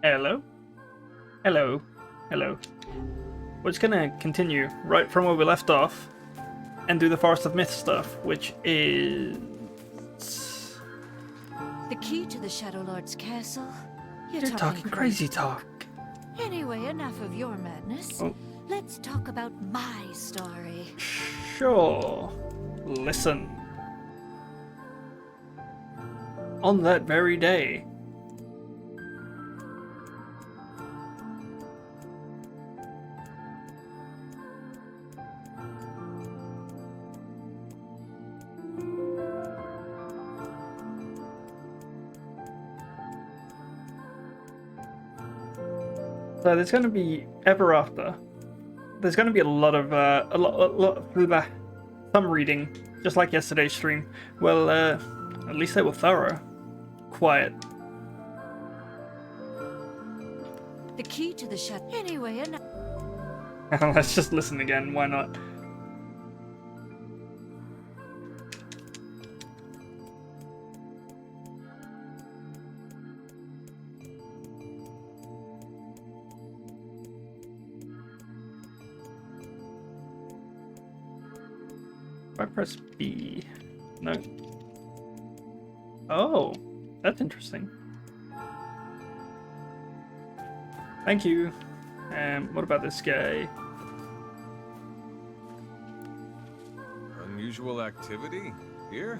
Hello? Hello? Hello? We're just gonna continue right from where we left off and do the Forest of Myth stuff, which is... The key to the Shadow Lord's castle? You're talking crazy talk. Anyway, enough of your madness. Oh. Let's talk about my story. Sure. Listen. On that very day, so there's going to be ever after. There's going to be a lot of some reading, just like yesterday's stream. Well, at least they were thorough. Quiet. The key to the shadow. Anyway, enough. Let's just listen again. Why not? If I press B, no. Oh, that's interesting. Thank you. What about this guy? Unusual activity here?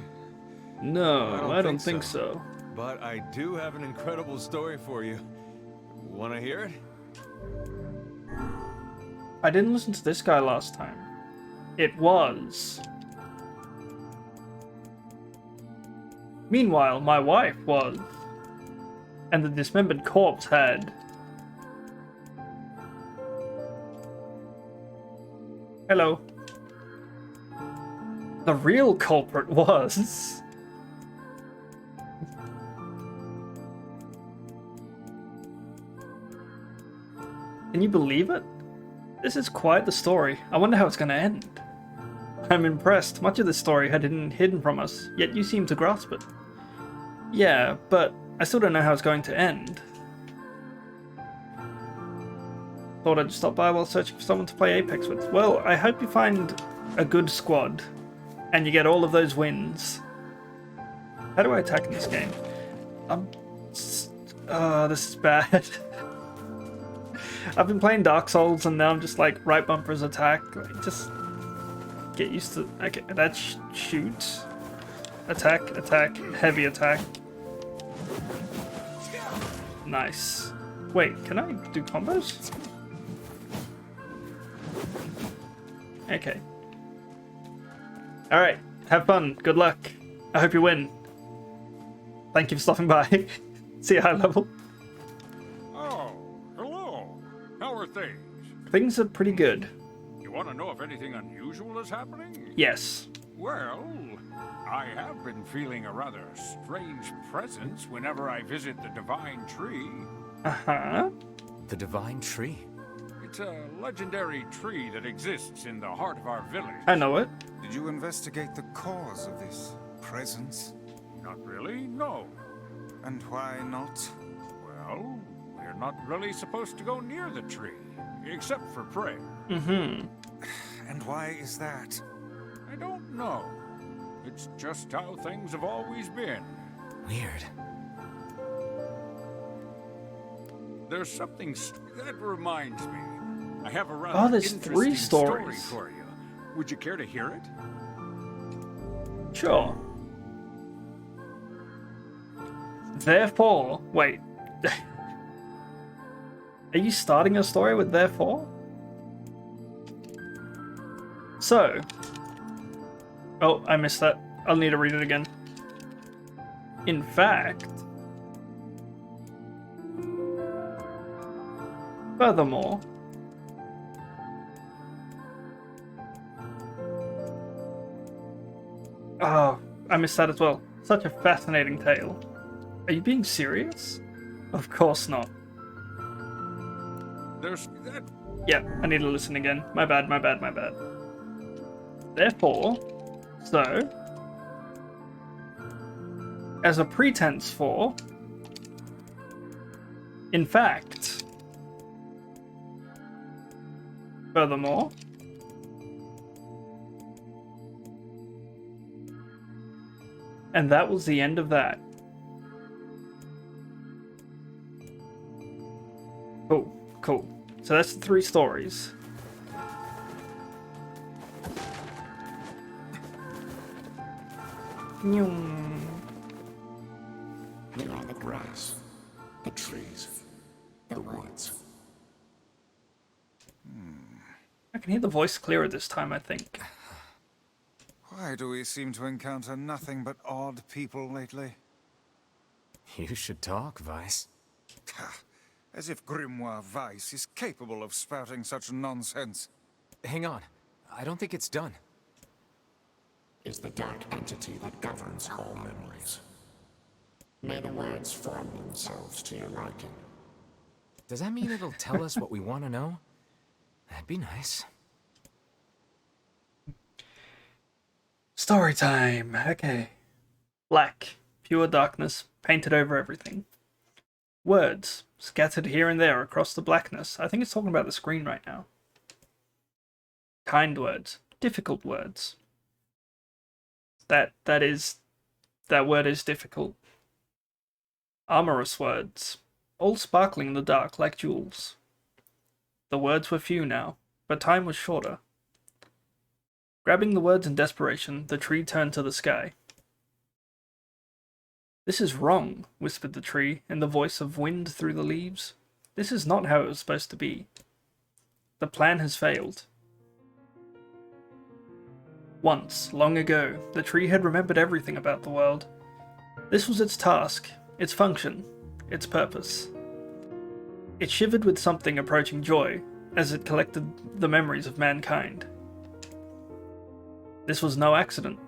No, I don't think so. But I do have an incredible story for you. Want to hear it? I didn't listen to this guy last time. It was. Meanwhile, my wife was. And the dismembered corpse had. Hello. The real culprit was. Can you believe it? This is quite the story. I wonder how it's going to end. I'm impressed. Much of this story had been hidden from us, yet you seem to grasp it. Yeah, but I still don't know how it's going to end. Thought I'd stop by while searching for someone to play Apex with. Well, I hope you find a good squad, and you get all of those wins. How do I attack in this game? This is bad. I've been playing Dark Souls, and now I'm just like right bumpers attack. Like, just get used to. Okay, that's shoot, attack, attack, heavy attack. Nice. Wait, can I do combos? Okay. All right. Have fun. Good luck. I hope you win. Thank you for stopping by. See you high level. Oh, hello. How are things? Things are pretty good. You want to know if anything unusual is happening? Yes. Well, I have been feeling a rather strange presence whenever I visit the Divine Tree. Uh-huh. The Divine Tree? It's a legendary tree that exists in the heart of our village. I know it. Did you investigate the cause of this presence? Not really, no. And why not? Well, we're not really supposed to go near the tree, except for prayer. Mm-hmm. And why is that? I don't know. It's just how things have always been. Weird. There's something that reminds me. I have a rather Oh, there's interesting 3 story stories. for you. Would you care to hear it? Sure. Therefore, wait. Are you starting a story with therefore? So. Oh, I missed that. I'll need to read it again. In fact. Furthermore. Oh, I missed that as well. Such a fascinating tale. Are you being serious? Of course not. There's that. Yeah, I need to listen again. My bad, my bad, my bad. Therefore, so, as a pretense for, In fact, furthermore, and that was the end of that. Cool, cool. So that's the 3 stories. Nyum. There are the grass, the trees, the woods. I can hear the voice clearer this time, I think. Why do we seem to encounter nothing but odd people lately? You should talk, Vice. Ha! As if Grimoire Weiss is capable of spouting such nonsense. Hang on. I don't think it's done. Is the dark entity that governs all memories. May the words form themselves to your liking. Does that mean it'll tell us what we want to know? That'd be nice. Story time. Okay. Black. Pure darkness. Painted over everything. Words. Scattered here and there across the blackness. I think it's talking about the screen right now. Kind words. Difficult words. That word is difficult. Amorous words. All sparkling in the dark like jewels. The words were few now, but time was shorter. Grabbing the words in desperation, the tree turned to the sky. "This is wrong," whispered the tree, in the voice of wind through the leaves. "This is not how it was supposed to be. The plan has failed." Once, long ago, the tree had remembered everything about the world. This was its task, its function, its purpose. It shivered with something approaching joy as it collected the memories of mankind. This was no accident.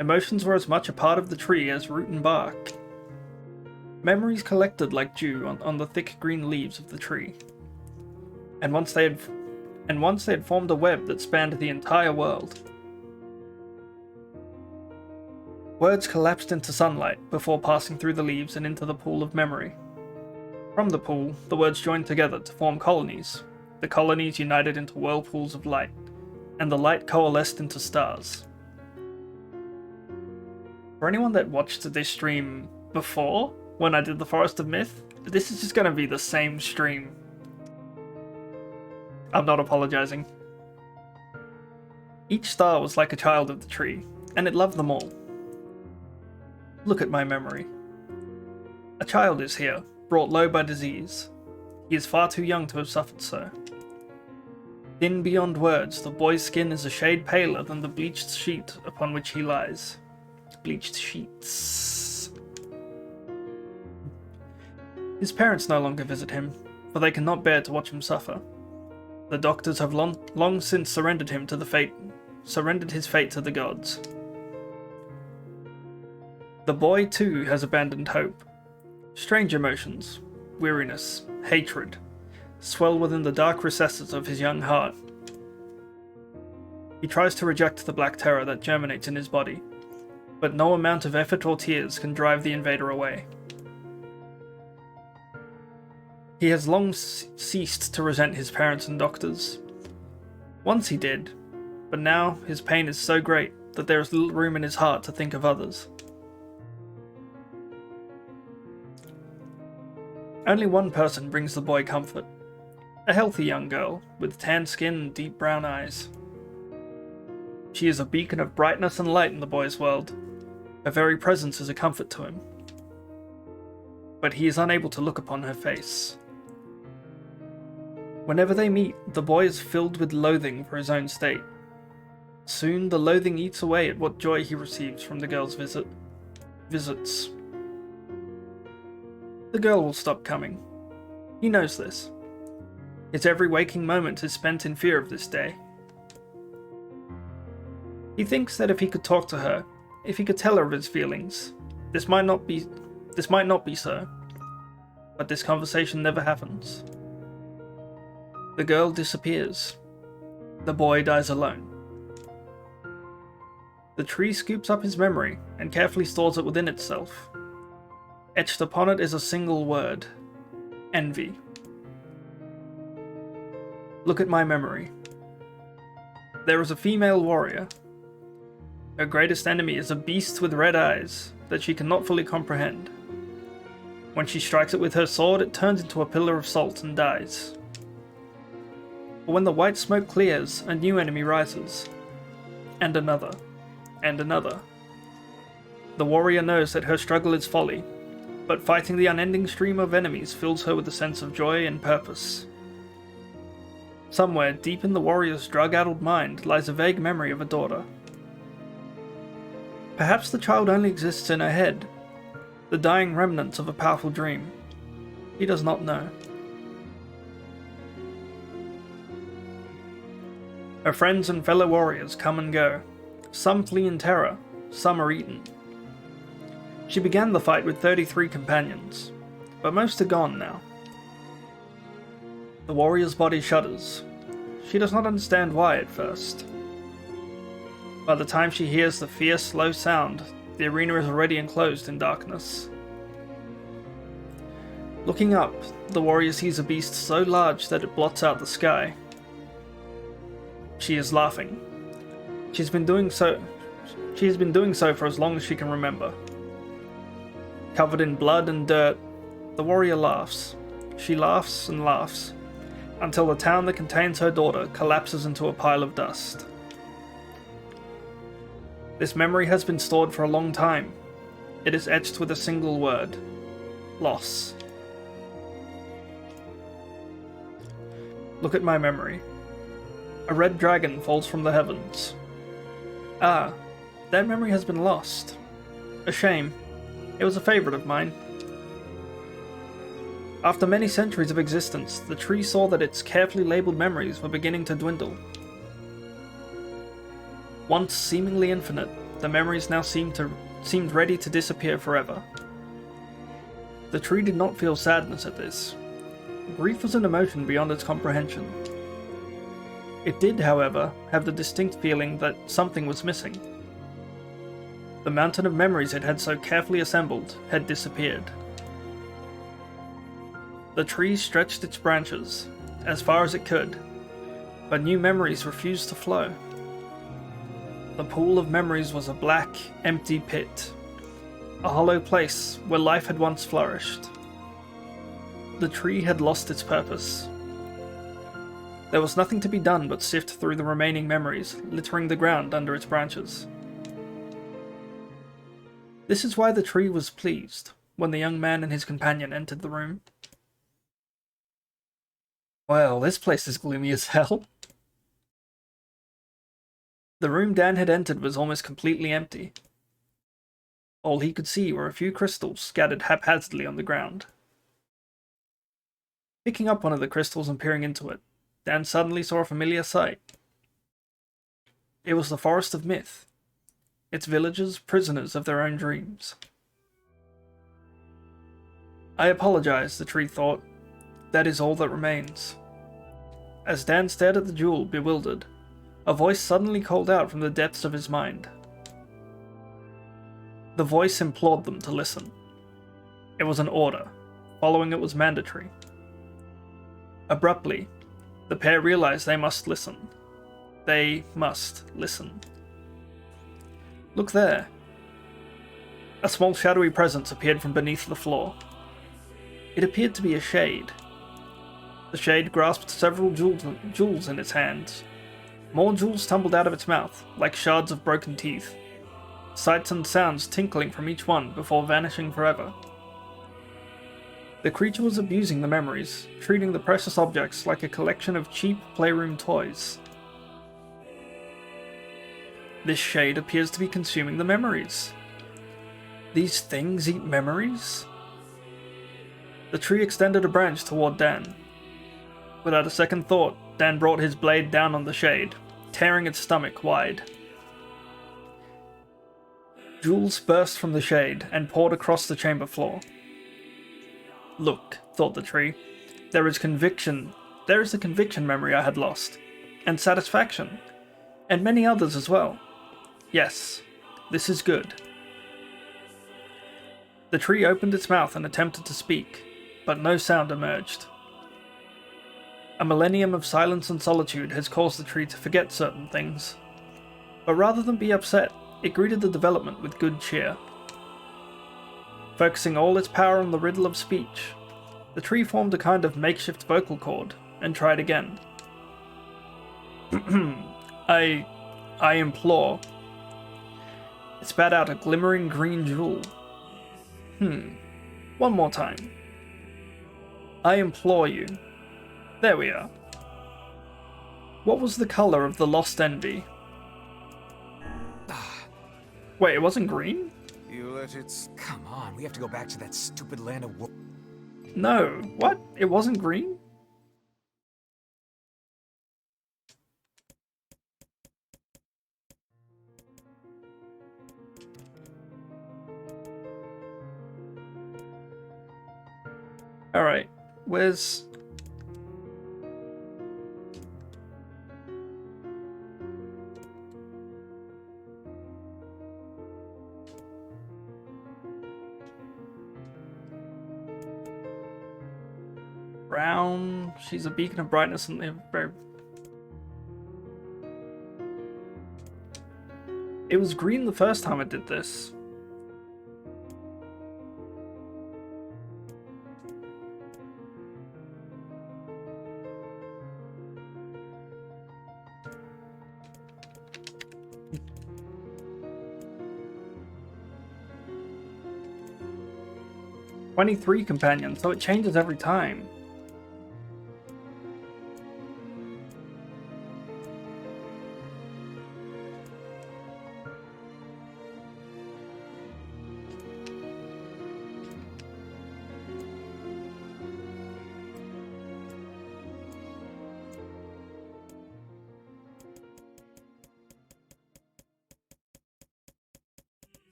Emotions were as much a part of the tree as root and bark. Memories collected like dew on the thick green leaves of the tree. And once they had formed a web that spanned the entire world. Words collapsed into sunlight before passing through the leaves and into the pool of memory. From the pool, the words joined together to form colonies. The colonies united into whirlpools of light, and the light coalesced into stars. For anyone that watched this stream before, when I did the Forest of Myth, this is just going to be the same stream. I'm not apologizing. Each star was like a child of the tree, and it loved them all. Look at my memory. A child is here, brought low by disease. He is far too young to have suffered so. Thin beyond words, the boy's skin is a shade paler than the bleached sheet upon which he lies. Bleached sheets. His parents no longer visit him, for they cannot bear to watch him suffer. The doctors have long since surrendered his fate to the gods. The boy, too, has abandoned hope. Strange emotions, weariness, hatred, swell within the dark recesses of his young heart. He tries to reject the black terror that germinates in his body, but no amount of effort or tears can drive the invader away. He has long ceased to resent his parents and doctors. Once he did, but now his pain is so great that there is little room in his heart to think of others. Only one person brings the boy comfort. A healthy young girl, with tan skin and deep brown eyes. She is a beacon of brightness and light in the boy's world. Her very presence is a comfort to him. But he is unable to look upon her face. Whenever they meet, the boy is filled with loathing for his own state. Soon the loathing eats away at what joy he receives from the girl's visits. The girl will stop coming. He knows this. His every waking moment is spent in fear of this day. He thinks that if he could talk to her, if he could tell her of his feelings, this might not be so. But this conversation never happens. The girl disappears. The boy dies alone. The tree scoops up his memory and carefully stores it within itself. Etched upon it is a single word. envy. Look at my memory. There is a female warrior. Her greatest enemy is a beast with red eyes that she cannot fully comprehend. When she strikes it with her sword, it turns into a pillar of salt and dies. But when the white smoke clears, a new enemy rises. And another. And another. The warrior knows that her struggle is folly, but fighting the unending stream of enemies fills her with a sense of joy and purpose. Somewhere deep in the warrior's drug-addled mind lies a vague memory of a daughter. Perhaps the child only exists in her head, the dying remnants of a powerful dream. He does not know. Her friends and fellow warriors come and go. Some flee in terror, some are eaten. She began the fight with 33 companions, but most are gone now. The warrior's body shudders. She does not understand why at first. By the time she hears the fierce, low sound, the arena is already enclosed in darkness. Looking up, the warrior sees a beast so large that it blots out the sky. She is laughing. She has been doing so for as long as she can remember. Covered in blood and dirt, the warrior laughs. She laughs and laughs, until the town that contains her daughter collapses into a pile of dust. This memory has been stored for a long time. It is etched with a single word: loss. Look at my memory. A red dragon falls from the heavens. Ah, that memory has been lost. A shame. It was a favorite of mine. After many centuries of existence, the tree saw that its carefully labeled memories were beginning to dwindle. Once seemingly infinite, the memories now seemed ready to disappear forever. The tree did not feel sadness at this. Grief was an emotion beyond its comprehension. It did, however, have the distinct feeling that something was missing. The mountain of memories it had so carefully assembled had disappeared. The tree stretched its branches, as far as it could, but new memories refused to flow. The pool of memories was a black, empty pit, a hollow place where life had once flourished. The tree had lost its purpose. There was nothing to be done but sift through the remaining memories, littering the ground under its branches. This is why the tree was pleased when the young man and his companion entered the room. Well, this place is gloomy as hell. The room Dan had entered was almost completely empty. All he could see were a few crystals scattered haphazardly on the ground. Picking up one of the crystals and peering into it, Dan suddenly saw a familiar sight. It was the Forest of Myth, its villagers prisoners of their own dreams. I apologize, the tree thought. That is all that remains. As Dan stared at the jewel, bewildered, a voice suddenly called out from the depths of his mind. The voice implored them to listen. It was an order. Following it was mandatory. Abruptly, the pair realized they must listen. They must listen. Look there. A small shadowy presence appeared from beneath the floor. It appeared to be a shade. The shade grasped several jewels in its hands. More jewels tumbled out of its mouth, like shards of broken teeth. Sights and sounds tinkling from each one before vanishing forever. The creature was abusing the memories, treating the precious objects like a collection of cheap playroom toys. This shade appears to be consuming the memories. These things eat memories? The tree extended a branch toward Dan. Without a second thought, Dan brought his blade down on the shade, tearing its stomach wide. Jewels burst from the shade and poured across the chamber floor. Look, thought the tree, there is conviction. There is the conviction memory I had lost, and satisfaction, and many others as well. Yes, this is good. The tree opened its mouth and attempted to speak, but no sound emerged. A millennium of silence and solitude has caused the tree to forget certain things, but rather than be upset, it greeted the development with good cheer. Focusing all its power on the riddle of speech, the tree formed a kind of makeshift vocal cord and tried again. I implore. It spat out a glimmering green jewel. One more time. I implore you. There we are. What was the color of the lost envy? Wait, it wasn't green? You let it... Come on, we have to go back to that stupid land of No. What? It wasn't green? Alright, where's... Brown, she's a beacon of brightness and they're very... It was green the first time I did this. "23 companions, so it changes every time."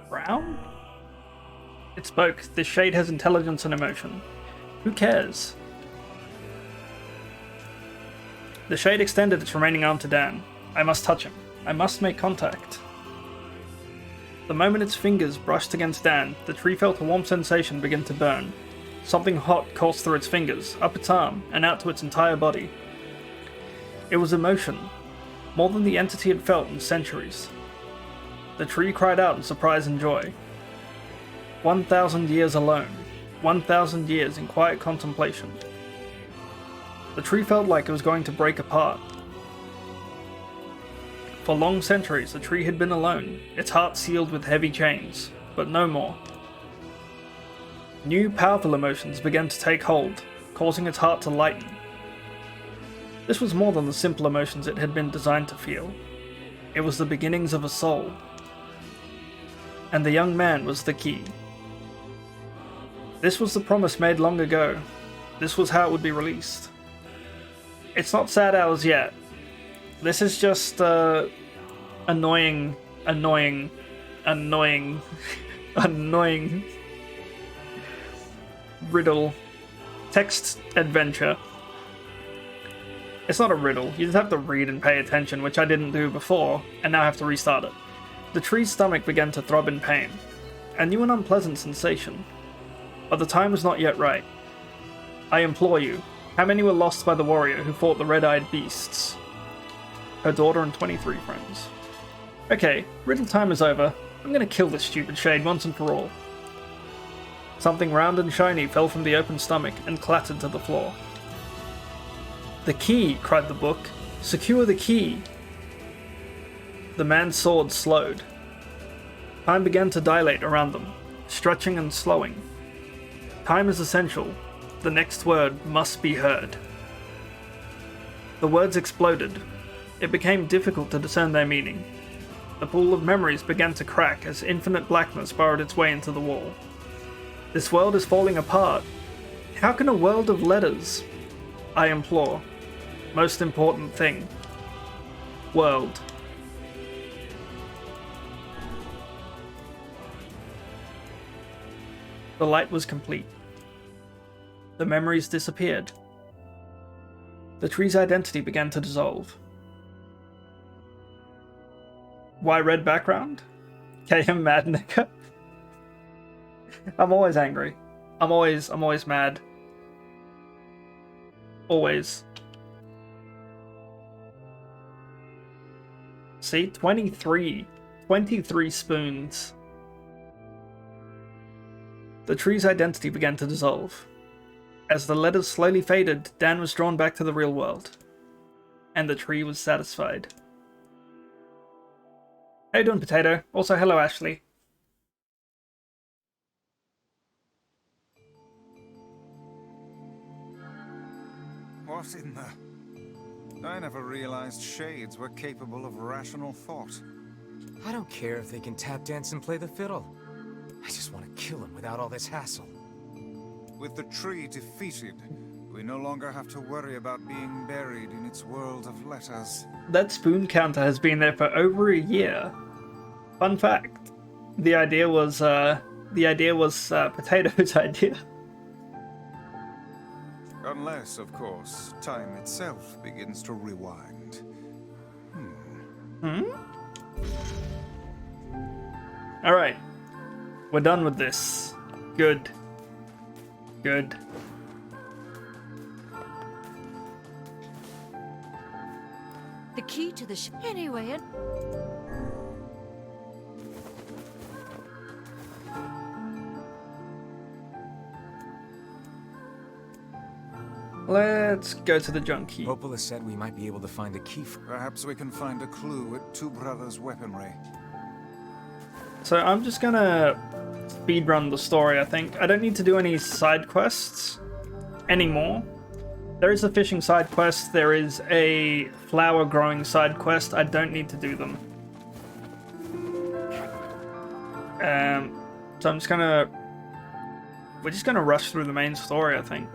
Brown? It spoke. "This shade has intelligence and emotion. Who cares?" The shade extended its remaining arm to Dan. "I must touch him. I must make contact." The moment its fingers brushed against Dan, the tree felt a warm sensation begin to burn. Something hot coursed through its fingers, up its arm, and out to its entire body. It was emotion, more than the entity had felt in centuries. The tree cried out in surprise and joy. 1,000 years alone. 1,000 years in quiet contemplation. The tree felt like it was going to break apart. For long centuries, the tree had been alone, its heart sealed with heavy chains, but no more. New, powerful emotions began to take hold, causing its heart to lighten. This was more than the simple emotions it had been designed to feel. It was the beginnings of a soul. And the young man was the key. This was the promise made long ago. This was how it would be released. It's not sad hours yet. This is just annoying riddle text adventure. It's not a riddle. You just have to read and pay attention, which I didn't do before, and now I have to restart it. The tree's stomach began to throb in pain, a new and unpleasant sensation. But the time was not yet right. I implore you, how many were lost by the warrior who fought the red-eyed beasts? Her daughter and 23 friends. Okay, riddle time is over. I'm gonna kill this stupid shade once and for all. Something round and shiny fell from the open stomach and clattered to the floor. "The key!" cried the book. "Secure the key!" The man's sword slowed. Time began to dilate around them, stretching and slowing. Time is essential. The next word must be heard. The words exploded. It became difficult to discern their meaning. The pool of memories began to crack as infinite blackness burrowed its way into the wall. This world is falling apart. How can a world of letters? I implore. Most important thing. World. The light was complete. The memories disappeared. The tree's identity began to dissolve. Why red background? Okay, I'm mad, nigga. I'm always angry. I'm always mad. Always. See? 23. 23 spoons. The tree's identity began to dissolve. As the letters slowly faded, Dan was drawn back to the real world. And the tree was satisfied. How you doing, Potato? Also, hello, Ashley. What in the... I never realized shades were capable of rational thought. I don't care if they can tap dance and play the fiddle. I just want to kill him without all this hassle. With the tree defeated, we no longer have to worry about being buried in its world of letters. That spoon counter has been there for over a year. Fun fact. The idea was Potato's idea. Unless, of course, time itself begins to rewind. Alright. We're done with this. Good. Good. The key to the anyway, and Let's go to the junkie. Popola said we might be able to find a key for... Perhaps we can find a clue at Two Brothers' weaponry. So I'm just gonna speedrun the story, I think. I don't need to do any side quests anymore. There is a fishing side quest, there is a flower growing side quest. I don't need to do them. So I'm just gonna... We're just gonna rush through the main story, I think.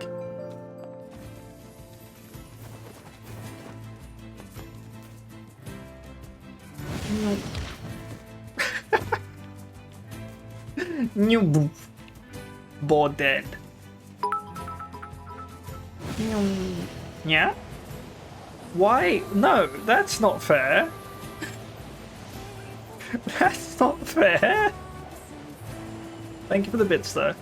New board dead. Yeah? Why? No, that's not fair. That's not fair. Thank you for the bits, though.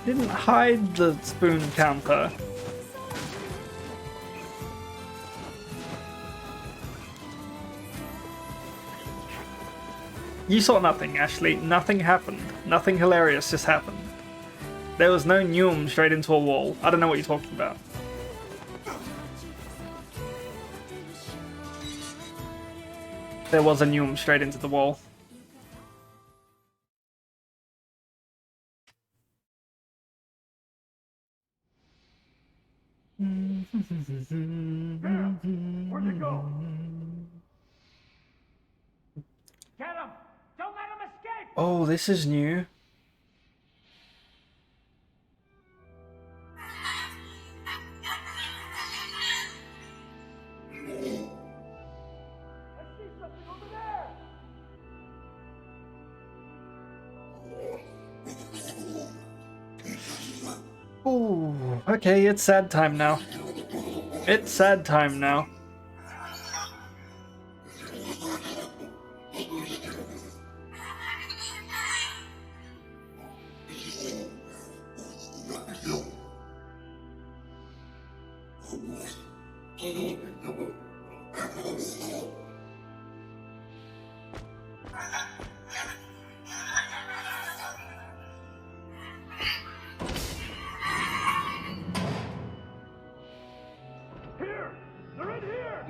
Didn't hide the spoon counter. You saw nothing, Ashley. Nothing happened. Nothing hilarious just happened. There was no Neum straight into a wall. I don't know what you're talking about. There was a Neum straight into the wall. Where'd he go? Get him! Don't let him escape! Oh, this is new. I see something over there! Ooh, okay, it's sad time now. It's sad time now. Here! They're in here!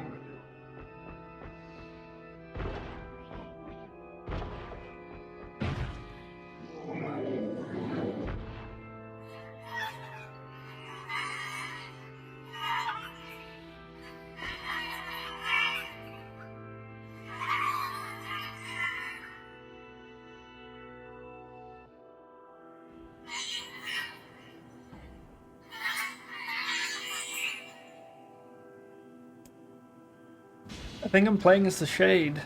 think I'm playing as the Shade.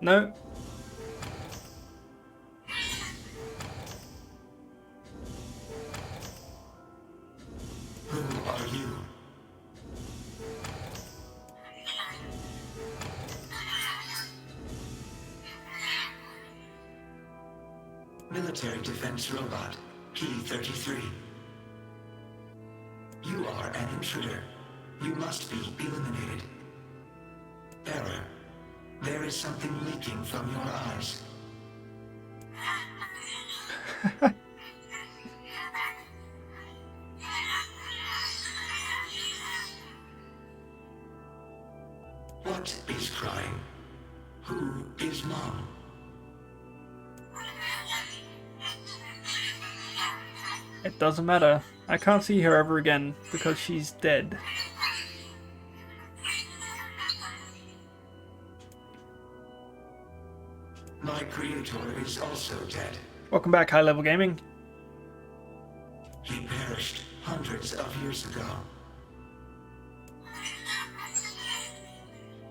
No. Who are you? Military defense robot, P-33. You are an intruder. You must be eliminated. Error. There is something leaking from your eyes. What is crying? Who is Mom? It doesn't matter. I can't see her ever again because she's dead. My creator is also dead. Welcome back, High Level Gaming. He perished hundreds of years ago.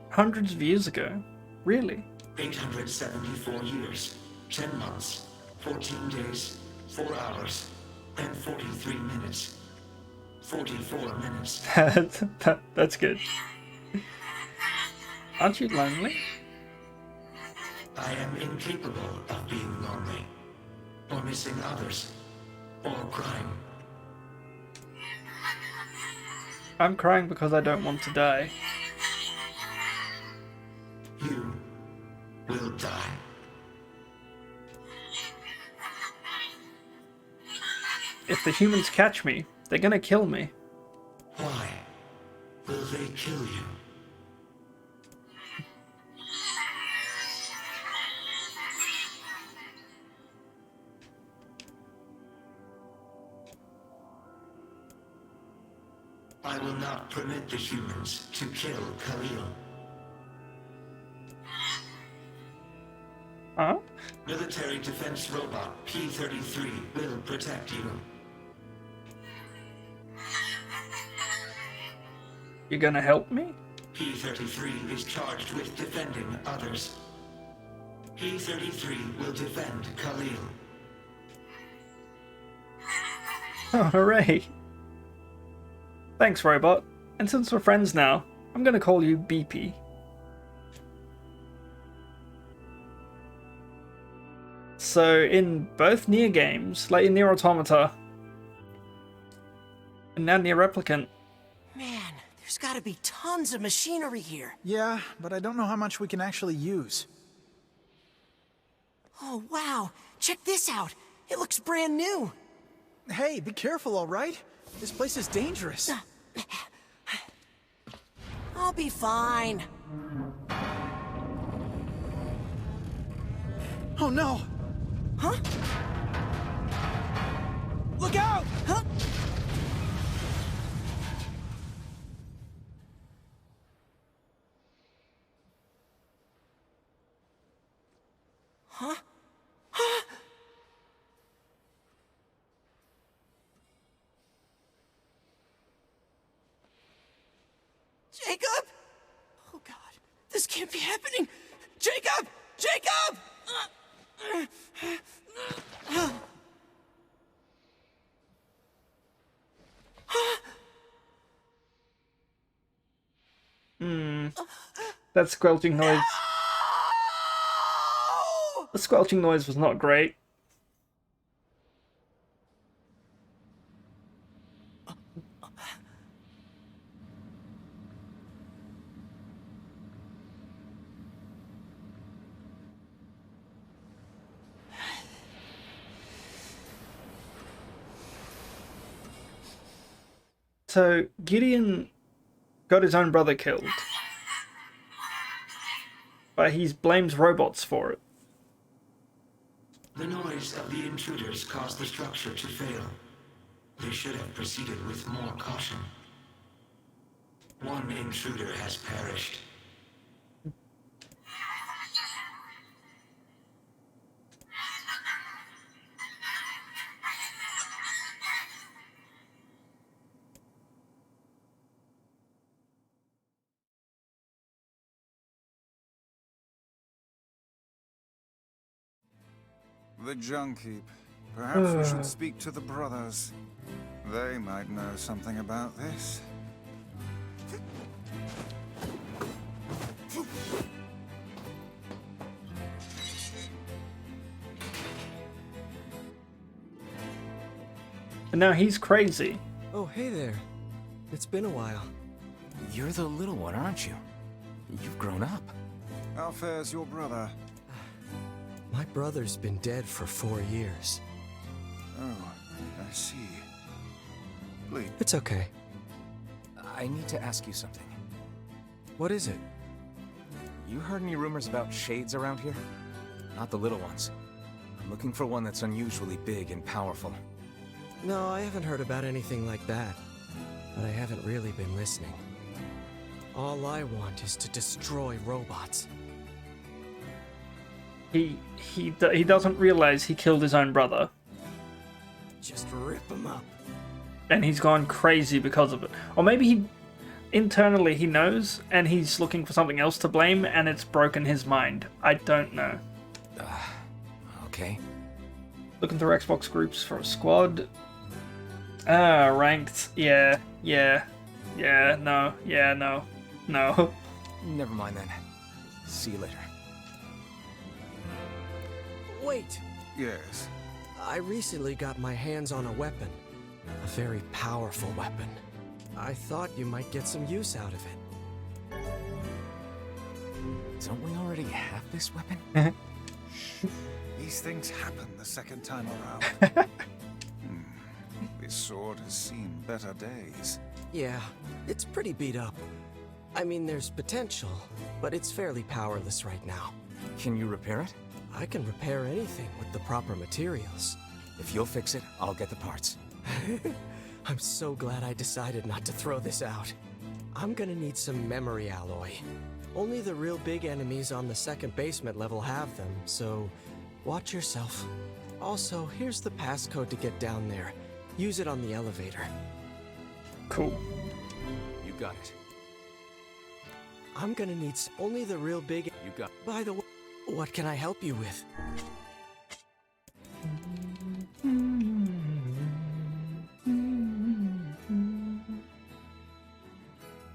Hundreds of years ago? Really? 874 years, 10 months, 14 days, 4 hours, and 43 minutes. 44 minutes. That's good. Aren't you lonely? I am incapable of being lonely, or missing others, or crying. I'm crying because I don't want to die. You will die. If the humans catch me, they're gonna kill me. Why will they kill you? I will not permit the humans to kill Khalil. Huh? Military defense robot P-33 will protect you. You're gonna help me? P-33 is charged with defending others. P-33 will defend Khalil. Oh, hooray. Thanks, robot. And since we're friends now, I'm gonna call you BP. So, in both NieR games, like in NieR Automata, and now NieR Replicant, Man, there's gotta be tons of machinery here. Yeah, but I don't know how much we can actually use. Oh, wow. Check this out. It looks brand new. Hey, be careful, all right? This place is dangerous. I'll be fine. Oh no! Huh? Look out! Huh? Huh? Huh? Jacob? Oh God, this can't be happening. Jacob! Jacob! that squelching noise. No! The squelching noise was not great. So, Gideon got his own brother killed. But he blames robots for it. The noise of the intruders caused the structure to fail. They should have proceeded with more caution. One intruder has perished. The junk heap. Perhaps we should speak to the brothers. They might know something about this. And now he's crazy. Oh, hey there. It's been a while. You're the little one, aren't you? You've grown up. How fares your brother? My brother's been dead for 4 years. Oh, I see. Please. It's okay. I need to ask you something. What is it? You heard any rumors about shades around here? Not the little ones. I'm looking for one that's unusually big and powerful. No, I haven't heard about anything like that. But I haven't really been listening. All I want is to destroy robots. He doesn't realize he killed his own brother. Just rip them up. And he's gone crazy because of it. Or maybe internally he knows and he's looking for something else to blame and it's broken his mind. I don't know. Okay. Looking through Xbox groups for a squad. Ranked. Yeah, no. Never mind then. See you later. Wait! Yes. I recently got my hands on a weapon. A very powerful weapon. I thought you might get some use out of it. Don't we already have this weapon? These things happen the second time around. This sword has seen better days. Yeah, it's pretty beat up. I mean, there's potential, but it's fairly powerless right now. Can you repair it? I can repair anything with the proper materials. If you'll fix it, I'll get the parts. I'm so glad I decided not to throw this out. I'm gonna need some memory alloy. Only the real big enemies on the second basement level have them, so watch yourself. Also, here's the passcode to get down there. Use it on the elevator. Cool. You got it. I'm gonna need only the real big... You got... By the way, what can I help you with?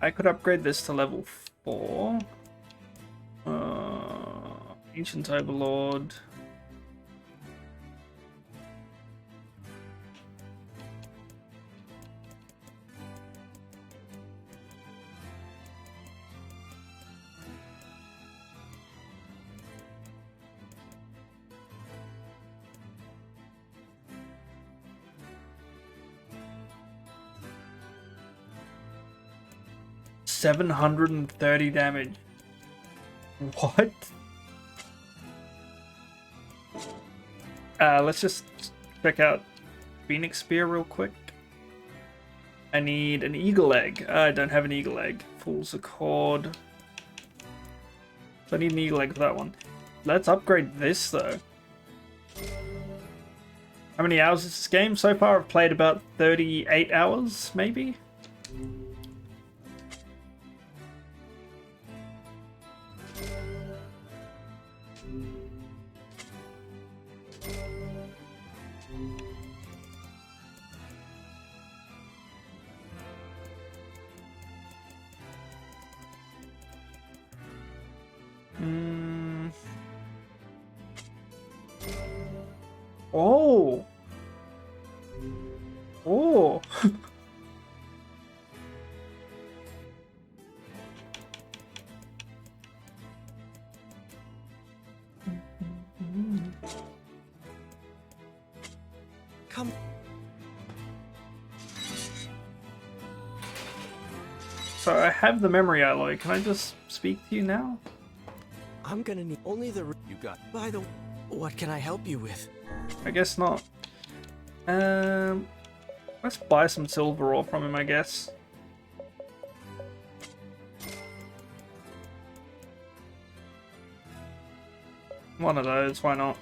I could upgrade this to level 4. Ancient Overlord. $730 damage. What? Let's just check out Phoenix Spear real quick. I need an eagle egg. I don't have an eagle egg. Fool's Accord. So I need an eagle egg for that one. Let's upgrade this though. How many hours is this game? So far I've played about 38 hours, maybe? Oh! Oh! Come. So I have the memory alloy. Can I just speak to you now? I'm gonna need only the... You got... By the way, what can I help you with? I guess not. Let's buy some silver ore from him, I guess. One of those, why not?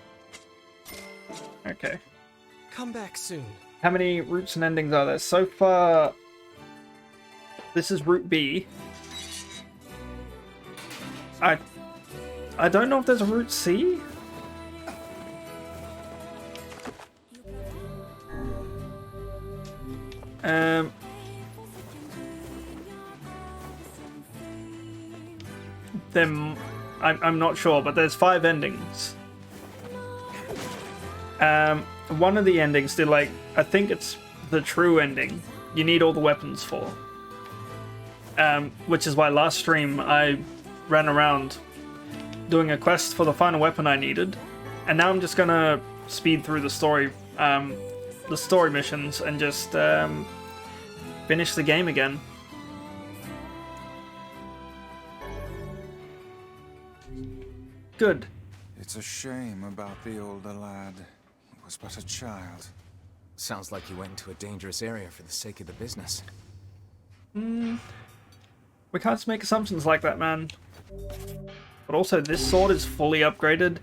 Okay. Come back soon. How many routes and endings are there? So far, this is Route B. I don't know if there's a Route C. Um, I'm not sure, but there's 5 endings. One of the endings, they're like, I think it's the true ending. You need all the weapons for. Which is why last stream I ran around doing a quest for the final weapon I needed, and now I'm just gonna speed through the story missions and just finish the game again. Good. It's a shame about the older lad. He was but a child. Sounds like you went into a dangerous area for the sake of the business. We can't just make assumptions like that, man. But also, this sword is fully upgraded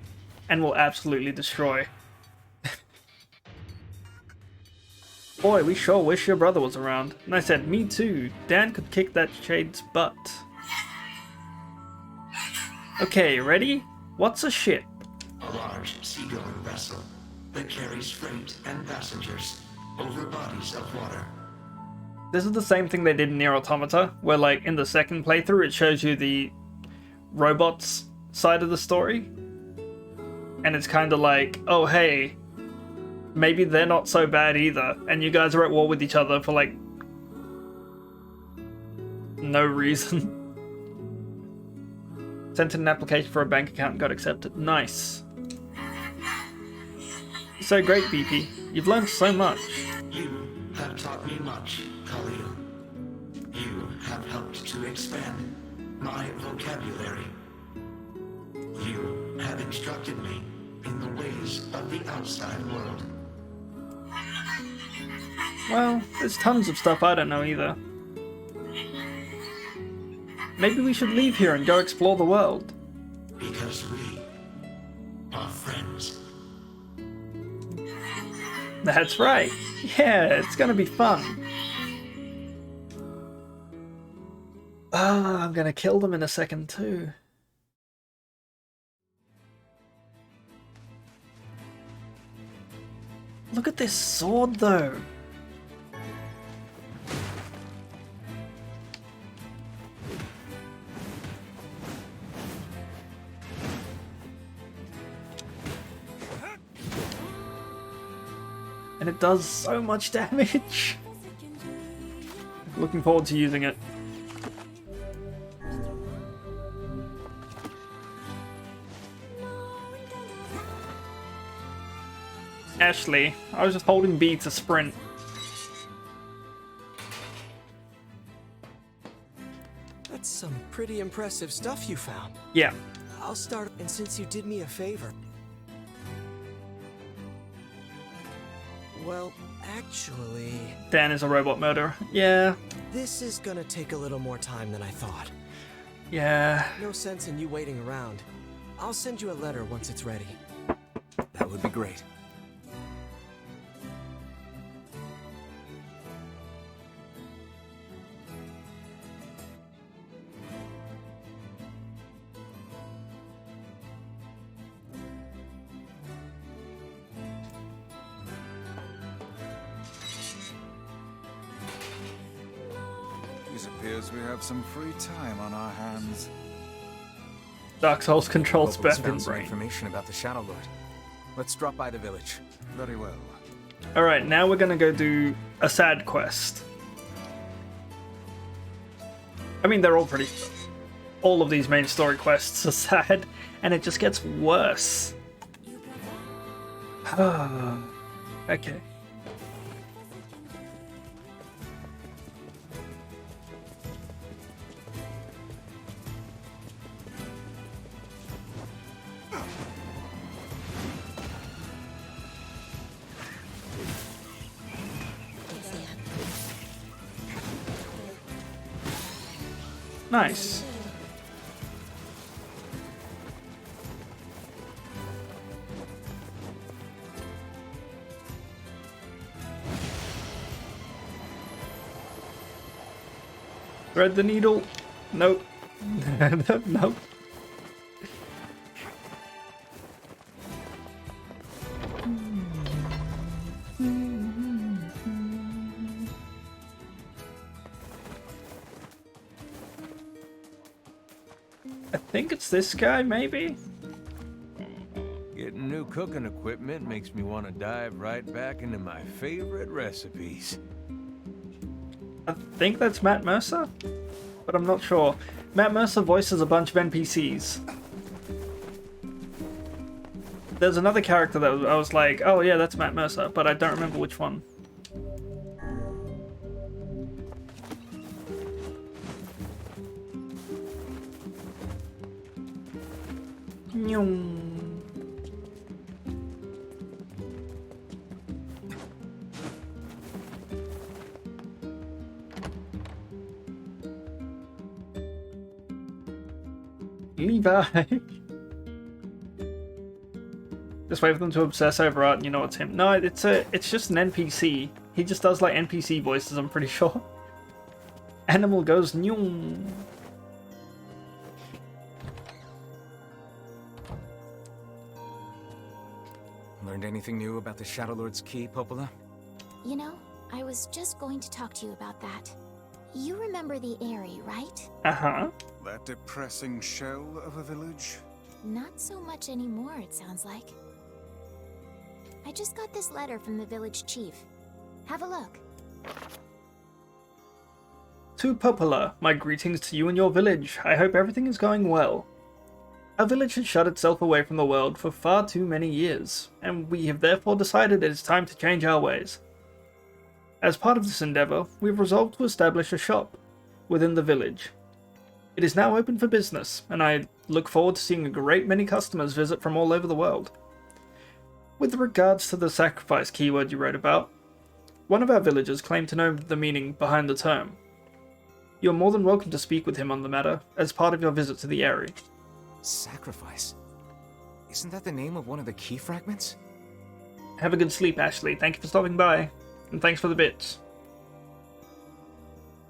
and will absolutely destroy. Boy, we sure wish your brother was around. And I said, me too. Dan could kick that shade's butt. Okay, ready? What's a ship? A large seagoing vessel that carries freight and passengers over bodies of water. This is the same thing they did in NieR Automata, where like in the second playthrough it shows you the robots side of the story. And it's kind of like, oh hey, maybe they're not so bad either, and you guys are at war with each other for like no reason. Sent in an application for a bank account and got accepted. Nice. So great, BP. You've learned so much. You have taught me much, Khalil. You have helped to expand my vocabulary. You have instructed me in the ways of the outside world. Well, there's tons of stuff I don't know either. Maybe we should leave here and go explore the world. Because we are friends. That's right. Yeah, it's gonna be fun. Ah, I'm gonna kill them in a second too. Look at this sword though. And it does so much damage. Looking forward to using it. Ashley, I was just holding B to sprint. That's some pretty impressive stuff you found. Yeah. I'll start, and since you did me a favor... Well, actually... Dan is a robot murderer. Yeah. This is gonna take a little more time than I thought. Yeah. No sense in you waiting around. I'll send you a letter once it's ready. That would be great. It appears we have some free time on our hands. Dark Souls controls Locals Beth found and some Brain. information about the Shadow Lord. Let's drop by the village. Very well. Alright, now we're gonna go do a sad quest. I mean, they're all pretty... All of these main story quests are sad, and it just gets worse. Okay. Nice. Thread the needle. Nope. Nope. think it's this guy, maybe? Getting new cooking equipment makes me want to dive right back into my favorite recipes. I think that's Matt Mercer, but I'm not sure. Matt Mercer voices a bunch of NPCs. There's another character that I was like, oh yeah, that's Matt Mercer, but I don't remember which one. Levi. Just wait for them to obsess over art and you know it's him. No, it's just an NPC. He just does like NPC voices, I'm pretty sure. Animal goes nyum. Learned anything new about the Shadow Lord's key, Popola? You know, I was just going to talk to you about that. You remember the Eyrie, right? Uh-huh. That depressing shell of a village? Not so much anymore, it sounds like. I just got this letter from the village chief. Have a look. To Popola, my greetings to you and your village. I hope everything is going well. Our village has shut itself away from the world for far too many years, and we have therefore decided it is time to change our ways. As part of this endeavour, we have resolved to establish a shop within the village. It is now open for business, and I look forward to seeing a great many customers visit from all over the world. With regards to the sacrifice keyword you wrote about, one of our villagers claimed to know the meaning behind the term. You are more than welcome to speak with him on the matter as part of your visit to the Eyrie. Sacrifice? Isn't that the name of one of the key fragments? Have a good sleep, Ashley. Thank you for stopping by. And thanks for the bits.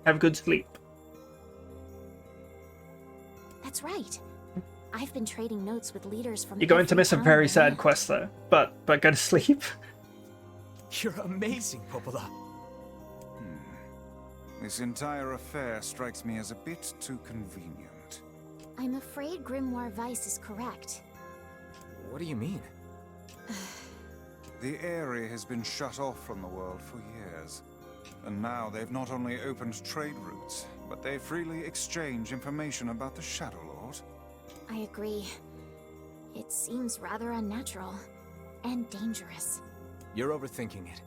Have a good sleep. That's right. I've been trading notes with leaders from. You're going to every miss a town very in the sad land. quest though. But go to sleep. You're amazing, Popola. This entire affair strikes me as a bit too convenient. I'm afraid Grimoire Weiss is correct. What do you mean? The Eyrie has been shut off from the world for years. And now they've not only opened trade routes, but they freely exchange information about the Shadow Lord. I agree. It seems rather unnatural and dangerous. You're overthinking it.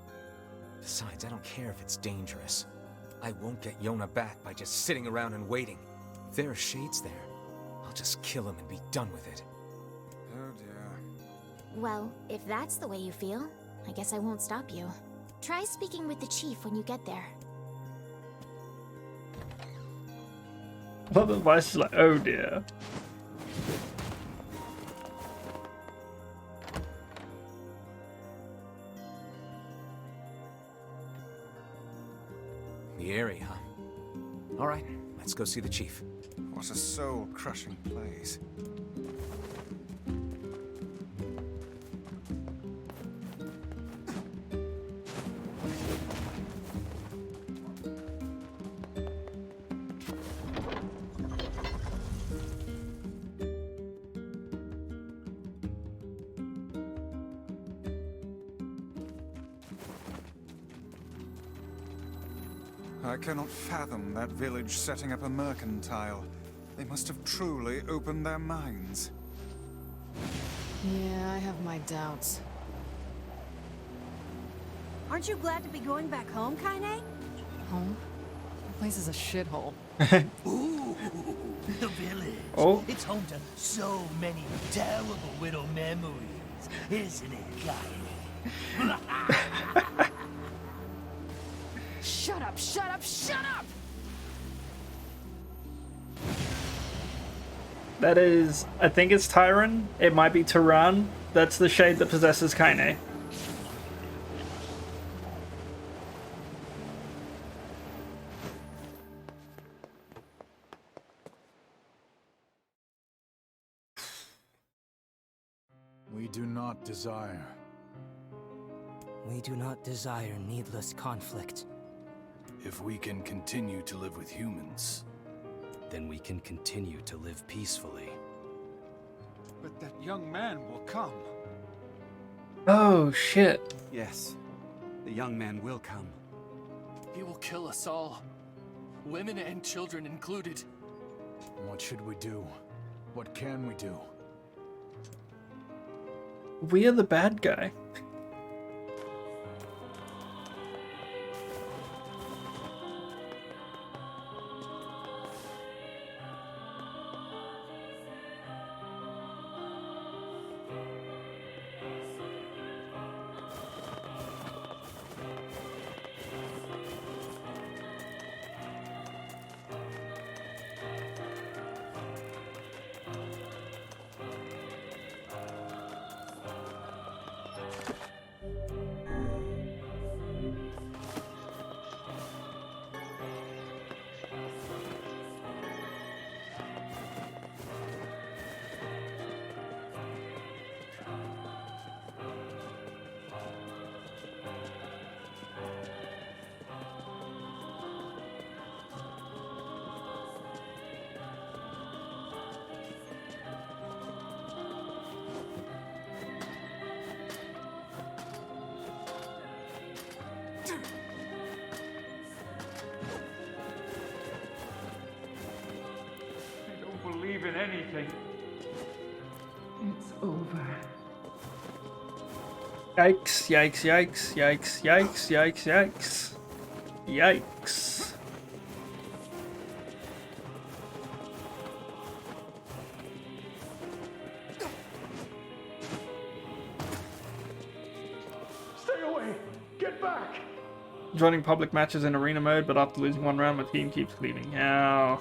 Besides, I don't care if it's dangerous. I won't get Yona back by just sitting around and waiting. If there are shades there, I'll just kill him and be done with it. Oh dear. Well, if that's the way you feel, I guess I won't stop you. Try speaking with the chief when you get there. Well, the voice is like, oh dear. The Eyrie, huh? Alright, let's go see the chief. What a soul-crushing place. I cannot fathom that village setting up a mercantile. They must have truly opened their minds. Yeah, I have my doubts. Aren't you glad to be going back home, Kaine? Home? The place is a shithole. Ooh, the village. Oh. It's home to so many terrible widow memories, isn't it, Kaine? Shut up, shut up, shut up! That is, I think it's Tyron. It might be Tehran. That's the shade that possesses Kaine. We do not desire. We do not desire needless conflict. If we can continue to live with humans, Then we can continue to live peacefully. But that young man will come. Oh shit. Yes, the young man will come. He will kill us all. Women and children included. What should we do? What can we do? We are the bad guy. I don't believe in anything. It's over. Yikes, yikes, yikes, yikes, yikes, yikes, yikes. Yikes. Stay away! Get back! Joining public matches in arena mode, but after losing one round, my team keeps leaving. Ow.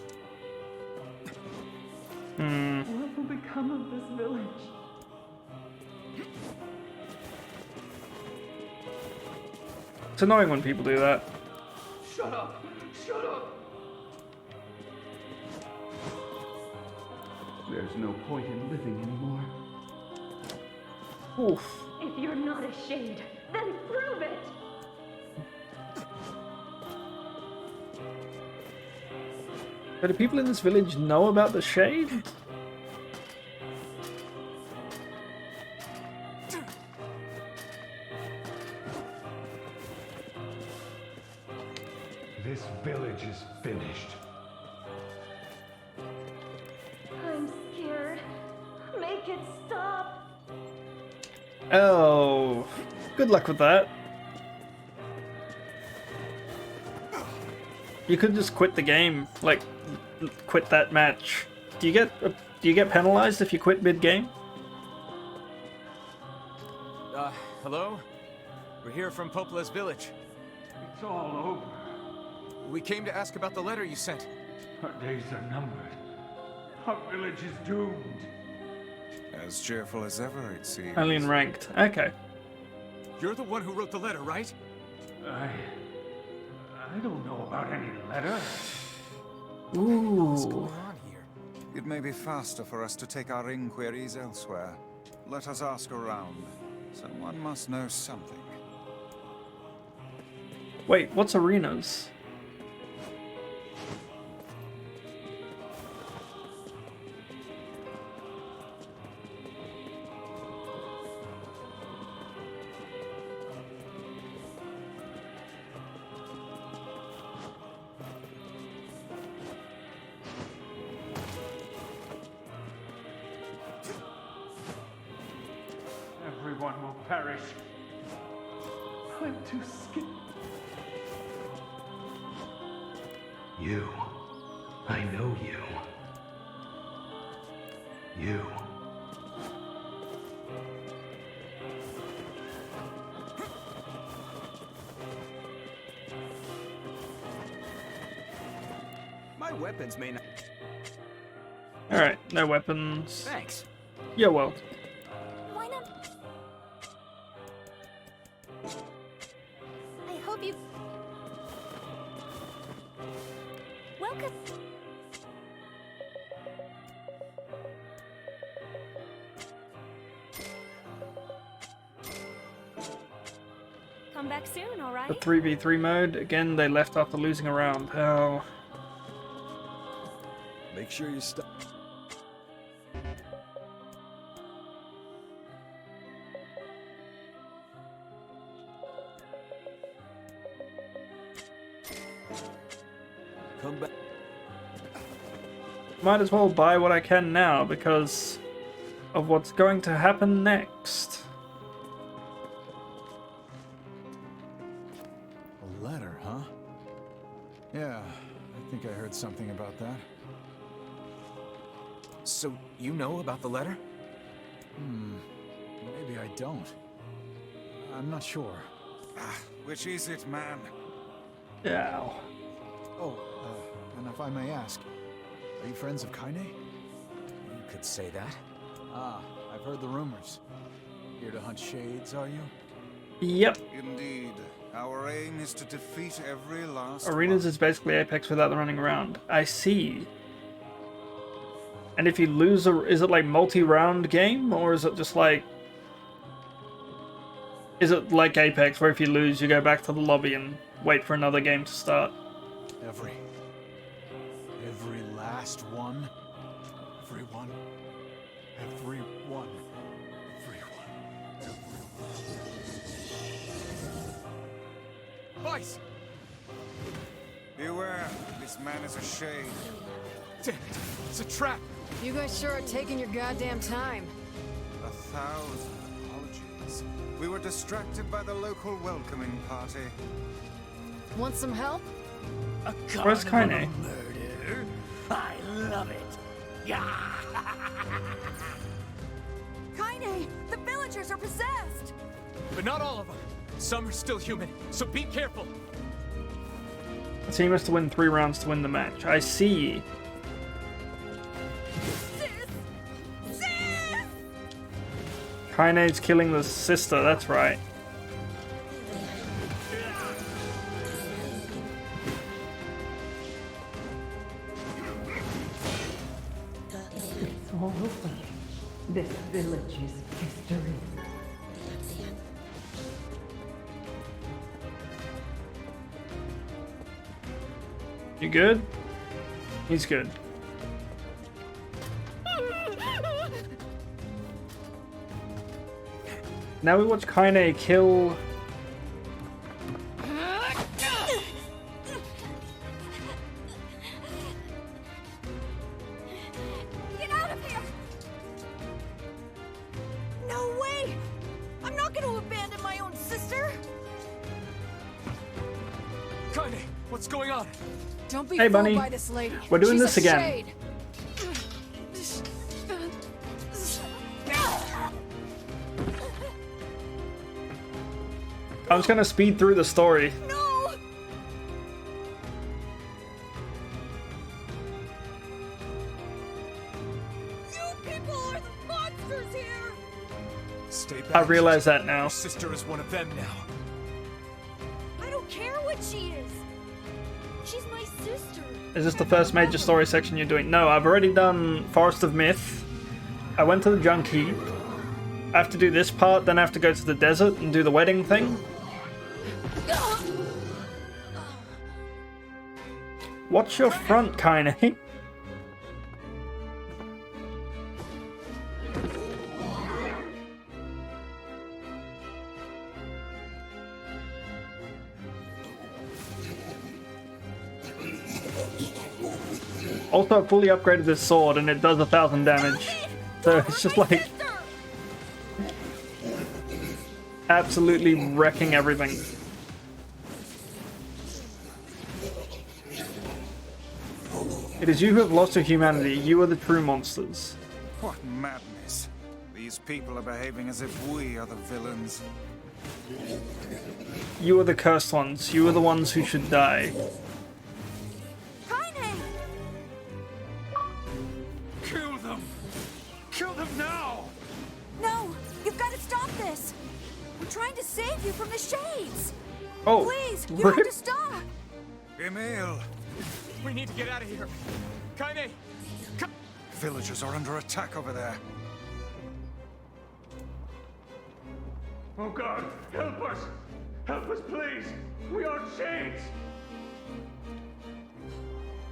What will become of this village? It's annoying when people do that. Shut up! Shut up! There's no point in living anymore. Oof. If you're not ashamed, then prove it! But do people in this village know about the shade? This village is finished. I'm scared. Make it stop! Oh, good luck with that. You could just quit the game, like quit that match. Do you get penalized if you quit mid-game? Hello? We're here from Popola's village. It's all over. We came to ask about the letter you sent. Our days are numbered. Our village is doomed. As cheerful as ever, it seems. Only in ranked. Okay. You're the one who wrote the letter, right? I don't know about any letter. What's going Ooh. on here? It may be faster for us to take our inquiries elsewhere. Let us ask around. Someone must know something. Wait, what's arenas? Everyone will perish. I'm too scared. You. I know you. You. My weapons may not. Alright, no weapons. Thanks. Yeah, well. Why not? I hope you... Welcome. Come back soon, all right? The 3v3 mode, again, they left after losing a round. Oh. Make sure you stop. Come back. Might as well buy what I can now because of what's going to happen next. A letter, huh? Yeah, I think I heard something about that. So, you know about the letter? Maybe I don't. I'm not sure. Which is it, man? Yeah. Oh, and if I may ask, are you friends of Kaine? You could say that. Ah, I've heard the rumors. Here to hunt shades, are you? Yep. Indeed. Our aim is to defeat every last Arenas is basically Apex without the running around. I see. And if you lose, is it like multi-round game, or is it just like... Is it like Apex, where if you lose, you go back to the lobby and wait for another game to start? Every last one. Everyone. Vice! Beware, this man is a shade. Damn it, it's a trap! You guys sure are taking your goddamn time. 1,000 apologies. We were distracted by the local welcoming party. Want some help? Where's Kaine? Murder. I love it. Yeah. Kaine! The villagers are possessed! But not all of them. Some are still human, so be careful. The team has to win 3 rounds to win the match. I see. Kaine's killing the sister, that's right. It's all over. This village's history. You good? He's good. Now we watch Kaine kill... Get out of here! No way! I'm not gonna abandon my own sister! Kaine, what's going on? Don't be Hey, fooled Bunny. by this lady. We're doing She's this a again. shade. I was gonna speed through the story. No! You people are the monsters here! Stay back. I realize that now. Your sister is one of them now. I don't care what she is. She's my sister. Is this the first major story section you're doing? No, I've already done Forest of Myth. I went to the Junk Heap. I have to do this part, then I have to go to the desert and do the wedding thing. Watch your front, Kaine. Also, I fully upgraded this sword and it does 1,000 damage. So it's just like... absolutely wrecking everything. It is you who have lost your humanity. You are the true monsters. What madness. These people are behaving as if we are the villains. You are the cursed ones. You are the ones who should die. Kill them! Kill them now! No! You've got to stop this! We're trying to save you from the shades! Oh, please, you have to stop! Emil! We need to get out of here. Kaine! Villagers are under attack over there. Oh God, help us! Help us, please! We are shades!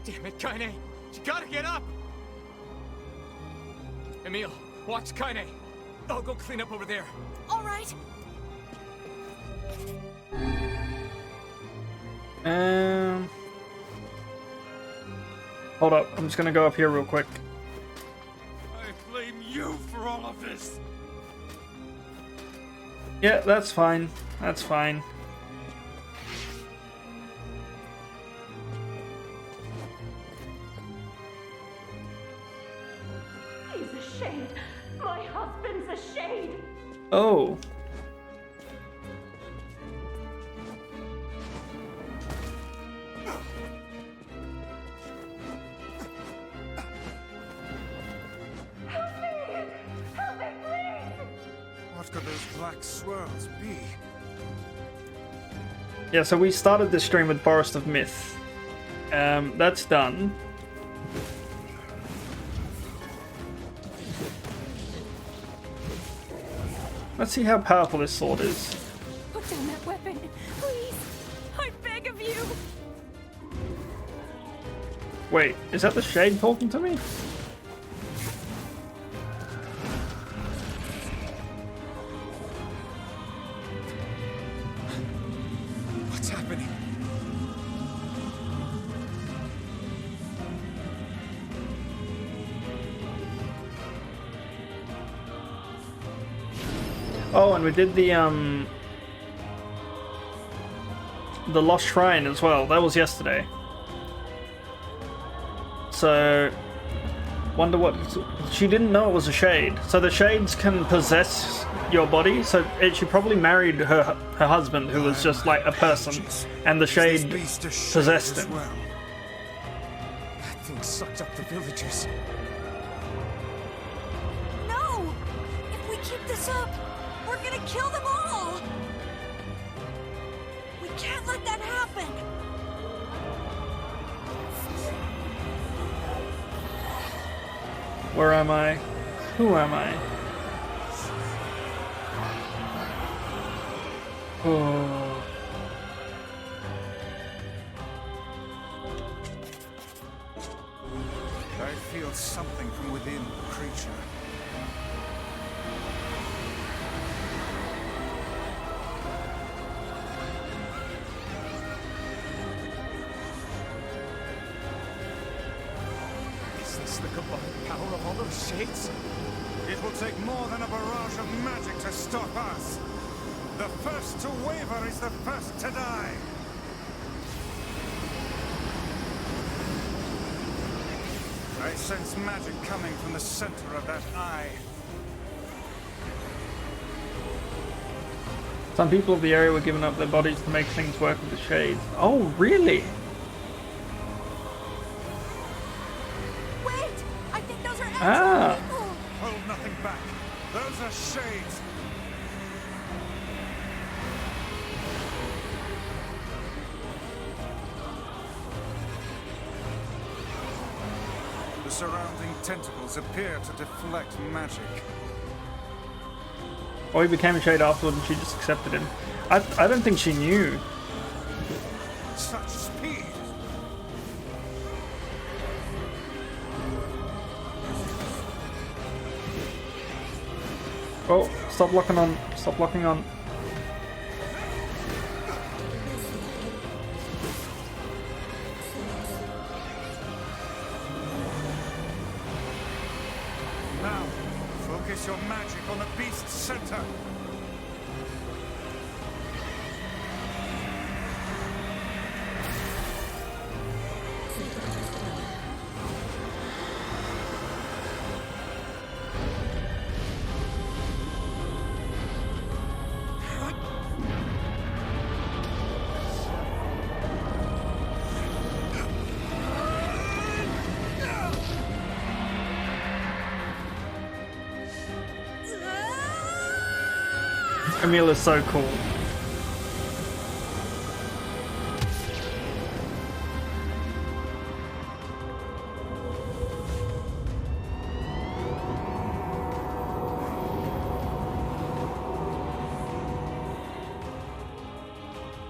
Damn it, Kaine! You gotta get up! Emil, watch Kaine. I'll go clean up over there. All right. Hold up, I'm just gonna go up here real quick. I blame you for all of this. Yeah, that's fine. That's fine. He's a shade. My husband's a shade. Oh. What could those black swirls be? Yeah, so we started this stream with Forest of Myth. That's done. Let's see how powerful this sword is. Put down that weapon, please. I beg of you. Wait, is that the Shade talking to me? What's happening? Oh, and we did the Lost Shrine as well. That was yesterday. So, wonder what... She didn't know it was a shade. So the shades can possess your body. So she probably married her husband, who was just like a person, and the shade possessed him. That thing sucked up the villagers. No! If we keep this up, we're gonna kill them all! We can't let that happen! Where am I? Who am I? Oh. I feel something from within the creature. Is this the combined power of all those shades? It will take more than a barrage of magic to stop us. The first to waver is the first to die. I sense magic coming from the center of that eye. Some people of the area were giving up their bodies to make things work with the shades. Oh, really? Wait! I think those are Ah. actual people! Hold nothing back. Those are shades. The surrounding tentacles appear to deflect magic. Or he became a shade afterward and she just accepted him. I don't think she knew. Such speed! Oh, stop locking on. Stop locking on. Now, focus your magic on the beast's center. Emil is so cool.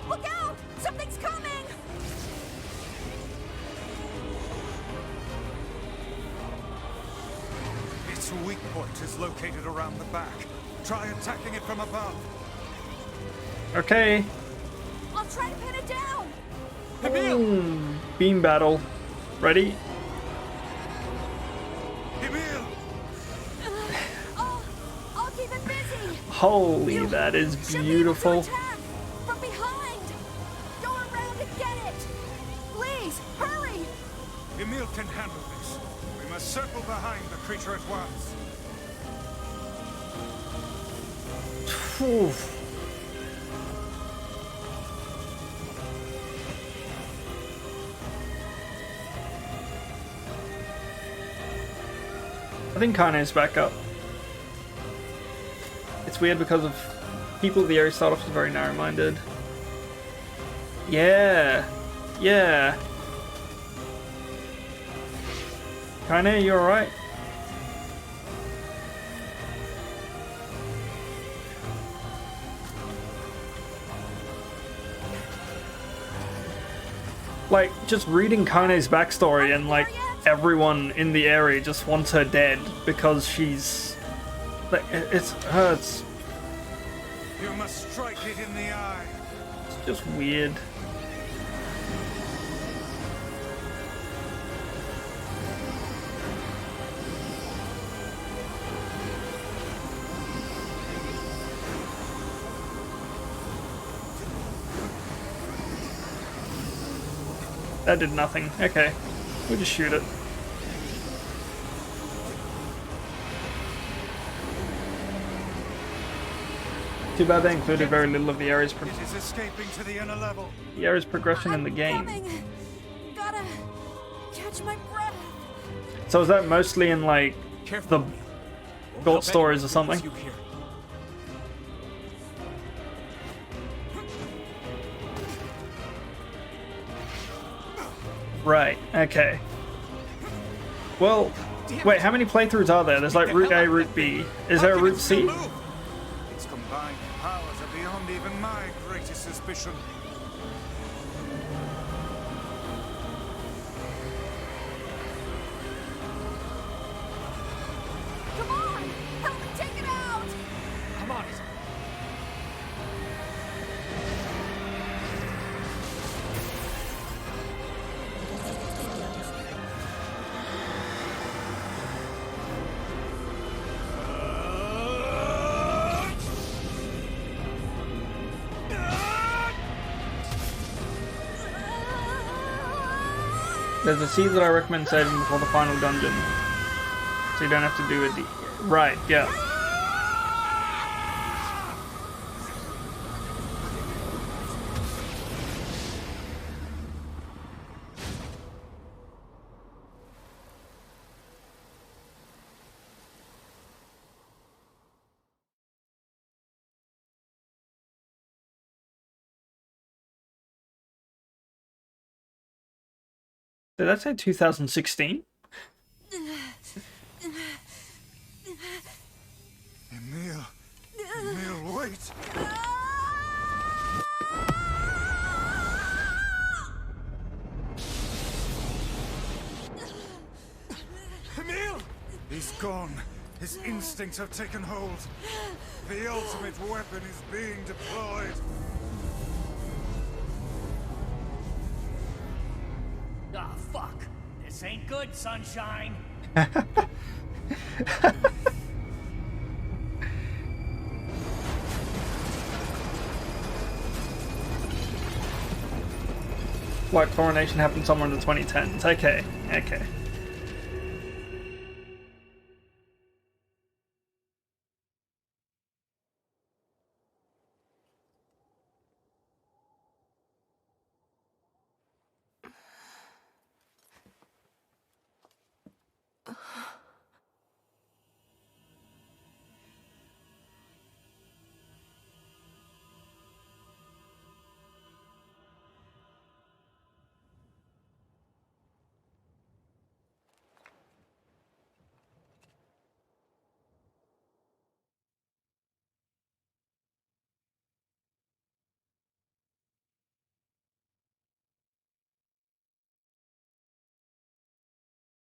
Look out! Something's coming! Its weak point is located around the back. Try attacking it from above. Okay. I'll try to pin it down! Boom. Beam battle. Ready? Holy, that is beautiful. From behind! Go around and get it! Please, hurry! Emil can handle this. We must circle behind the creature at once. Phew. I think Kane's back up. It's weird because of people at the area start off as very narrow-minded. Yeah. Yeah. Kane, you alright? Like, just reading Kane's backstory and, like, everyone in the area just wants her dead because she's... Like, it hurts. You must strike it in the eye. It's just weird. That did nothing. Okay. We'll just shoot it. Too bad they included very little of the area's escaping to the inner level. The area's progression in the game. Coming. Gotta catch my breath. So is that mostly in like the short stories or something? Right, okay. Well, wait, how many playthroughs are there? There's like Route A, Route B. Is there a Route C? Its combined powers are beyond even my greatest suspicion. Come on! Help me take it out! Come on. There's a seed that I recommend saving before the final dungeon. So you don't have to do it. Right, yeah. Did I say 2016? Emil, wait! Emil! He's gone. His instincts have taken hold. The ultimate weapon is being deployed. Ah, fuck. This ain't good, sunshine. What, Coronation happened somewhere in the 2010s? Okay, okay.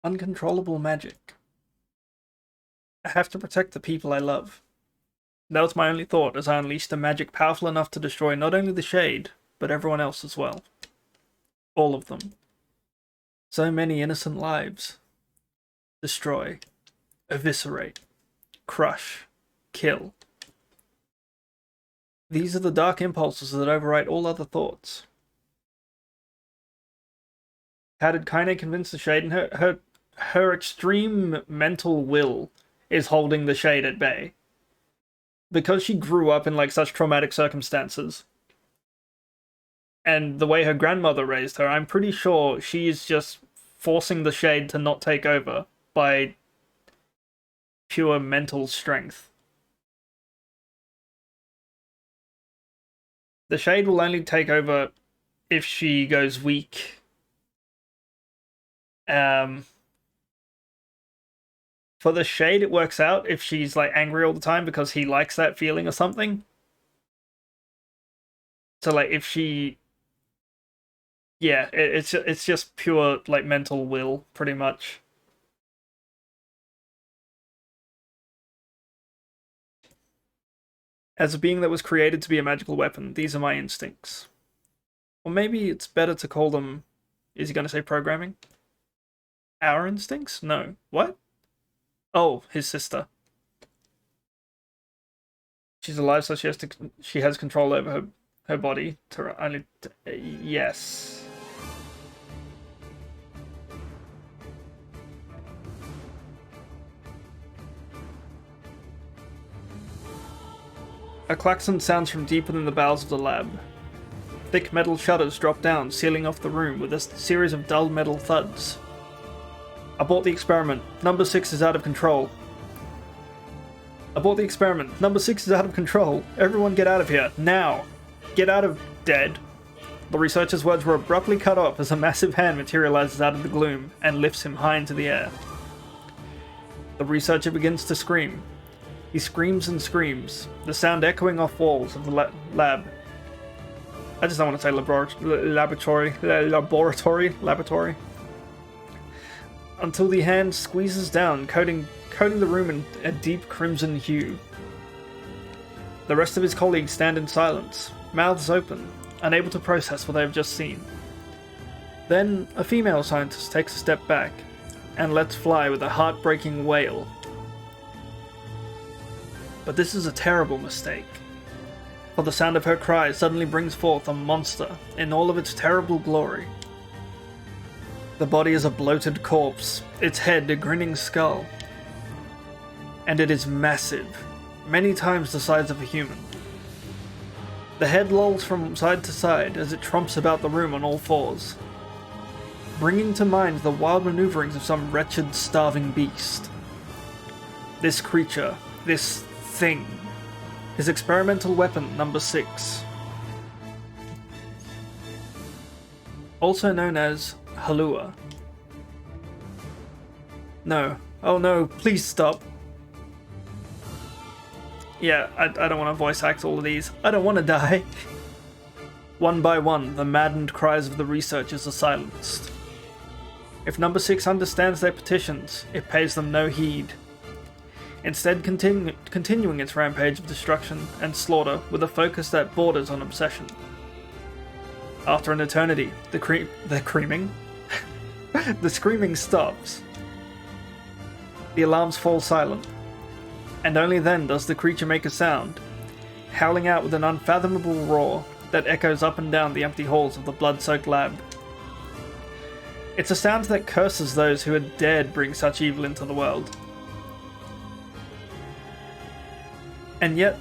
Uncontrollable magic. I have to protect the people I love. That was my only thought as I unleashed a magic powerful enough to destroy not only the Shade, but everyone else as well. All of them. So many innocent lives. Destroy. Eviscerate. Crush. Kill. These are the dark impulses that override all other thoughts. How did Kaine convince the Shade? And her extreme mental will is holding the Shade at bay. Because she grew up in like such traumatic circumstances. And the way her grandmother raised her, I'm pretty sure she is just forcing the Shade to not take over by pure mental strength. The Shade will only take over if she goes weak. For the Shade, it works out if she's like angry all the time because he likes that feeling or something. So like if she, yeah, it's just pure like mental will, pretty much. As a being that was created to be a magical weapon, these are my instincts. Or maybe it's better to call them, is he going to say programming? Our instincts? No. What? Oh, his sister. She's alive, so she has control over her body. Yes. A klaxon sounds from deep within the bowels of the lab. Thick metal shutters drop down, sealing off the room with a series of dull metal thuds. Abort the experiment. Number 6 is out of control. Abort the experiment. Number 6 is out of control. Everyone get out of here. Now. Get out of... dead. The researcher's words were abruptly cut off as a massive hand materializes out of the gloom and lifts him high into the air. The researcher begins to scream. He screams and screams, the sound echoing off walls of the lab. I just don't want to say laboratory. Until the hand squeezes down, coating the room in a deep crimson hue. The rest of his colleagues stand in silence, mouths open, unable to process what they have just seen. Then, a female scientist takes a step back and lets fly with a heartbreaking wail. But this is a terrible mistake, for the sound of her cry suddenly brings forth a monster in all of its terrible glory. The body is a bloated corpse, its head a grinning skull, and it is massive, many times the size of a human. The head lolls from side to side as it tromps about the room on all fours, bringing to mind the wild maneuverings of some wretched, starving beast. This creature, this thing, is experimental weapon number 6. Also known as Halua. No. Oh no, please stop. Yeah, I don't want to voice act all of these. I don't want to die. One by one, the maddened cries of the researchers are silenced. If number 6 understands their petitions, it pays them no heed. Instead continuing its rampage of destruction and slaughter with a focus that borders on obsession. After an eternity, the screaming stops. The alarms fall silent, and only then does the creature make a sound, howling out with an unfathomable roar that echoes up and down the empty halls of the blood-soaked lab. It's a sound that curses those who had dared bring such evil into the world. And yet,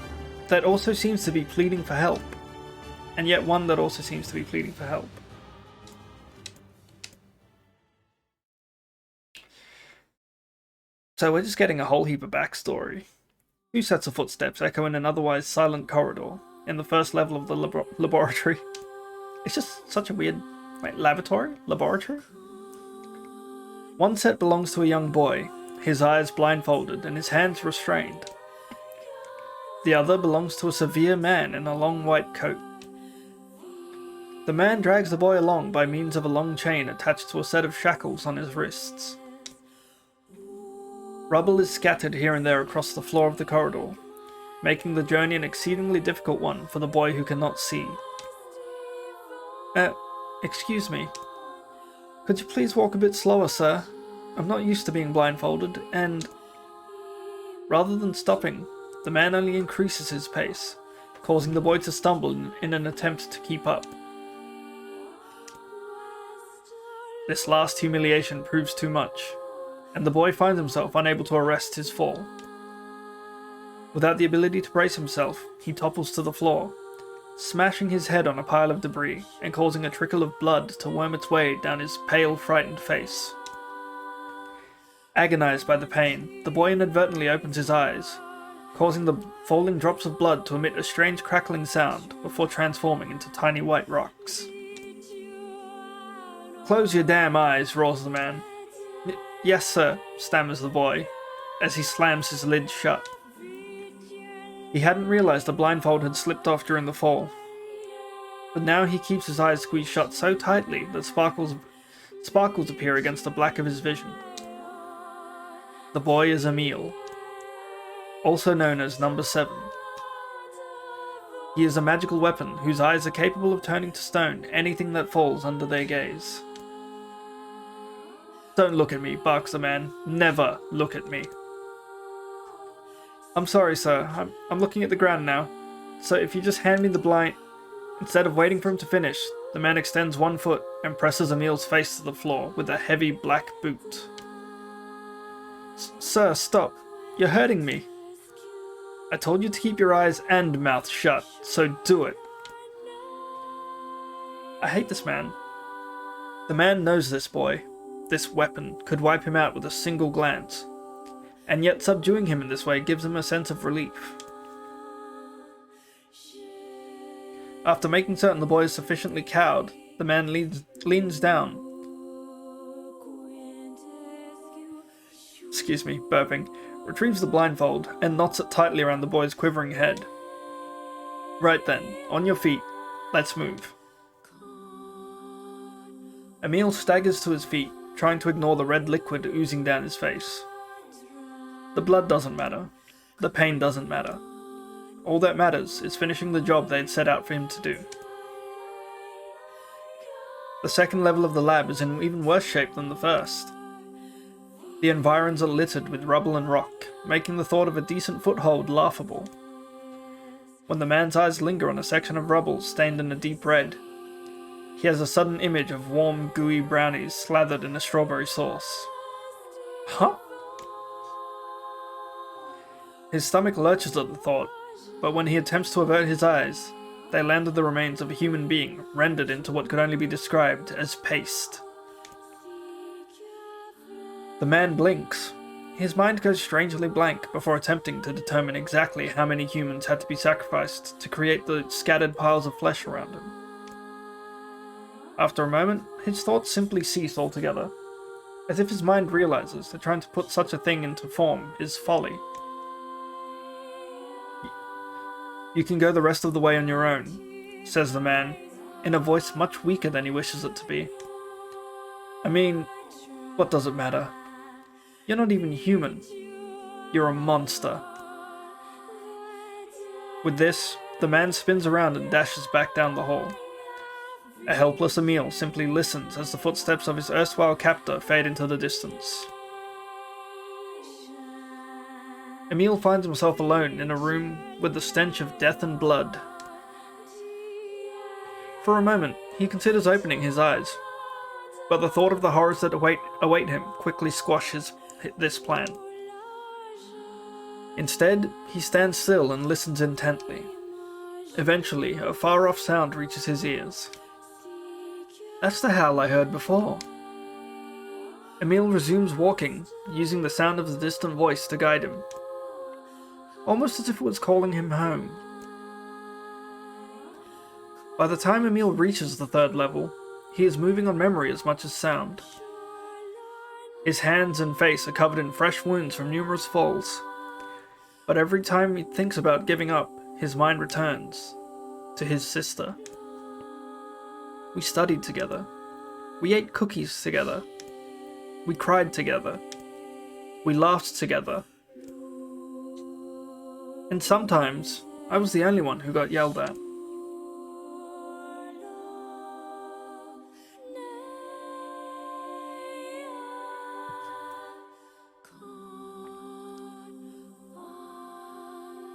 that also seems to be pleading for help. And yet one that also seems to be pleading for help. So we're just getting a whole heap of backstory. 2 sets of footsteps echo in an otherwise silent corridor in the first level of the laboratory. It's just such a weird... Wait, laboratory? Laboratory? One set belongs to a young boy, his eyes blindfolded and his hands restrained. The other belongs to a severe man in a long white coat. The man drags the boy along by means of a long chain attached to a set of shackles on his wrists. Rubble is scattered here and there across the floor of the corridor, making the journey an exceedingly difficult one for the boy who cannot see. Excuse me. Could you please walk a bit slower, sir? I'm not used to being blindfolded, and... Rather than stopping, the man only increases his pace, causing the boy to stumble in an attempt to keep up. This last humiliation proves too much, and the boy finds himself unable to arrest his fall. Without the ability to brace himself, he topples to the floor, smashing his head on a pile of debris and causing a trickle of blood to worm its way down his pale, frightened face. Agonized by the pain, the boy inadvertently opens his eyes, causing the falling drops of blood to emit a strange crackling sound before transforming into tiny white rocks. "Close your damn eyes," roars the man. "Yes, sir," stammers the boy, as he slams his lids shut. He hadn't realized the blindfold had slipped off during the fall, but now he keeps his eyes squeezed shut so tightly that sparkles appear against the black of his vision. The boy is Emil, also known as Number 7. He is a magical weapon whose eyes are capable of turning to stone anything that falls under their gaze. "Don't look at me," barks the man. "Never look at me." "I'm sorry, sir. I'm looking at the ground now. So if you just hand me the blind..." Instead of waiting for him to finish, the man extends one foot and presses Emil's face to the floor with a heavy black boot. "Sir, stop. You're hurting me. I told you to keep your eyes and mouth shut, so do it." I hate this man. The man knows this boy. This weapon could wipe him out with a single glance, and yet subduing him in this way gives him a sense of relief. After making certain the boy is sufficiently cowed, the man leans down. Burping. Retrieves the blindfold and knots it tightly around the boy's quivering head. "Right then, on your feet. Let's move." Emil staggers to his feet, trying to ignore the red liquid oozing down his face. The blood doesn't matter. The pain doesn't matter. All that matters is finishing the job they had set out for him to do. The second level of the lab is in even worse shape than the first. The environs are littered with rubble and rock, making the thought of a decent foothold laughable. When the man's eyes linger on a section of rubble stained in a deep red, he has a sudden image of warm, gooey brownies slathered in a strawberry sauce. Huh? His stomach lurches at the thought, but when he attempts to avert his eyes, they land on the remains of a human being rendered into what could only be described as paste. The man blinks. His mind goes strangely blank before attempting to determine exactly how many humans had to be sacrificed to create the scattered piles of flesh around him. After a moment, his thoughts simply cease altogether, as if his mind realizes that trying to put such a thing into form is folly. "You can go the rest of the way on your own," says the man, in a voice much weaker than he wishes it to be. "I mean, what does it matter? You're not even human. You're a monster." With this, the man spins around and dashes back down the hall. A helpless Emil simply listens as the footsteps of his erstwhile captor fade into the distance. Emil finds himself alone in a room with the stench of death and blood. For a moment, he considers opening his eyes, but the thought of the horrors that await him quickly squashes this plan. Instead, he stands still and listens intently. Eventually, a far-off sound reaches his ears. That's the howl I heard before. Emil resumes walking, using the sound of the distant voice to guide him, almost as if it was calling him home. By the time Emil reaches the third level, he is moving on memory as much as sound. His hands and face are covered in fresh wounds from numerous falls, but every time he thinks about giving up, his mind returns to his sister. We studied together. We ate cookies together. We cried together. We laughed together. And sometimes, I was the only one who got yelled at.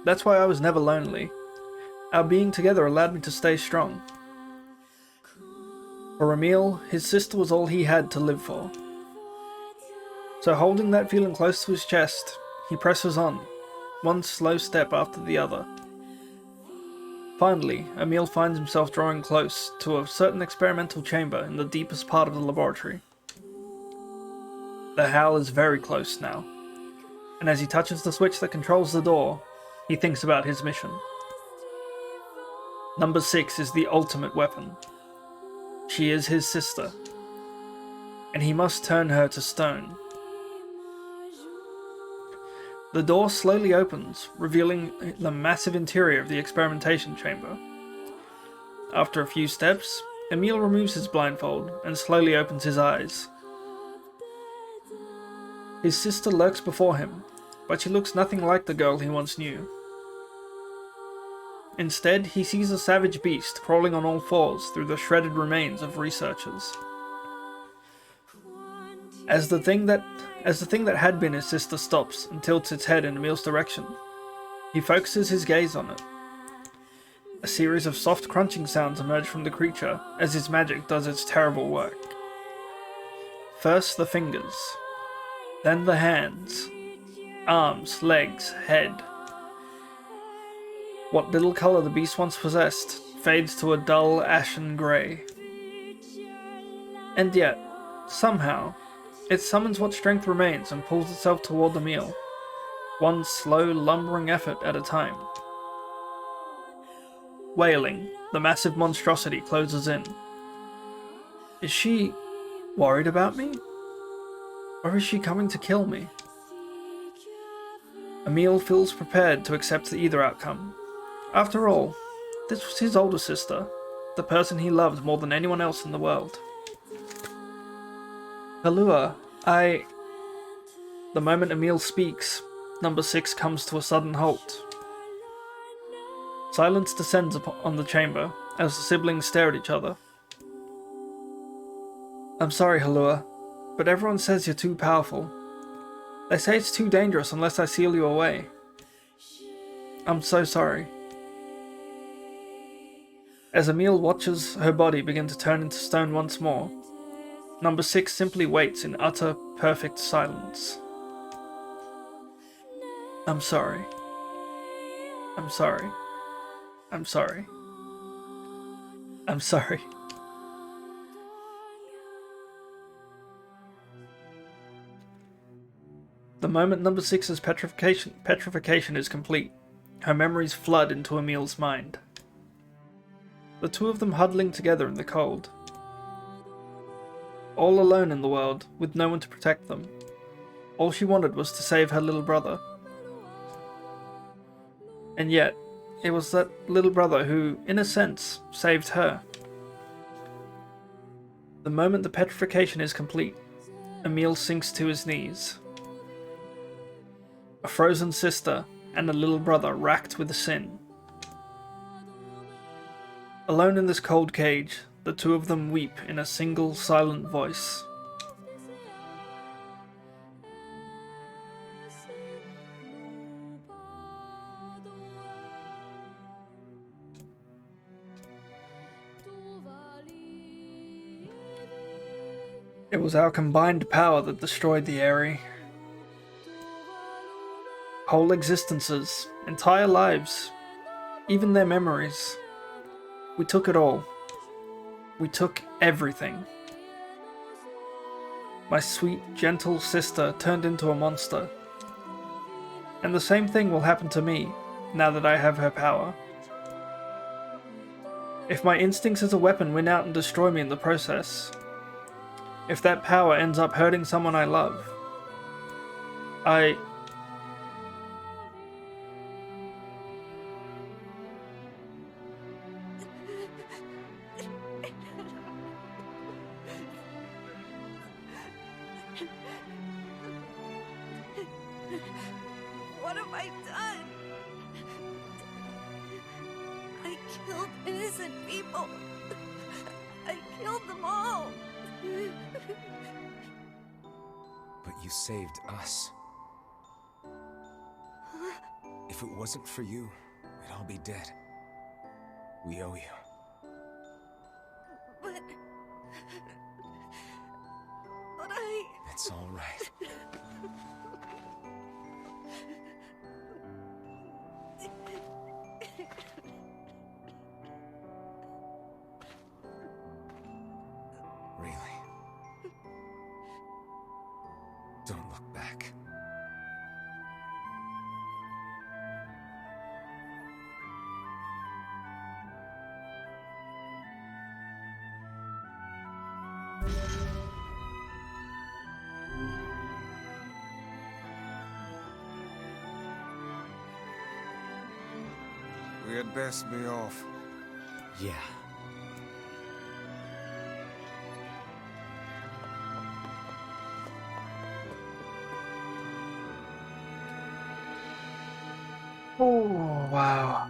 That's why I was never lonely. Our being together allowed me to stay strong. For Emil, his sister was all he had to live for. So holding that feeling close to his chest, he presses on, one slow step after the other. Finally, Emil finds himself drawing close to a certain experimental chamber in the deepest part of the laboratory. The Howl is very close now, and as he touches the switch that controls the door, he thinks about his mission. Number 6 is the ultimate weapon. She is his sister, and he must turn her to stone. The door slowly opens, revealing the massive interior of the experimentation chamber. After a few steps, Emil removes his blindfold and slowly opens his eyes. His sister lurks before him, but she looks nothing like the girl he once knew. Instead, he sees a savage beast crawling on all fours through the shredded remains of researchers. As the thing that had been his sister stops and tilts its head in Emil's direction, he focuses his gaze on it. A series of soft crunching sounds emerge from the creature as his magic does its terrible work. First the fingers, then the hands, arms, legs, head. What little colour the beast once possessed fades to a dull, ashen grey. And yet, somehow, it summons what strength remains and pulls itself toward the meal, one slow, lumbering effort at a time. Wailing, the massive monstrosity closes in. Is she worried about me? Or is she coming to kill me? Emil feels prepared to accept either outcome. After all, this was his older sister, the person he loved more than anyone else in the world. Halua, The moment Emil speaks, number 6 comes to a sudden halt. Silence descends on the chamber as the siblings stare at each other. I'm sorry, Halua, but everyone says you're too powerful. They say it's too dangerous unless I seal you away. I'm so sorry. As Emil watches her body begin to turn into stone once more, number 6 simply waits in utter, perfect silence. I'm sorry. I'm sorry. I'm sorry. I'm sorry. The moment number 6's petrification is complete, her memories flood into Emil's mind. The two of them huddling together in the cold. All alone in the world, with no one to protect them. All she wanted was to save her little brother. And yet, it was that little brother who, in a sense, saved her. The moment the petrification is complete, Emil sinks to his knees. A frozen sister and a little brother racked with sin. Alone in this cold cage, the two of them weep in a single silent voice. It was our combined power that destroyed the Eyrie. Whole existences, entire lives, even their memories. We took it all. We took everything. My sweet, gentle sister turned into a monster. And the same thing will happen to me, now that I have her power. If my instincts as a weapon win out and destroy me in the process, if that power ends up hurting someone I love, What have I done? I killed innocent people. I killed them all. But you saved us. If it wasn't for you, we'd all be dead. We owe you. But I... It's all right. Really? Don't look back. We had best be off. Yeah. Oh, wow.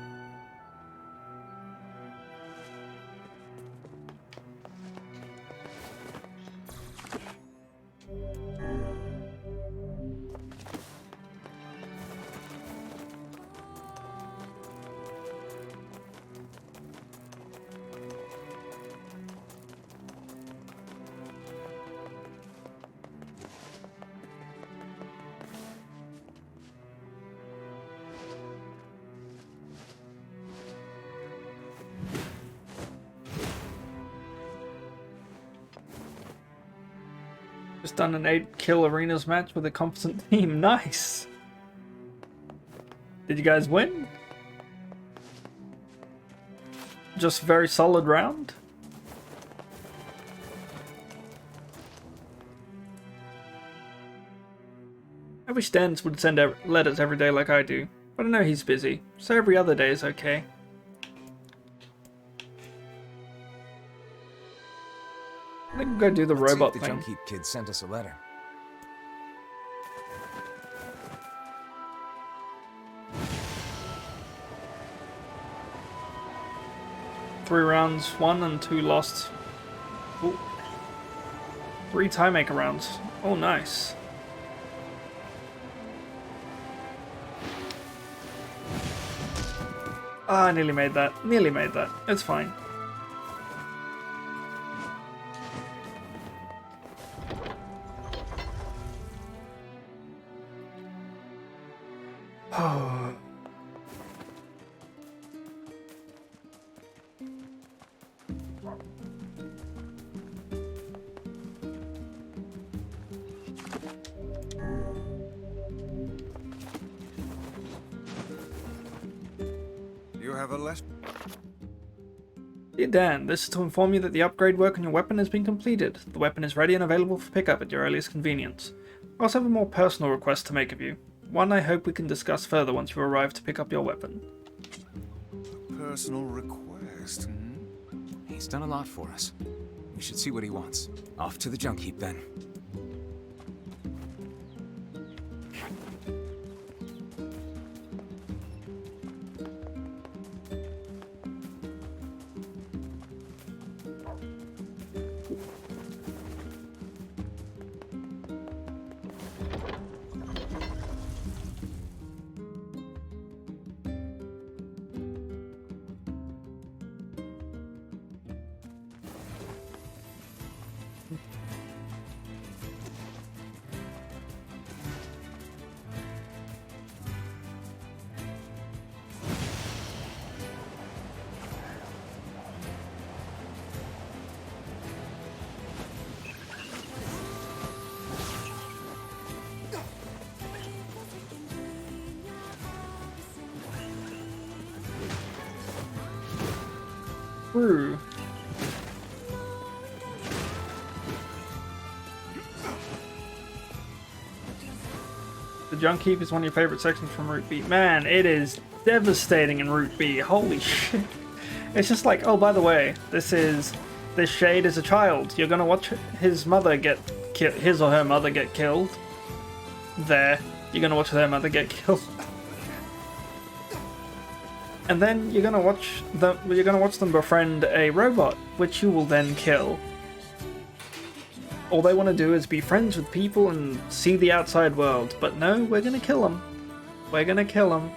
Just done an 8-kill arenas match with a competent team. Nice. Did you guys win? Just very solid round. I wish Dance would send letters every day like I do, but I know he's busy, so every other day is okay. I think we'll go do the Let's robot see if the thing. Junkheap kid sent us a letter. Three rounds, 1 and 2 lost. Ooh. 3 tie maker rounds. Oh, nice. Ah, I nearly made that. Nearly made that. It's fine. Oh. You have a letter? Dear Dan, this is to inform you that the upgrade work on your weapon has been completed. The weapon is ready and available for pickup at your earliest convenience. I also have a more personal request to make of you. One I hope we can discuss further once you arrive to pick up your weapon. Personal request, hmm? He's done a lot for us. We should see what he wants. Off to the Junkheap then. True. The Junkheap is one of your favorite sections from Route B. Man, it is devastating in Route B. Holy shit. It's just like, oh, by the way, this Shade is a child. You're gonna watch his mother get his or her mother get killed. There. You're gonna watch their mother get killed. And then you're gonna watch them befriend a robot, which you will then kill. All they want to do is be friends with people and see the outside world, but no, we're gonna kill them. We're gonna kill them.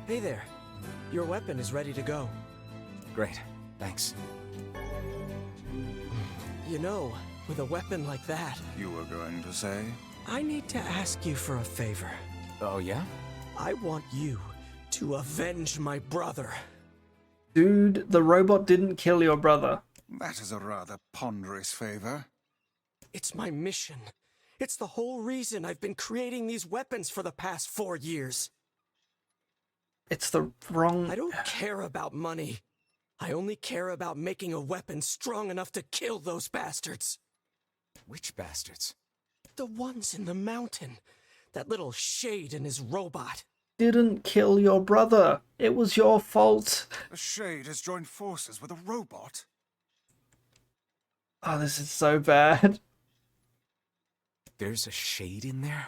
Hey there. Your weapon is ready to go. Great, thanks. You know, with a weapon like that... You were going to say? I need to ask you for a favor. Oh, yeah? I want you to avenge my brother. Dude, the robot didn't kill your brother. That is a rather ponderous favor. It's my mission. It's the whole reason I've been creating these weapons for the past 4 years. It's the wrong... I don't care about money. I only care about making a weapon strong enough to kill those bastards. Which bastards? The ones in the mountain. That little shade and his robot. Didn't kill your brother. It was your fault. A shade has joined forces with a robot. Oh, this is so bad. There's a shade in there?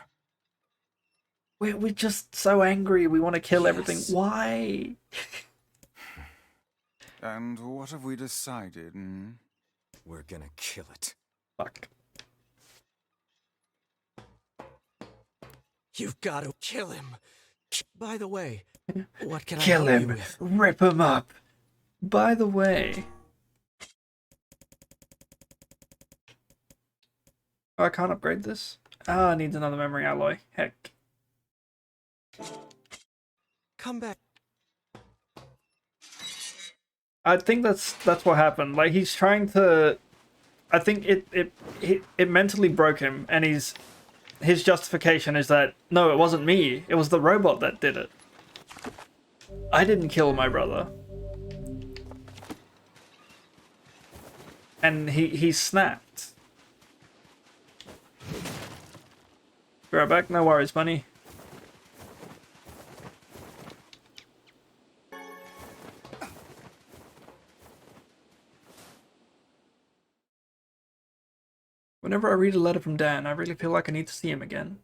We're just so angry. We want to kill everything. Why? And what have we decided? We're gonna kill it. Fuck. You've got to kill him. By the way, what can Kill I help him. you with? Rip him up. By the way... Oh, I can't upgrade this? Ah, it needs another memory alloy. Heck. Come back. I think that's what happened. Like, he's trying to... I think it mentally broke him, and his justification is that, no, it wasn't me. It was the robot that did it. I didn't kill my brother. And he snapped. Be right back. No worries, bunny. Whenever I read a letter from Dan, I really feel like I need to see him again.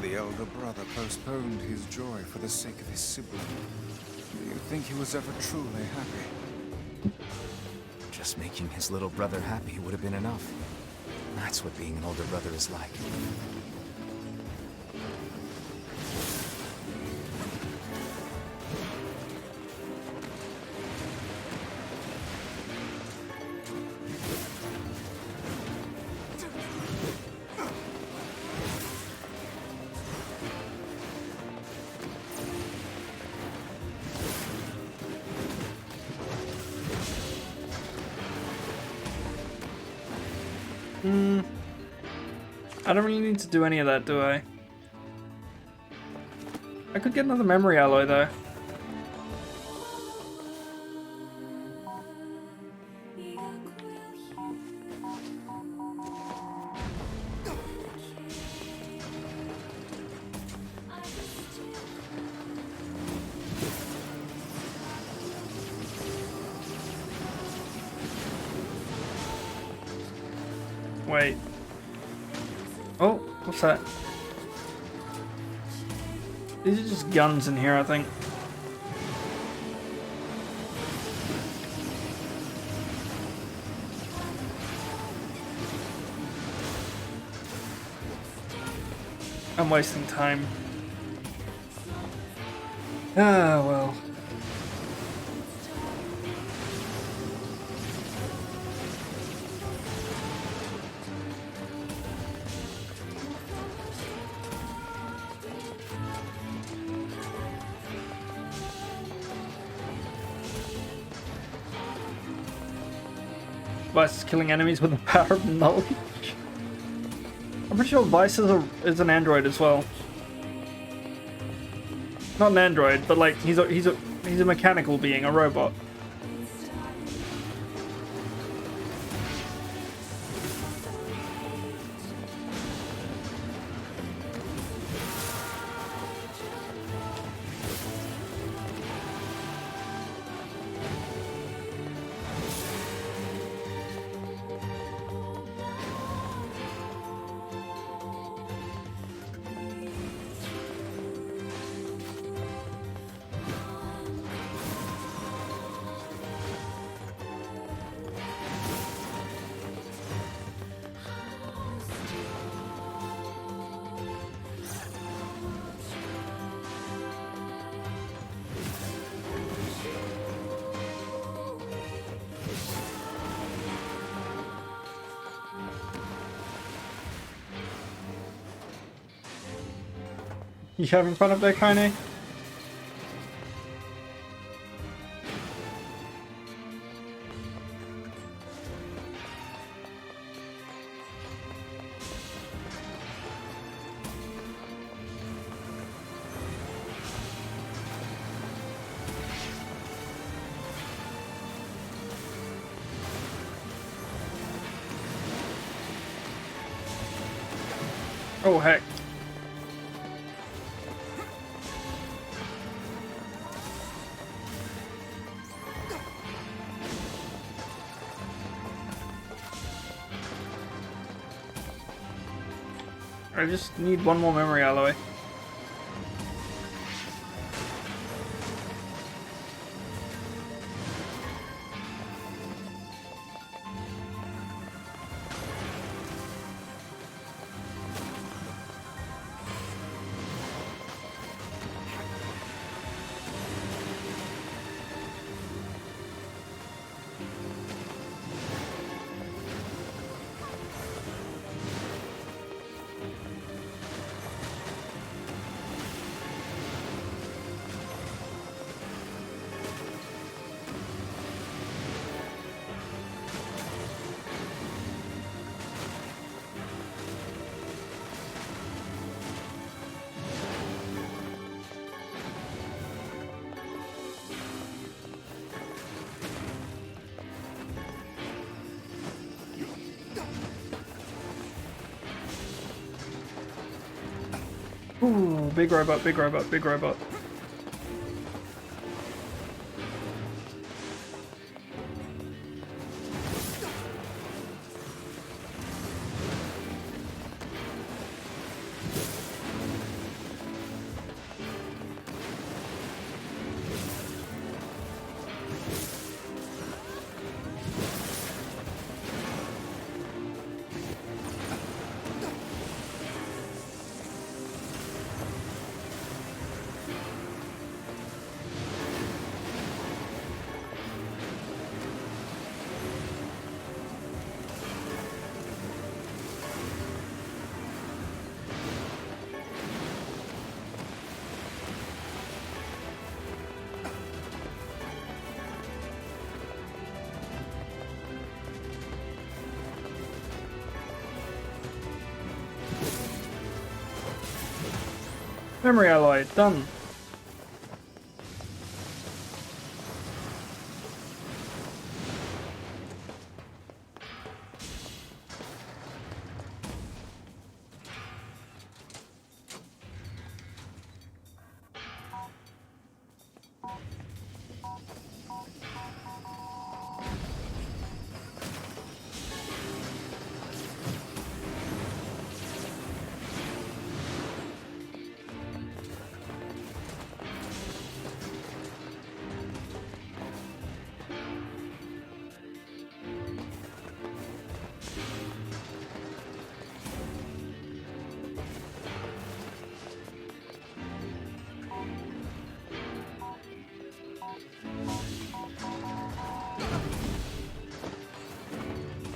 The elder brother postponed his joy for the sake of his sibling. Do you think he was ever truly happy? Just making his little brother happy would have been enough. That's what being an older brother is like. I don't really need to do any of that, do I? I could get another memory alloy, though. Wait. Oh, what's that? These are just guns in here, I think. I'm wasting time. Ah, well. Vice is killing enemies with the power of knowledge. I'm pretty sure Vice is an android as well. Not an android, but like he's a mechanical being, a robot. You having fun up there, Kaine? Oh heck. I just need one more memory alloy. Ooh, big robot, big robot, big robot. Memory alloy, done.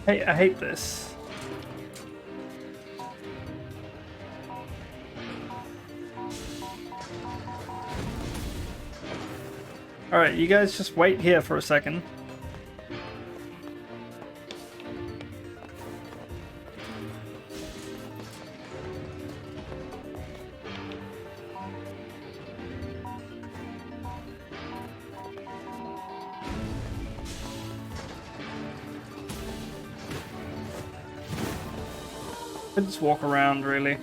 Hey, I hate this. Alright, you guys just wait here for a second. I just walk around, really.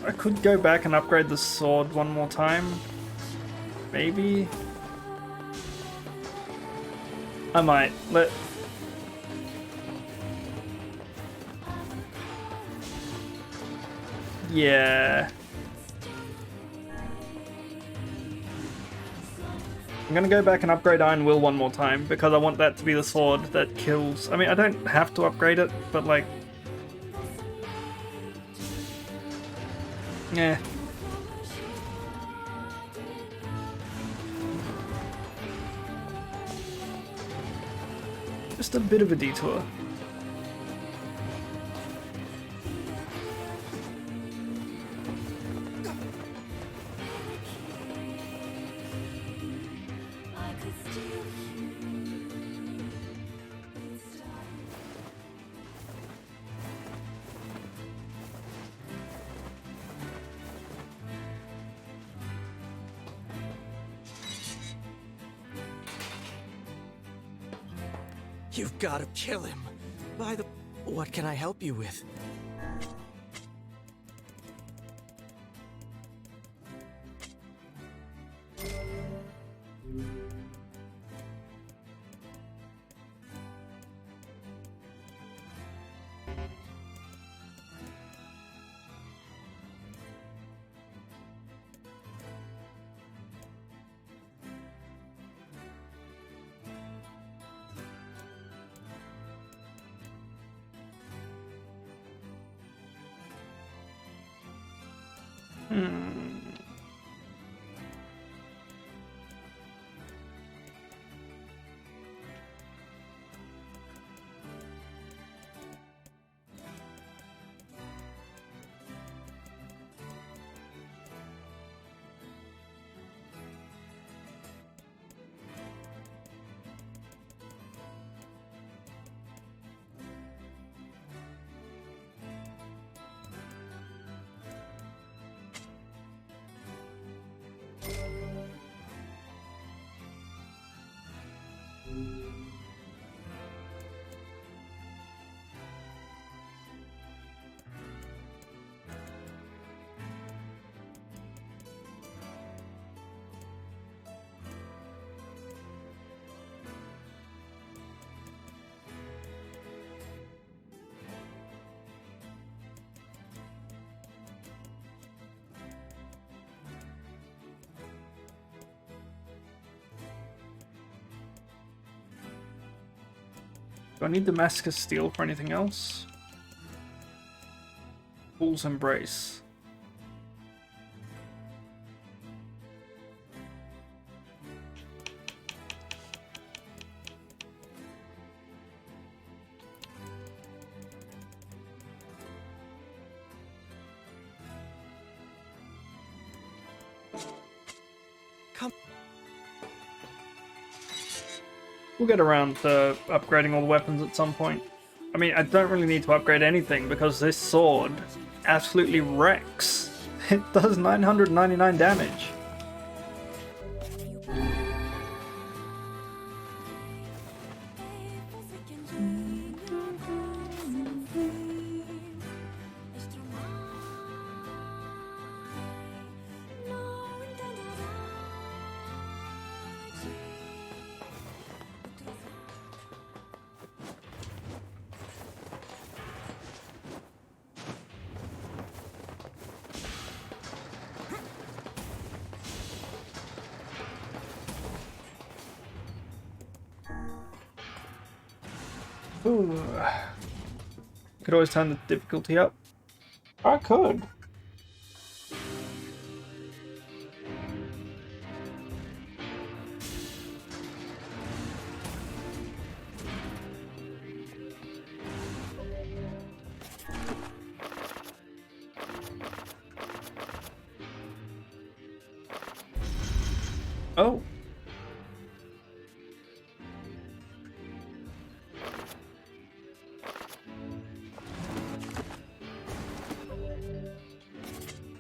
I could go back and upgrade the sword one more time. Maybe. I might. Yeah. I'm gonna go back and upgrade Iron Will one more time because I want that to be the sword that kills. I mean, I don't have to upgrade it, but like, Yeah. Just a bit of a detour. You've got to kill him. By the... What can I help you with? Do I need the Mask of Steel for anything else? Fool's Embrace. We'll get around to upgrading all the weapons at some point. I mean, I don't really need to upgrade anything because this sword absolutely wrecks. It does 999 damage. Ooh. Could always turn the difficulty up. I could. Oh.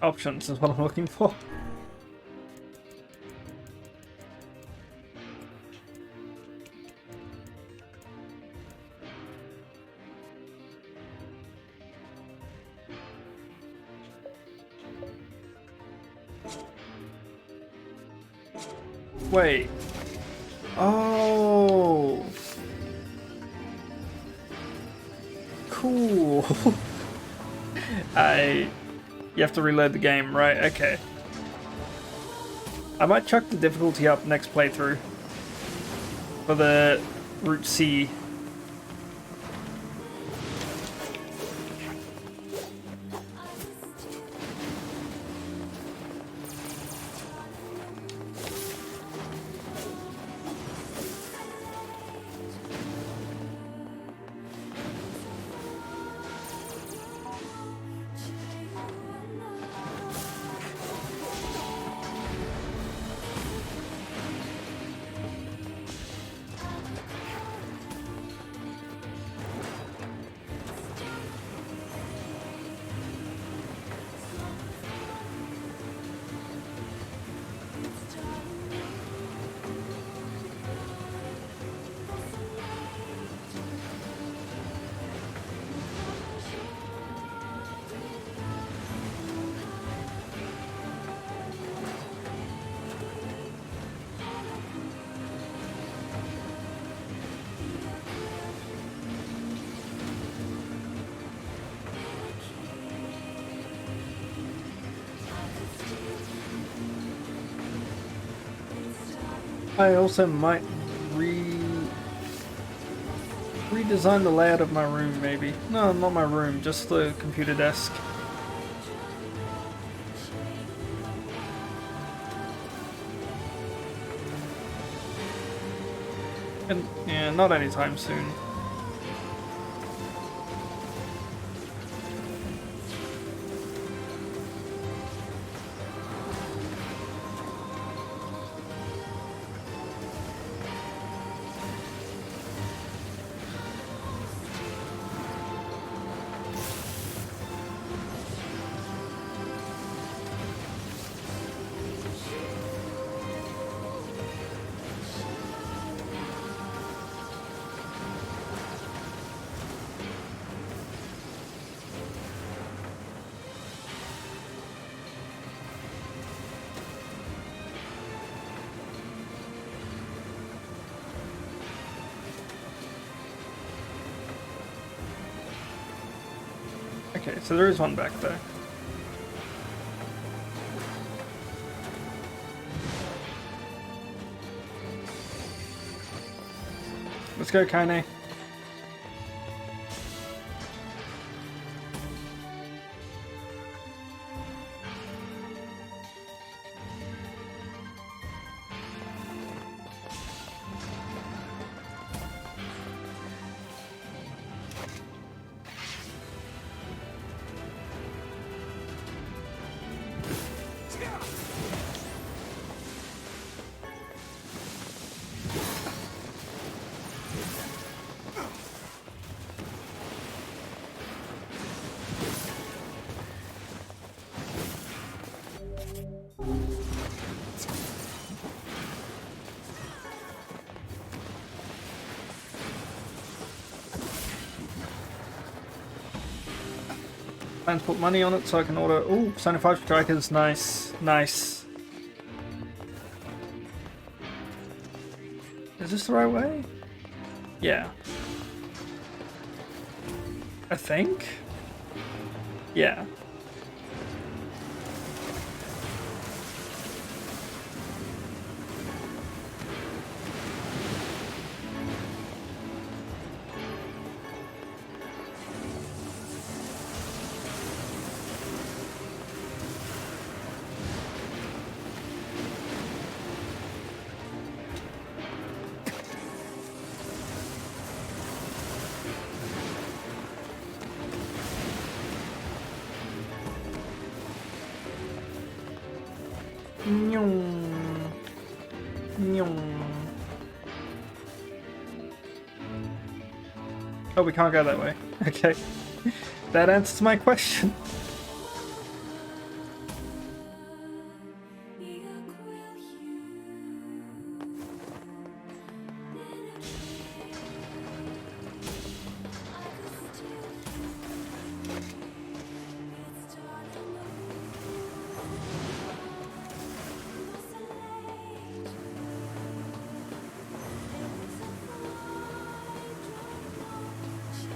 Options is what I'm looking for. Wait. Oh. Cool. You have to reload the game, right? Okay. I might chuck the difficulty up next playthrough for the Route C. I also might redesign the layout of my room, maybe. No, not my room, just the computer desk. And yeah, not anytime soon. Okay, so there is one back there. Let's go, Kaine. Plan to put money on it so I can order. Ooh, Persona 5 strikers. Nice. Nice. Is this the right way? Yeah. I think? Yeah. Oh, we can't go that way. Okay. That answers my question.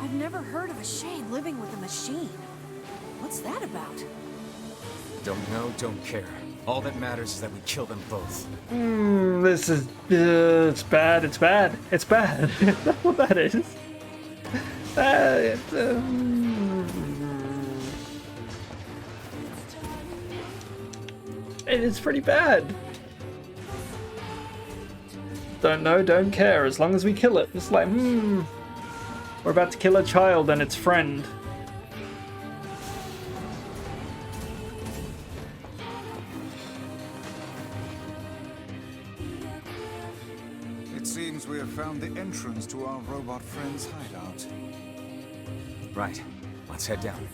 I've never heard of a Shade living with a machine. What's that about? Don't know, don't care. All that matters is that we kill them both. This is... it's bad, it's bad, it's bad. That's what that is. It is pretty bad. Don't know, don't care, as long as we kill it. It's like, we're about to kill a child and its friend. It seems we have found the entrance to our robot friend's hideout. Right. Let's head down.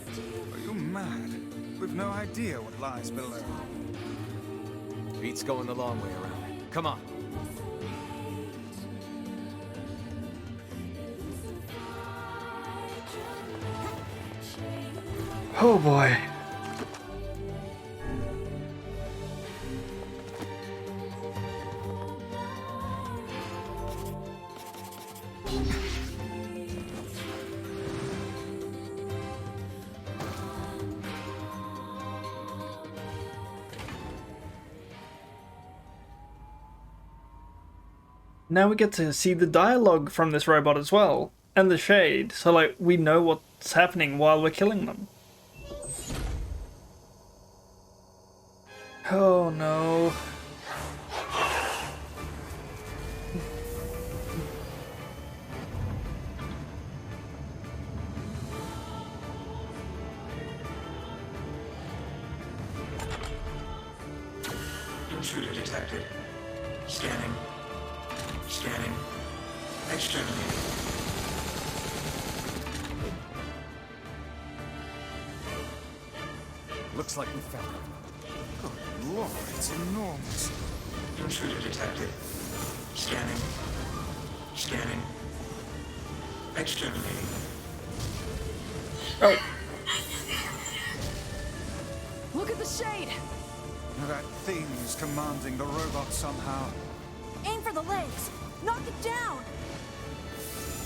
Are you mad? We've no idea what lies below. Beats going the long way around. Come on. Oh boy. Now we get to see the dialogue from this robot as well, and the shade, so like we know what's happening while we're killing them. Oh no. Intruder detected. Scanning. Scanning. Exterminating. Looks like we found it. Good lord, it's enormous. Intruder detected. Scanning. Scanning. Exterminating. Oh. Look at the shade! That thing is commanding the robot somehow. Aim for the legs! Knock it down!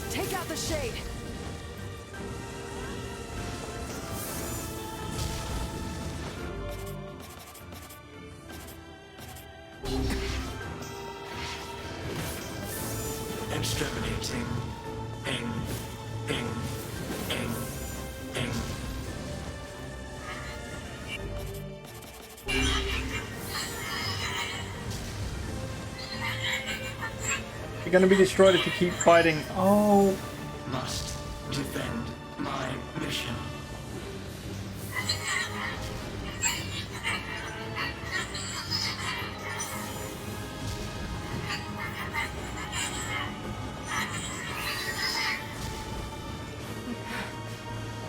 Take out the shade! Exterminating. Ing. Ing. Ing. Ing. You're gonna be destroyed if you keep fighting. Oh. Must defend my mission.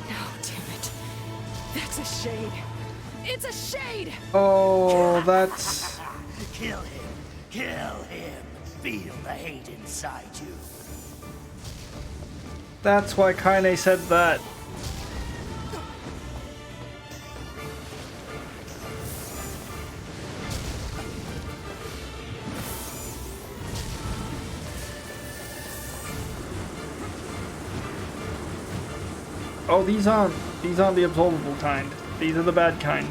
No, damn it. That's a shade. It's a shade! Oh, that's... Kill him. Kill him. Feel the hate inside you. That's why Kaine said that. Oh, these aren't the absorbable kind. These are the bad kind.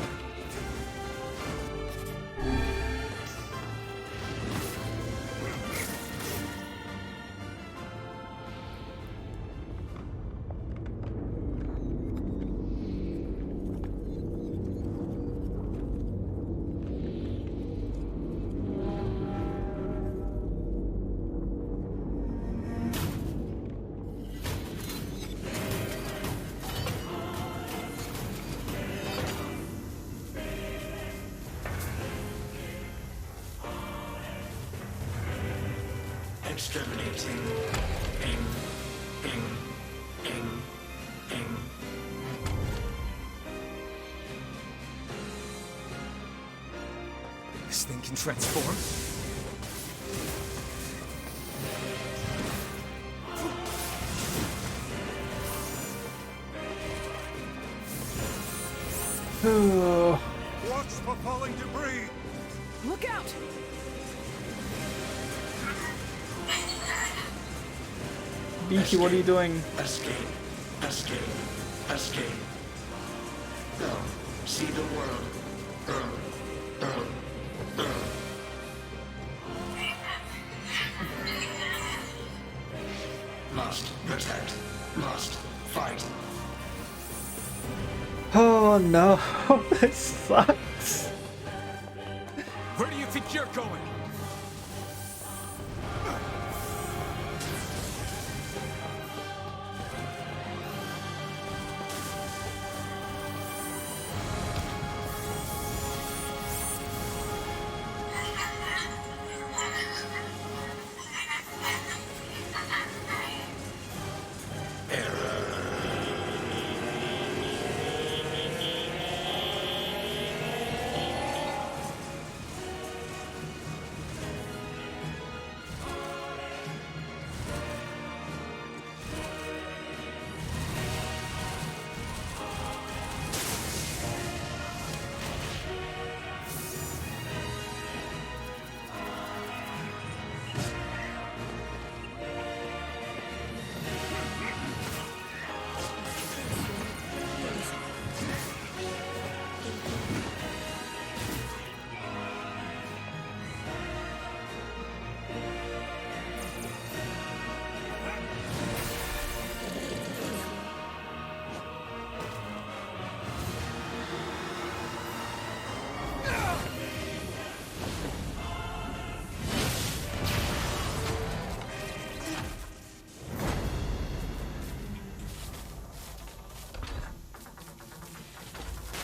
Exterminating. Ing. Ing. Ing. Ing. This thing can transform? Watch for falling debris! Look out! Beaky, what are you doing? Escape. Escape. Escape. Go. See the world. Early. Early. Early. Must protect. Must fight. Oh no, this sucks. Where do you think you're going?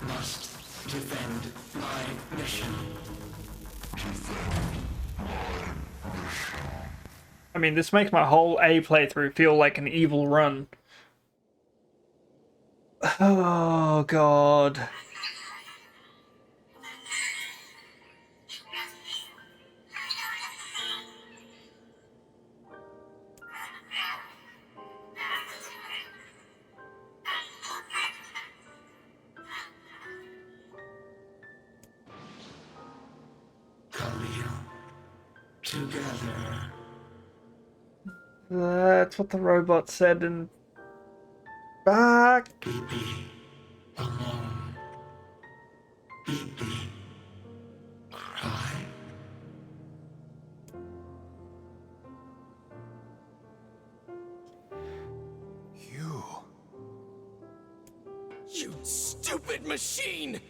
must defend my mission. I mean, this makes my whole A playthrough feel like an evil run. Oh, God. Together. That's what the robot said in back. BB. Alone. BB. Cry. You stupid machine!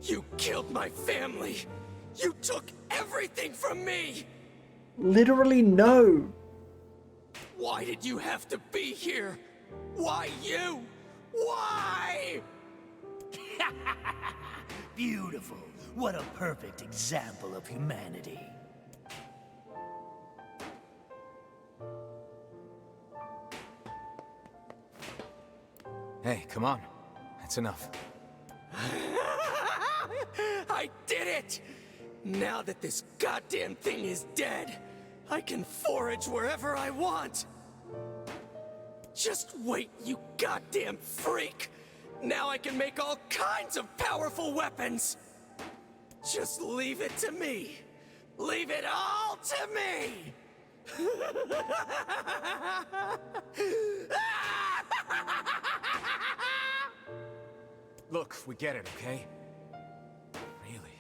You killed my family! You took everything from me! Literally no. Why did you have to be here? Why you? Why? Beautiful. What a perfect example of humanity. Hey, come on. That's enough. I did it! Now that this goddamn thing is dead, I can forage wherever I want! Just wait, you goddamn freak! Now I can make all kinds of powerful weapons! Just leave it to me! Leave it all to me! Look, we get it, okay? Really?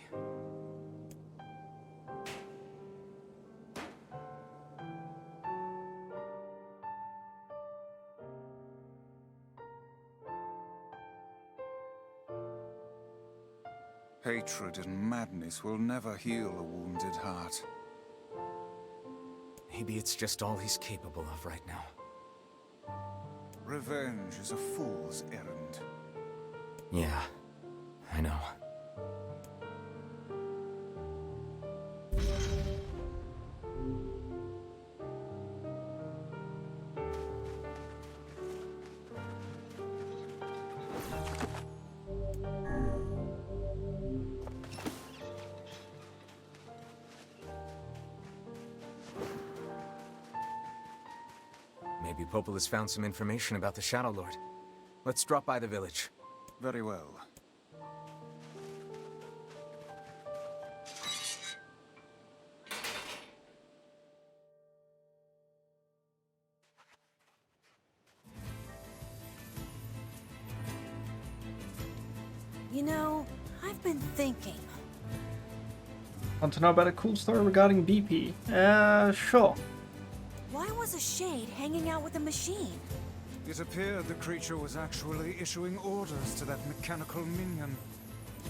Hatred and madness will never heal a wounded heart. Maybe it's just all he's capable of right now. Revenge is a fool's errand. Yeah, I know. Maybe Popol has found some information about the Shadow Lord. Let's drop by the village. Very well. You know, I've been thinking. Want to know about a cool story regarding BP? Sure. Why was a shade hanging out with a machine? It appeared the creature was actually issuing orders to that mechanical minion.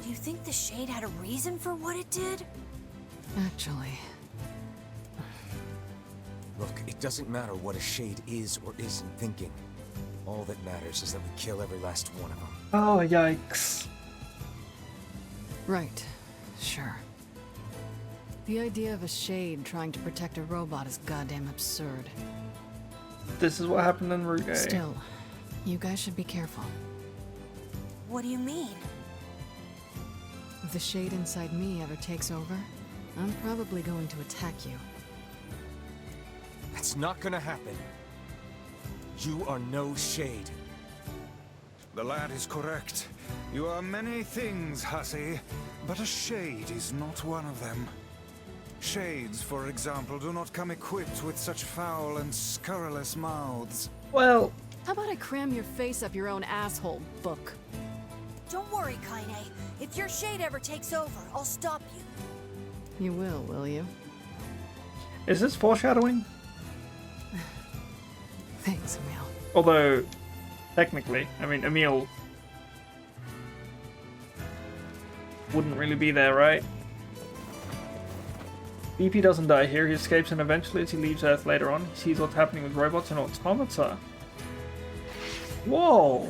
Do you think the shade had a reason for what it did? Actually. Look, it doesn't matter what a shade is or isn't thinking. All that matters is that we kill every last one of them. Oh, yikes. Right. Sure. The idea of a shade trying to protect a robot is goddamn absurd. This is what happened in Route A. Still, you guys should be careful. What do you mean? If the shade inside me ever takes over, I'm probably going to attack you. That's not gonna happen. You are no shade. The lad is correct. You are many things, hussy, but a shade is not one of them. Shades, for example, do not come equipped with such foul and scurrilous mouths. Well... How about I cram your face up your own asshole, book? Don't worry, Kaine. If your shade ever takes over, I'll stop you. You will you? Is this foreshadowing? Thanks, Emil. Although, technically, I mean, Emil wouldn't really be there, right? BP doesn't die here, he escapes, and eventually as he leaves Earth later on, he sees what's happening with robots and automata. Whoa!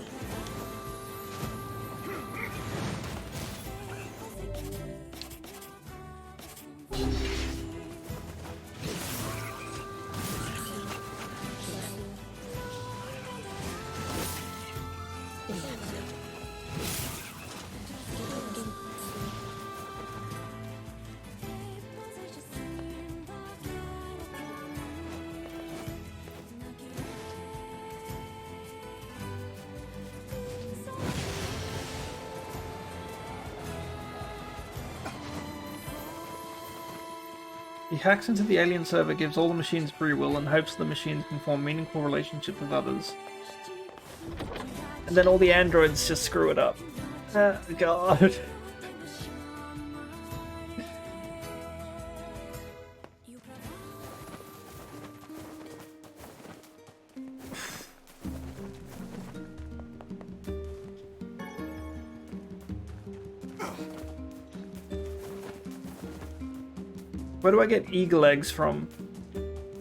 He hacks into the alien server, gives all the machines free will, and hopes the machines can form meaningful relationships with others. And then all the androids just screw it up. God. Where do I get eagle eggs from?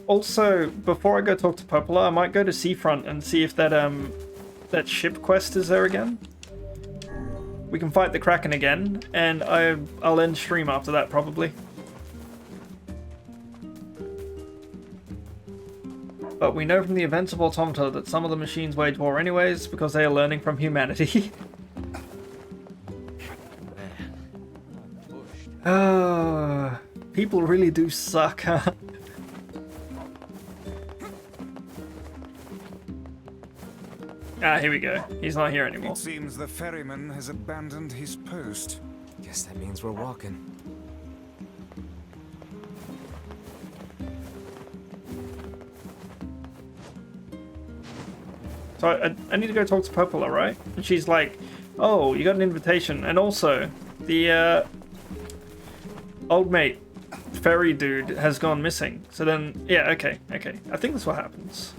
Also, before I go talk to Popola, I might go to Seafront and see if that that ship quest is there again. We can fight the Kraken again, and I'll end stream after that probably. But we know from the events of Automata that some of the machines wage war anyways because they are learning from humanity. People really do suck, huh? Ah, here we go. He's not here anymore. It seems the ferryman has abandoned his post. Guess that means we're walking. So I need to go talk to Popola, right? And she's like, oh, you got an invitation. And also, the old mate ferry dude has gone missing. So then, yeah, okay. I think that's what happens.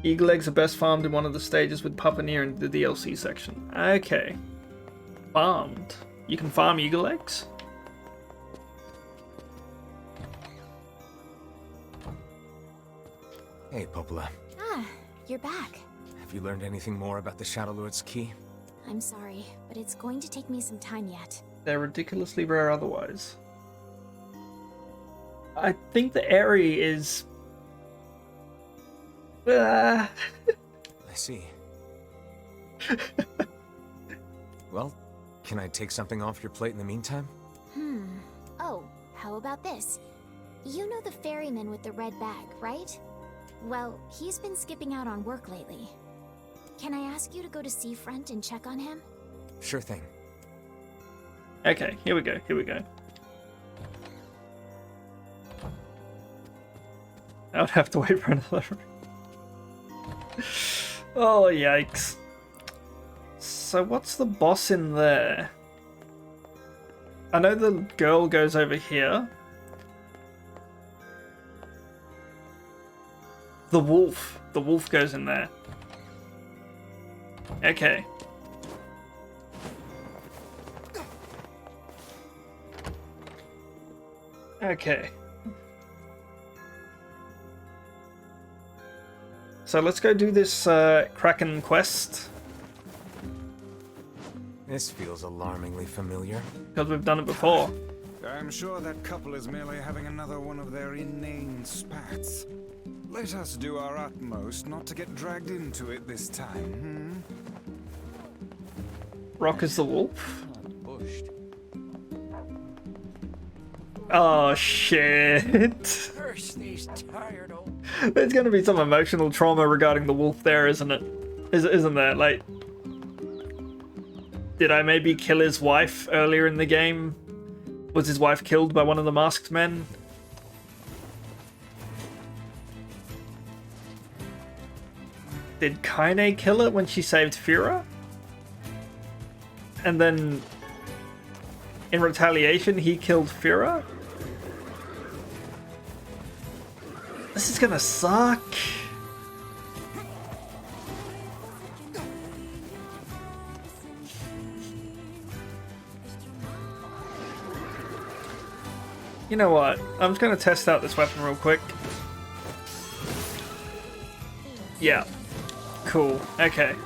Eagle eggs are best farmed in one of the stages with Papa NieR in the DLC section. Okay. Farmed. You can farm eagle eggs? Hey, Popola. Ah, you're back. Have you learned anything more about the Shadow Lord's key? I'm sorry, but it's going to take me some time yet. They're ridiculously rare otherwise. I think the Airy is... I see. Well, can I take something off your plate in the meantime? Oh, how about this? You know the ferryman with the red bag, right? Well, he's been skipping out on work lately. Can I ask you to go to Seafront and check on him? Sure thing. Okay, here we go. I would have to wait for another... Oh, yikes. So what's the boss in there? I know the girl goes over here. The wolf. The wolf goes in there. Okay. Okay. So let's go do this Kraken quest. This feels alarmingly familiar. Because we've done it before. I'm sure that couple is merely having another one of their inane spats. Let us do our utmost not to get dragged into it this time, Rock is the wolf? Oh shit. Curse these tired old... There's gonna be some emotional trauma regarding the wolf there, isn't it? Isn't there? Like, did I maybe kill his wife earlier in the game? Was his wife killed by one of the masked men? Did Kaine kill her when she saved Fira? And then, in retaliation, he killed Fira? This is gonna suck. You know what? I'm just gonna test out this weapon real quick. Yeah. Cool. Okay.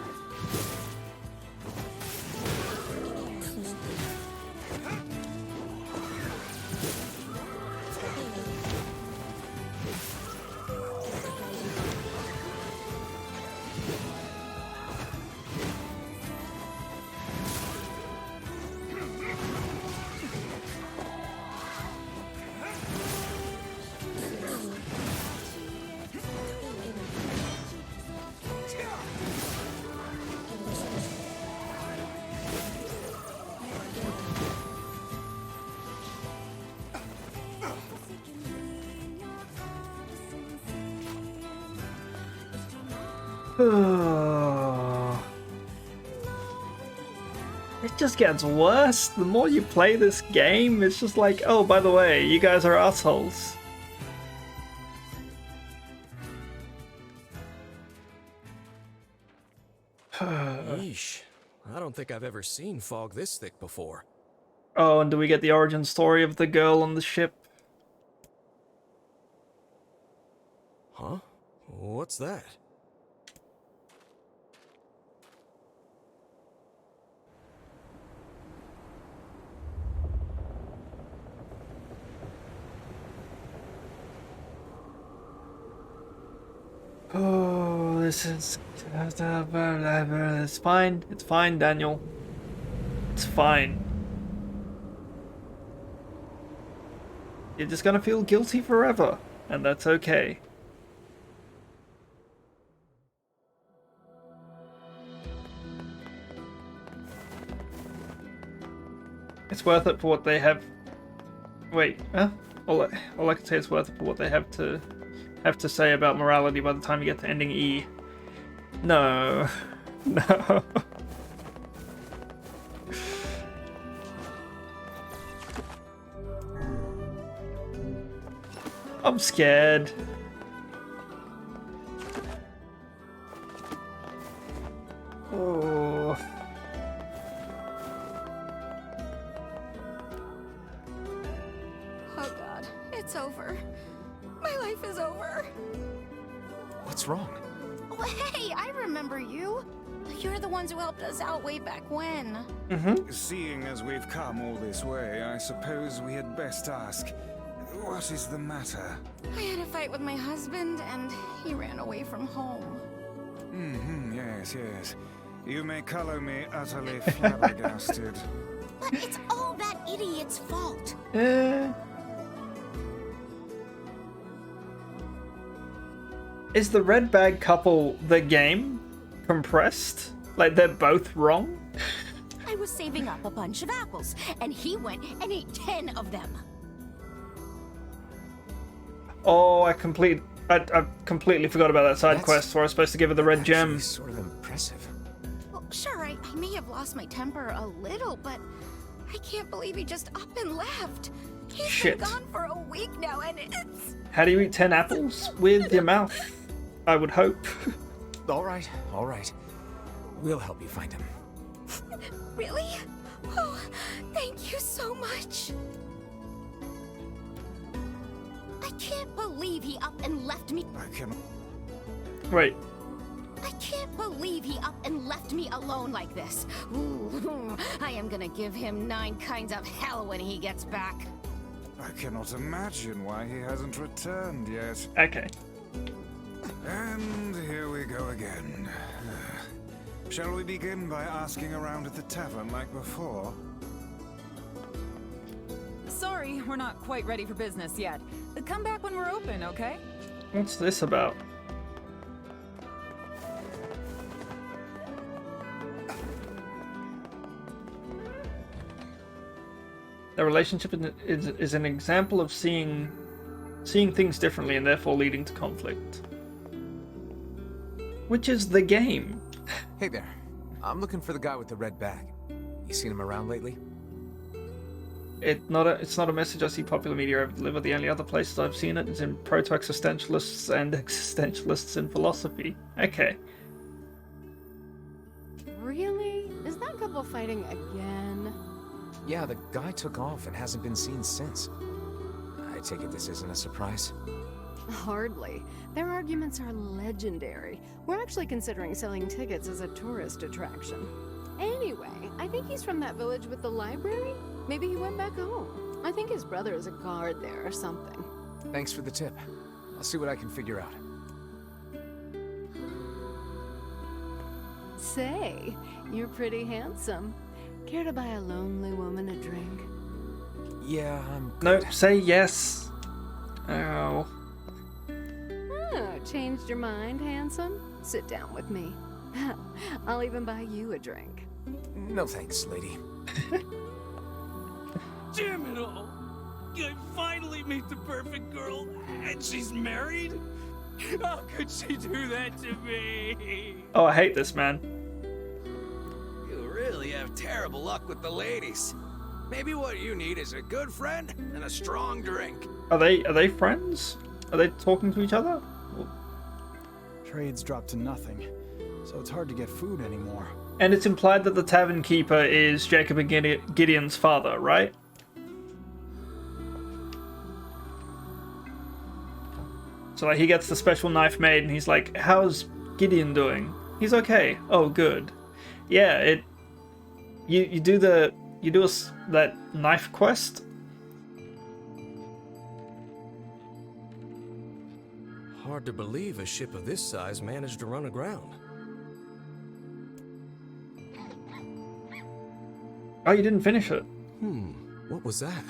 It just gets worse. The more you play this game, it's just like, oh, by the way, you guys are assholes. Yeesh. I don't think I've ever seen fog this thick before. Oh, and do we get the origin story of the girl on the ship? Huh? What's that? Oh, this is... It's fine. It's fine, Daniel. It's fine. You're just gonna feel guilty forever, and that's okay. It's worth it for what they have... Wait, huh? All I can say is worth it for what they have to say about morality by the time you get to ending E. No. No. I'm scared. Oh. Oh God, it's over. My life is over. What's wrong? Oh, hey, I remember you. You're the ones who helped us out way back when. Seeing as we've come all this way, I suppose we had best ask, what is the matter? I had a fight with my husband, and he ran away from home. Yes, yes. You may color me utterly flabbergasted. But it's all that idiot's fault. Is the red bag couple the game compressed? Like they're both wrong? I was saving up a bunch of apples, and he went and ate 10 of them. Oh, I completely forgot about that side quest where I was supposed to give her the red gem. Sort of impressive. Well, sure, I may have lost my temper a little, but I can't believe he just up and left. He's been gone for a week now, and it's... How do you eat 10 apples? With your mouth, I would hope. All right, all right. We'll help you find him. Really? Oh, thank you so much. I can't believe he up and left me. Wait. I can't believe he up and left me alone like this. Ooh, I am gonna give him 9 kinds of hell when he gets back. I cannot imagine why he hasn't returned yet. Okay. And here we go again. Shall we begin by asking around at the tavern like before? Sorry, we're not quite ready for business yet. Come back when we're open, okay? What's this about? The relationship is an example of seeing things differently and therefore leading to conflict. Which is the game. Hey there. I'm looking for the guy with the red bag. You seen him around lately? It's not a message I see popular media ever deliver. The only other places I've seen it is in proto-existentialists and existentialists in philosophy. Okay. Really? Is that couple fighting again? Yeah, the guy took off and hasn't been seen since. I take it this isn't a surprise? Hardly. Their arguments are legendary. We're actually considering selling tickets as a tourist attraction. Anyway, I think he's from that village with the library. Maybe he went back home. I think his brother is a guard there or something. Thanks for the tip. I'll see what I can figure out. Say, you're pretty handsome. Care to buy a lonely woman a drink? Yeah, I'm good. No, say yes. Oh. Oh, changed your mind, handsome? Sit down with me. I'll even buy you a drink. No thanks, lady. Damn it all! I finally meet the perfect girl, and she's married? How could she do that to me? Oh, I hate this, man. You really have terrible luck with the ladies. Maybe what you need is a good friend and a strong drink. Are they friends? Are they talking to each other? Trade's dropped to nothing, so it's hard to get food anymore. And it's implied that the tavern keeper is Jacob and Gideon's father, right? So like he gets the special knife made, and he's like, "How's Gideon doing?" He's okay. Oh, good. Yeah, you do that knife quest. Hard to believe a ship of this size managed to run aground. Oh, you didn't finish it. What was that?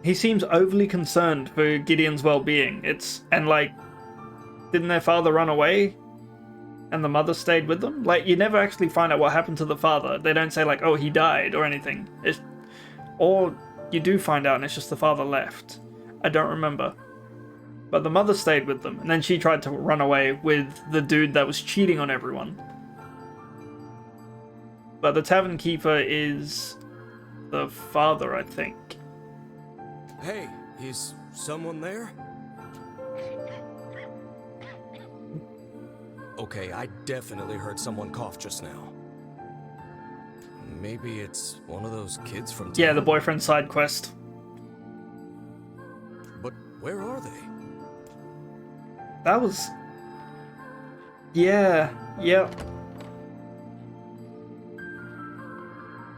He seems overly concerned for Gideon's well-being. And like, didn't their father run away? And the mother stayed with them? Like, you never actually find out what happened to the father. They don't say like, oh, he died or anything. Or you do find out and it's just the father left. I don't remember. But the mother stayed with them, and then she tried to run away with the dude that was cheating on everyone. But the tavern keeper is the father, I think. Hey, is someone there? Okay, I definitely heard someone cough just now. Maybe it's one of those kids from town? Yeah, the boyfriend side quest. But where are they? That was... Yeah, yep.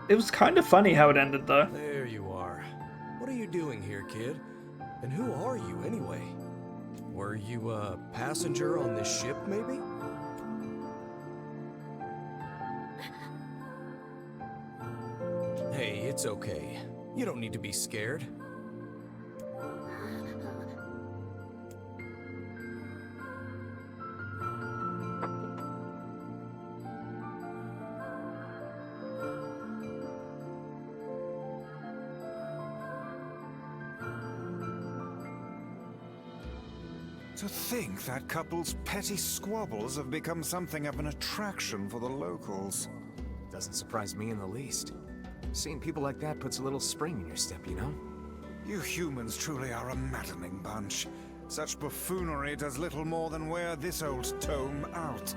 It was kind of funny how it ended, though. There you are. What are you doing here, kid? And who are you, anyway? Were you a passenger on this ship, maybe? Hey, it's okay. You don't need to be scared. To think that couple's petty squabbles have become something of an attraction for the locals. Doesn't surprise me in the least. Seeing people like that puts a little spring in your step, you know? You humans truly are a maddening bunch. Such buffoonery does little more than wear this old tome out.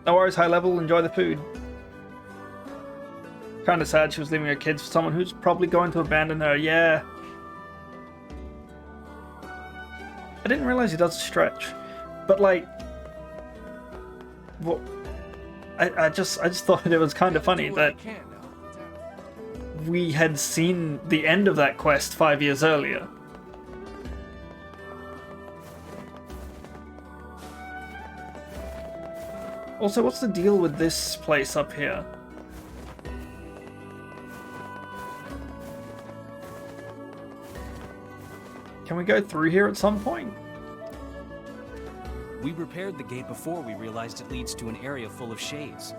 No worries, high level, enjoy the food. Kinda sad she was leaving her kids for someone who's probably going to abandon her, yeah. I didn't realize he does stretch, but like, what? I just thought it was kind of funny that we had seen the end of that quest 5 years earlier. Also, what's the deal with this place up here? Can we go through here at some point? We repaired the gate before we realized it leads to an area full of shades.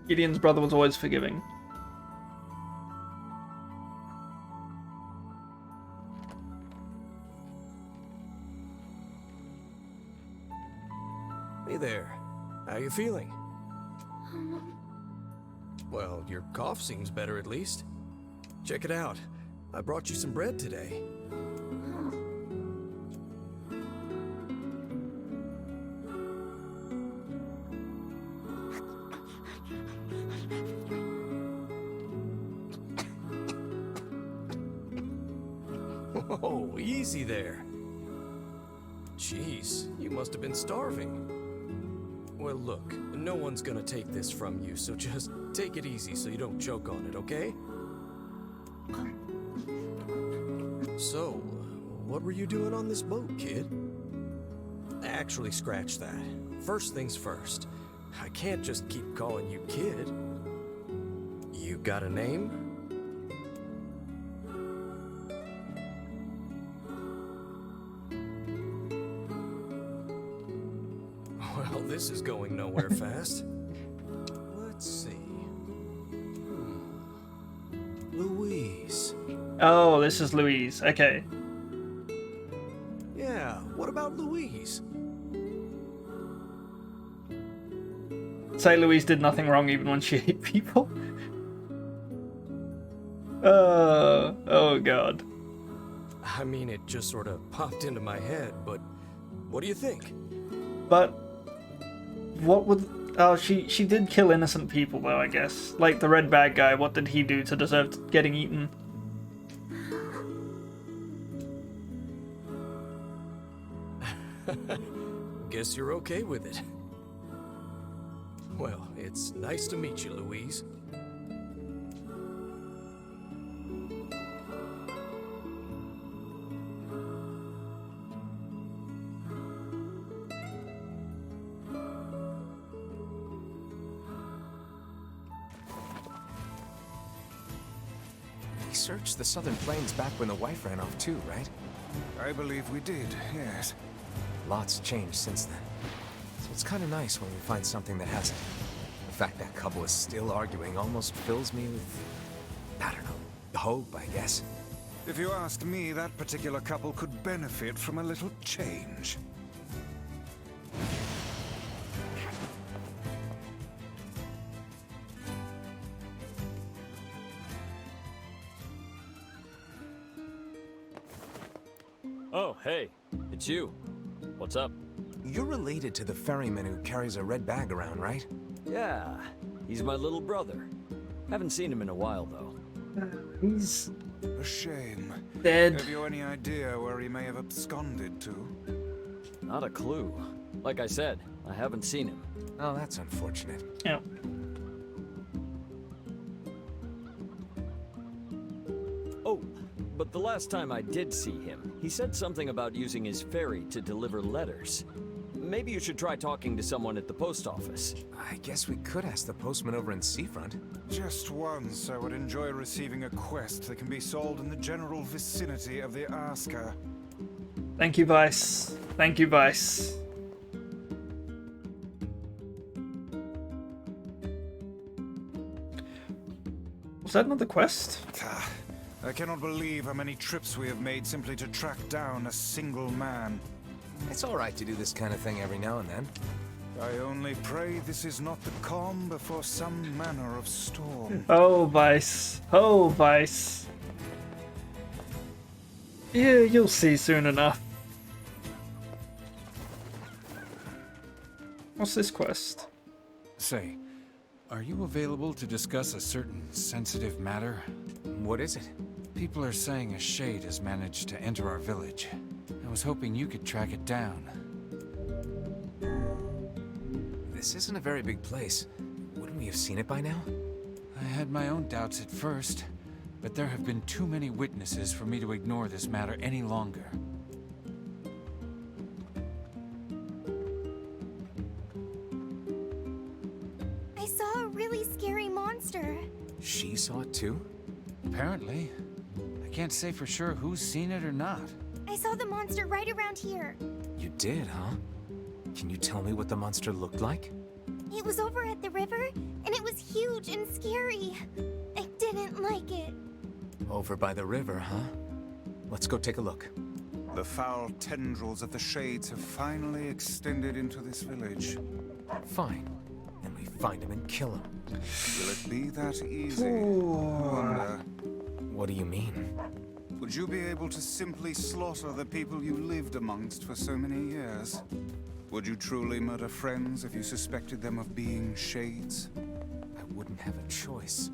Gideon's brother was always forgiving. Hey there. How you feeling? Well, your cough seems better at least. Check it out. I brought you some bread today. Oh, easy there. Jeez, you must have been starving. Well, look, no one's gonna take this from you, so just take it easy so you don't choke on it, okay? So, what were you doing on this boat, kid? Actually, scratch that. First things first. I can't just keep calling you kid. You got a name? Well, this is going nowhere fast. Let's see. Louise. Oh, this is Louise. Okay. Yeah, what about Louise? Say Louise did nothing wrong even when she ate people? Oh god. I mean, it just sort of popped into my head, but what do you think? But what would... Oh, she did kill innocent people though, I guess. Like the red bag guy, what did he do to deserve getting eaten? Guess you're okay with it. Well, it's nice to meet you, Louise. We searched the southern plains back when the wife ran off too, right? I believe we did, yes. Lots changed since then. So it's kind of nice when we find something that hasn't. The fact that couple is still arguing almost fills me with, I don't know, hope, I guess. If you ask me, that particular couple could benefit from a little change. Oh, hey, it's you. What's up? You're related to the ferryman who carries a red bag around, right? Yeah, he's my little brother. Haven't seen him in a while, though. He's... a shame. Dead. Have you any idea where he may have absconded to? Not a clue. Like I said, I haven't seen him. Oh, that's unfortunate. Yeah. Oh, but the last time I did see him, he said something about using his ferry to deliver letters. Maybe you should try talking to someone at the post office. I guess we could ask the postman over in Seafront. Just once, I would enjoy receiving a quest that can be solved in the general vicinity of the Asker. Thank you, Vice. Thank you, Vice. Was that another quest? I cannot believe how many trips we have made simply to track down a single man. It's all right to do this kind of thing every now and then. I only pray this is not the calm before some manner of storm. Oh, Vice. Oh, Vice. Yeah, you'll see soon enough. What's this quest? Say, are you available to discuss a certain sensitive matter? What is it? People are saying a shade has managed to enter our village. I was hoping you could track it down. This isn't a very big place. Wouldn't we have seen it by now? I had my own doubts at first, but there have been too many witnesses for me to ignore this matter any longer. I saw a really scary monster. She saw it too? Apparently. I can't say for sure who's seen it or not. I saw the monster right around here. You did, huh? Can you tell me what the monster looked like? It was over at the river, and it was huge and scary. I didn't like it. Over by the river, huh? Let's go take a look. The foul tendrils of the shades have finally extended into this village. Fine. And we find him and kill him. Will it be that easy? I wonder. What do you mean? Would you be able to simply slaughter the people you lived amongst for so many years? Would you truly murder friends if you suspected them of being shades? I wouldn't have a choice.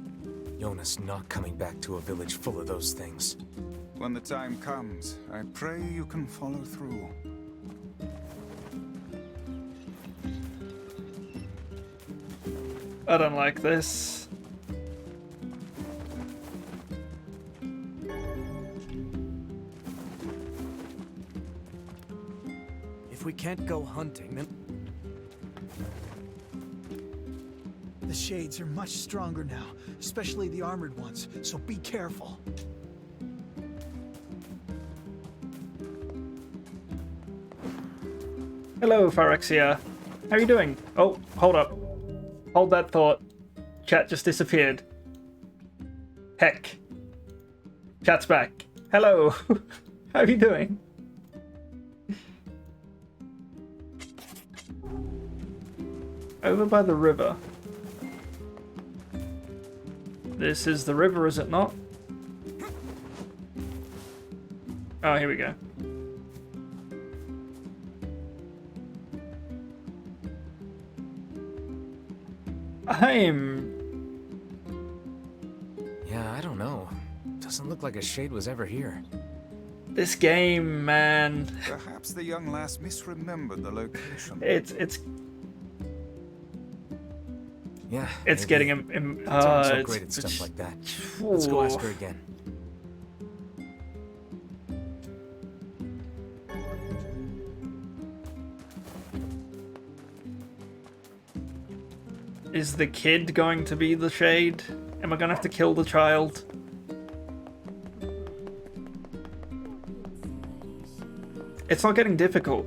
Jonas not coming back to a village full of those things. When the time comes, I pray you can follow through. I don't like this. If we can't go hunting, then... The Shades are much stronger now, especially the armored ones, so be careful. Hello, Phyrexia. How are you doing? Oh, hold up. Hold that thought. Chat just disappeared. Heck. Chat's back. Hello. How are you doing? Over by the river. This is the river, is it not? Oh, here we go. Yeah, I don't know. Doesn't look like a Shade was ever here. This game, man. Perhaps the young lass misremembered the location. It's yeah. It's getting him. It's so great at stuff like that. Let's go ask her again. Is the kid going to be the Shade? Am I gonna have to kill the child? It's not getting difficult.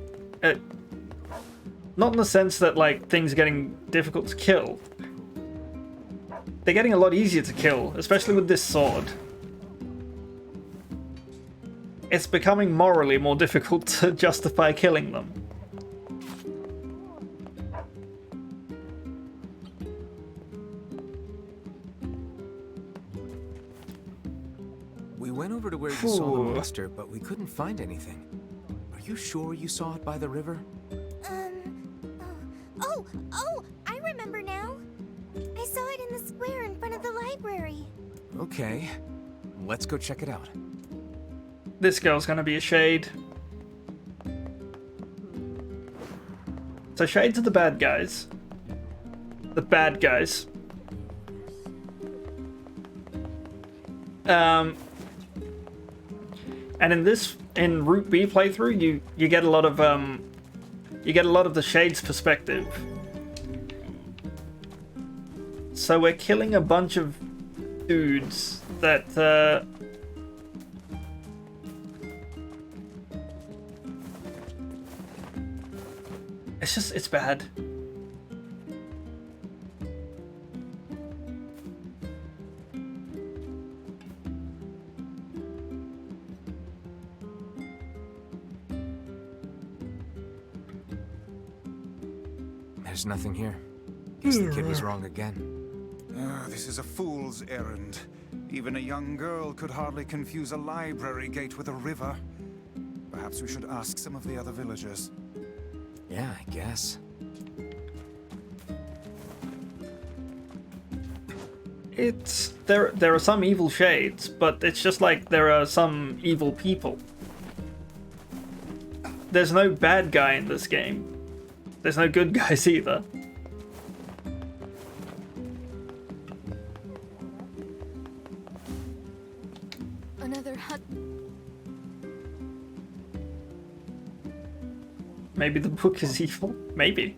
Not in the sense that, like, things are getting difficult to kill. They're getting a lot easier to kill, especially with this sword. It's becoming morally more difficult to justify killing them. We went over to where you saw the monster, but we couldn't find anything. Are you sure you saw it by the river? Oh, I remember now. I saw it in the square in front of the library. Okay, let's go check it out. This girl's gonna be a Shade. So Shades are the bad guys. The bad guys. And in Route B playthrough, you get a lot of the Shades' perspective. So we're killing a bunch of dudes that it's bad. There's nothing here. Guess the kid was wrong again. This is a fool's errand. Even a young girl could hardly confuse a library gate with a river. Perhaps we should ask some of the other villagers. Yeah, I guess. There are some evil Shades, but it's just like there are some evil people. There's no bad guy in this game. There's no good guys either. Another hut. Maybe the book is evil. Maybe.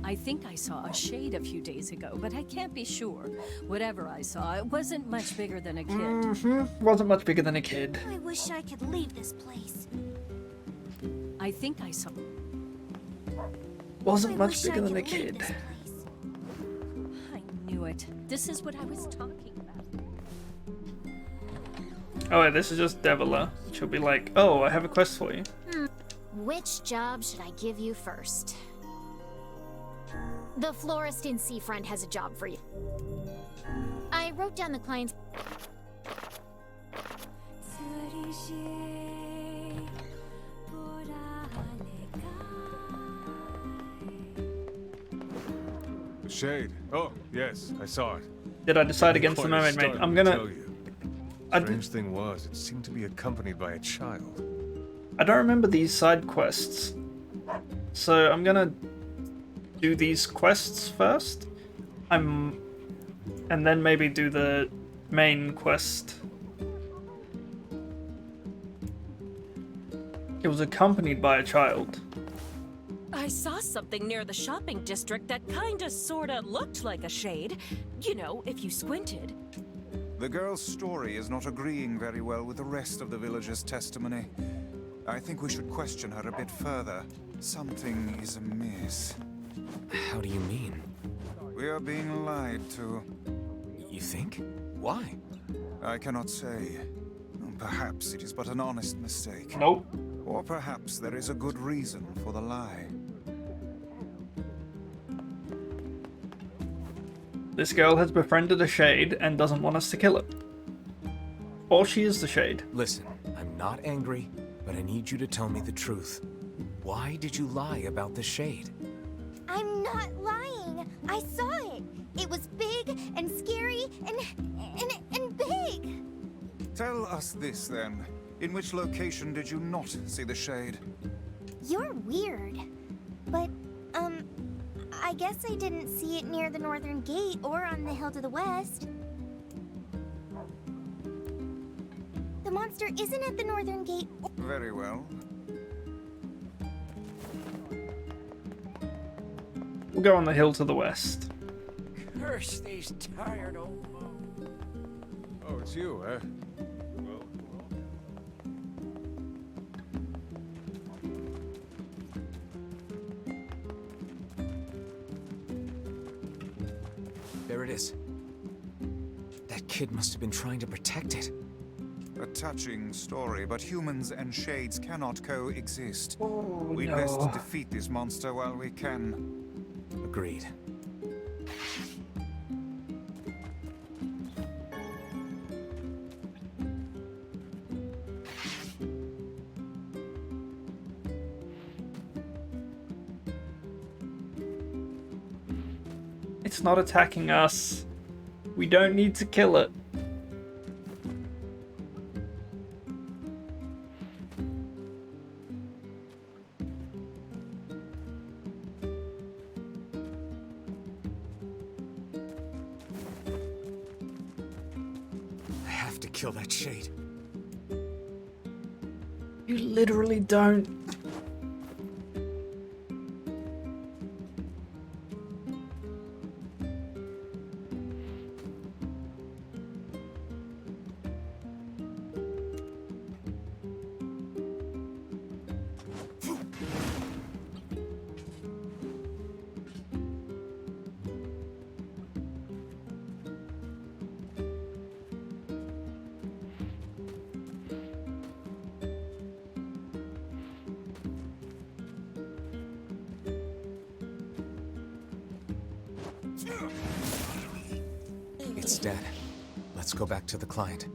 I think I saw a Shade a few days ago, but I can't be sure. Whatever I saw, it wasn't much bigger than a kid. Wasn't much bigger than a kid. I wish I could leave this place. I think I saw... Wasn't much bigger than a kid. I knew it. This is what I was talking about. Oh, wait, this is just Devila. She'll be like, oh, I have a quest for you. Which job should I give you first? The florist in Seafront has a job for you. I wrote down the client's... Shade. Oh, yes, I saw it. Did I decide against the mermaid mate? I'm gonna... Strange thing was, it seemed to be accompanied by a child. I don't remember these side quests, so I'm gonna do these quests first. And then maybe do the main quest. It was accompanied by a child. I saw something near the shopping district that kinda sorta looked like a shade. You know, if you squinted. The girl's story is not agreeing very well with the rest of the villagers' testimony. I think we should question her a bit further. Something is amiss. How do you mean? We are being lied to. You think? Why? I cannot say. Perhaps it is but an honest mistake. Nope. Or perhaps there is a good reason for the lie. This girl has befriended a shade and doesn't want us to kill it. Or she is the shade. Listen, I'm not angry, but I need you to tell me the truth. Why did you lie about the shade? I'm not lying. I saw it. It was big and scary and big. Tell us this then. In which location did you not see the shade? You're weird. But, I guess I didn't see it near the northern gate or on the hill to the west. The monster isn't at the northern gate. Very well. We'll go on the hill to the west. Curse these tired old bones. Oh, it's you, eh? Well. There it is. That kid must have been trying to protect it. A touching story, but humans and shades cannot coexist. Oh, We'd best defeat this monster while we can. Agreed. It's not attacking us. We don't need to kill it. I have to kill that shade. You literally don't. It's dead. Let's go back to the client.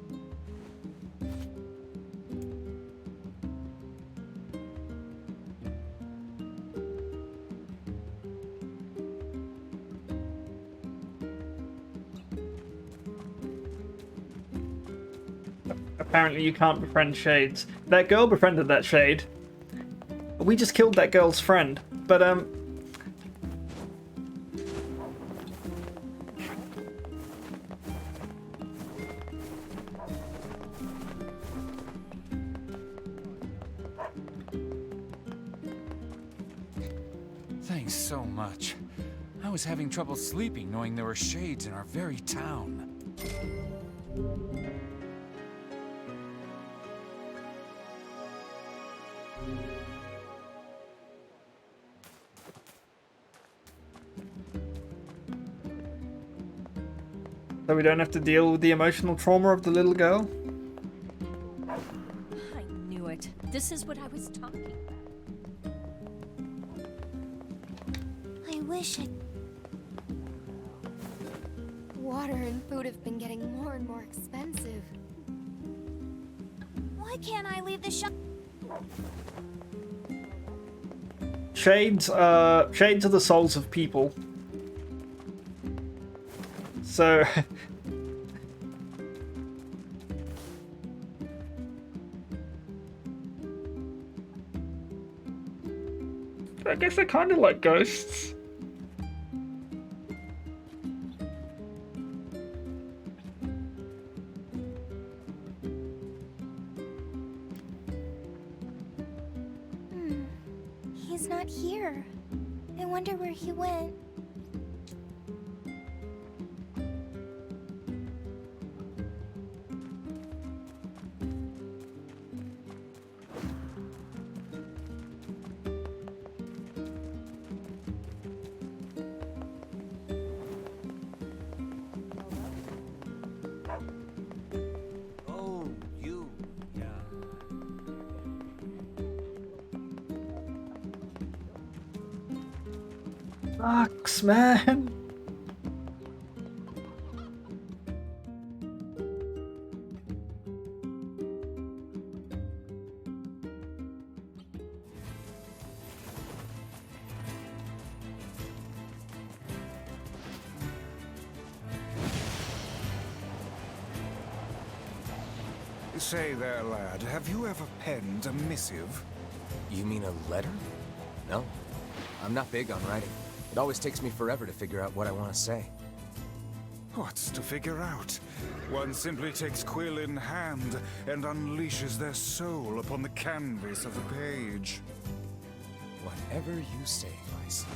Apparently you can't befriend shades. That girl befriended that shade. We just killed that girl's friend. But, Thanks so much. I was having trouble sleeping knowing there were shades in our very town. so we don't have to deal with the emotional trauma of the little girl? I knew it. This is what I was talking about. I wish I... Water and food have been getting more and more expensive. Why can't I leave the shop? Shades are the souls of people. So I guess they're kind of like ghosts. He's not here. I wonder where he went. Oh, you. Yeah. Sucks, man. Say there, lad, have you ever penned a missive? You mean a letter? No. I'm not big on writing. It always takes me forever to figure out what I want to say. What's to figure out? One simply takes quill in hand and unleashes their soul upon the canvas of the page. Whatever you say, Vice.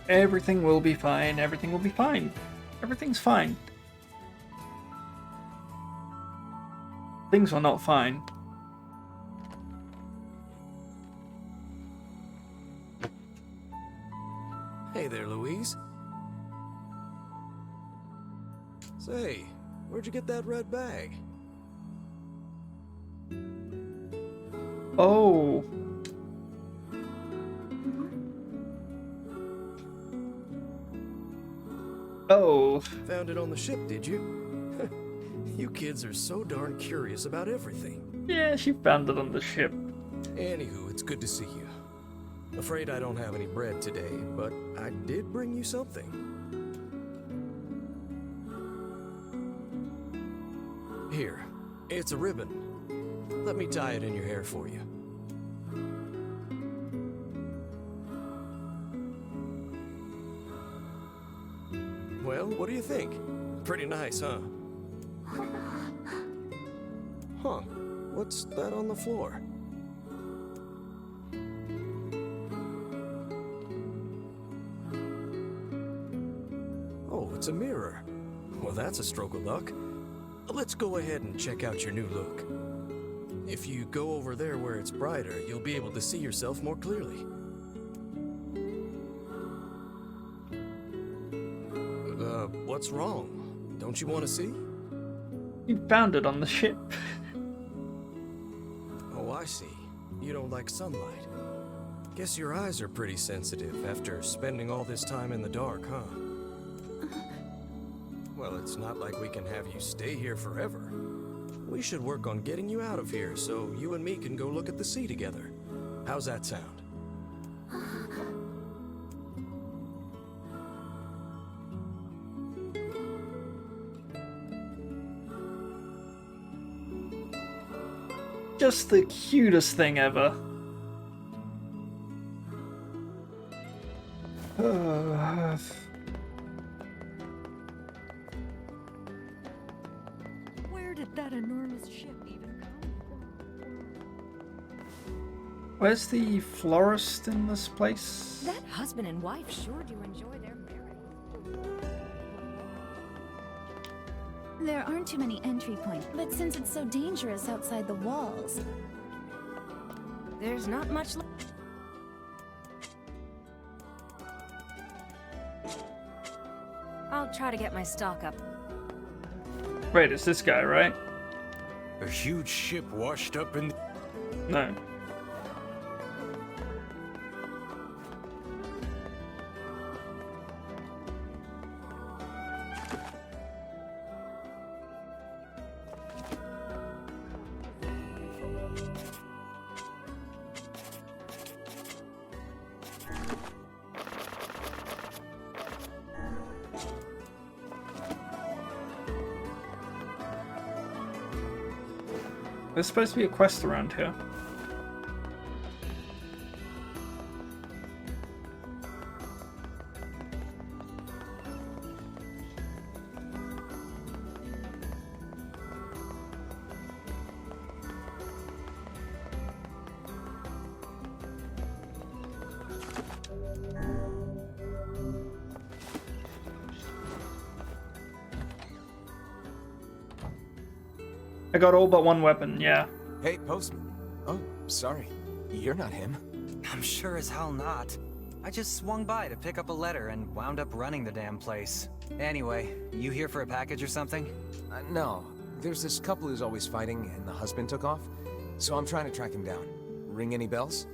Everything will be fine. Everything will be fine. Everything's fine. Things are not fine. Hey there, Louise. Say, where'd you get that red bag? Oh. Oh. Found it on the ship, did you? You kids are so darn curious about everything. Yeah, she found it on the ship. Anywho, it's good to see you. Afraid I don't have any bread today, but I did bring you something. Here, it's a ribbon. Let me tie it in your hair for you. Well, what do you think? Pretty nice, huh? Huh. What's that on the floor? Oh, it's a mirror. Well, that's a stroke of luck. Let's go ahead and check out your new look. If you go over there where it's brighter, you'll be able to see yourself more clearly. What's wrong? Don't you want to see? You found it on the ship. Oh, I see. You don't like sunlight. Guess your eyes are pretty sensitive after spending all this time in the dark, huh? Well, it's not like we can have you stay here forever. We should work on getting you out of here so you and me can go look at the sea together. How's that sound? Just the cutest thing ever. Where did that enormous ship even come Where's the florist in this place? from? That husband and wife sure do enjoy their marriage. There aren't too many entry points, but since it's so dangerous outside the walls... There's not much left. I'll try to get my stock up. Wait, it's this guy, right? A huge ship washed up in... No. There's supposed to be a quest around here. I got all but one weapon, yeah. Hey, Postman. Oh, sorry. You're not him. I'm sure as hell not. I just swung by to pick up a letter and wound up running the damn place. Anyway, you here for a package or something? No. There's this couple who's always fighting, and the husband took off. So I'm trying to track him down. Ring any bells?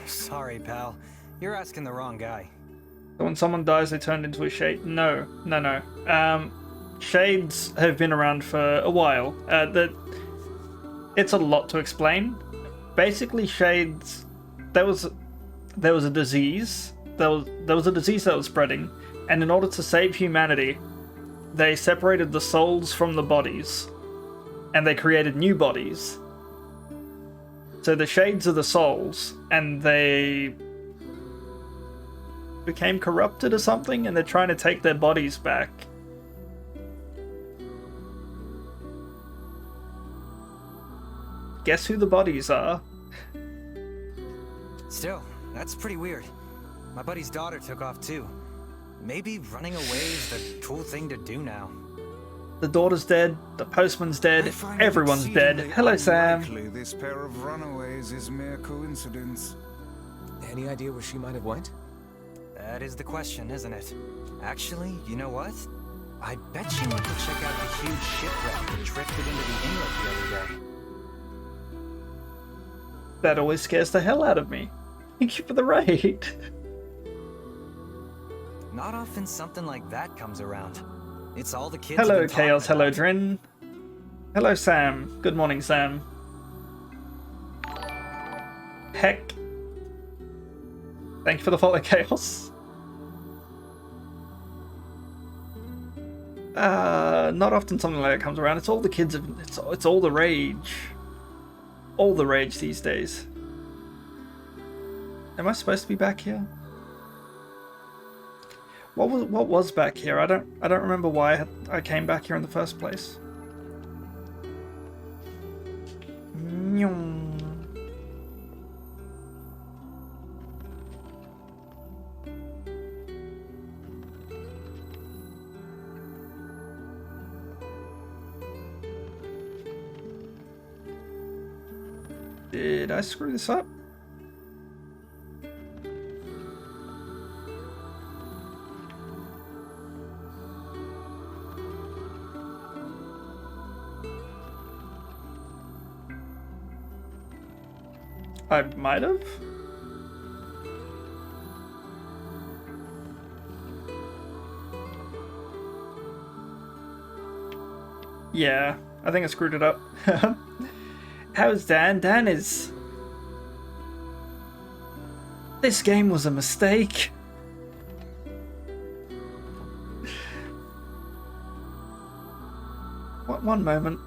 Sorry, pal. You're asking the wrong guy. So when someone dies, they turn into a shade. No. Shades have been around for a while. It's a lot to explain. Basically, shades. There was a disease. There was a disease that was spreading, and in order to save humanity, they separated the souls from the bodies, and they created new bodies. So the shades are the souls, and they became corrupted or something, and they're trying to take their bodies back. Guess who the bodies are? Still, that's pretty weird. My buddy's daughter took off too. Maybe running away is the cool thing to do now. The daughter's dead, the postman's dead, everyone's dead. Hello, Sam. This pair of runaways is mere coincidence. Any idea where she might have went? That is the question, isn't it? Actually, you know what? I bet she went to check out the huge shipwreck that drifted into the inlet the other day. That always scares the hell out of me. Thank you for the raid. Not often something like that comes around. It's all the kids. Hello, Chaos. Hello, Drin. Hello, Sam. Good morning, Sam. Heck. Thank you for the follow, Chaos. Not often something like that comes around. It's all the kids. It's all the rage. All the rage these days. Am I supposed to be back here? What was back here? I don't remember why I came back here in the first place. Did I screw this up? I might have. Yeah, I think I screwed it up. How's Dan? Dan is... This game was a mistake. One moment.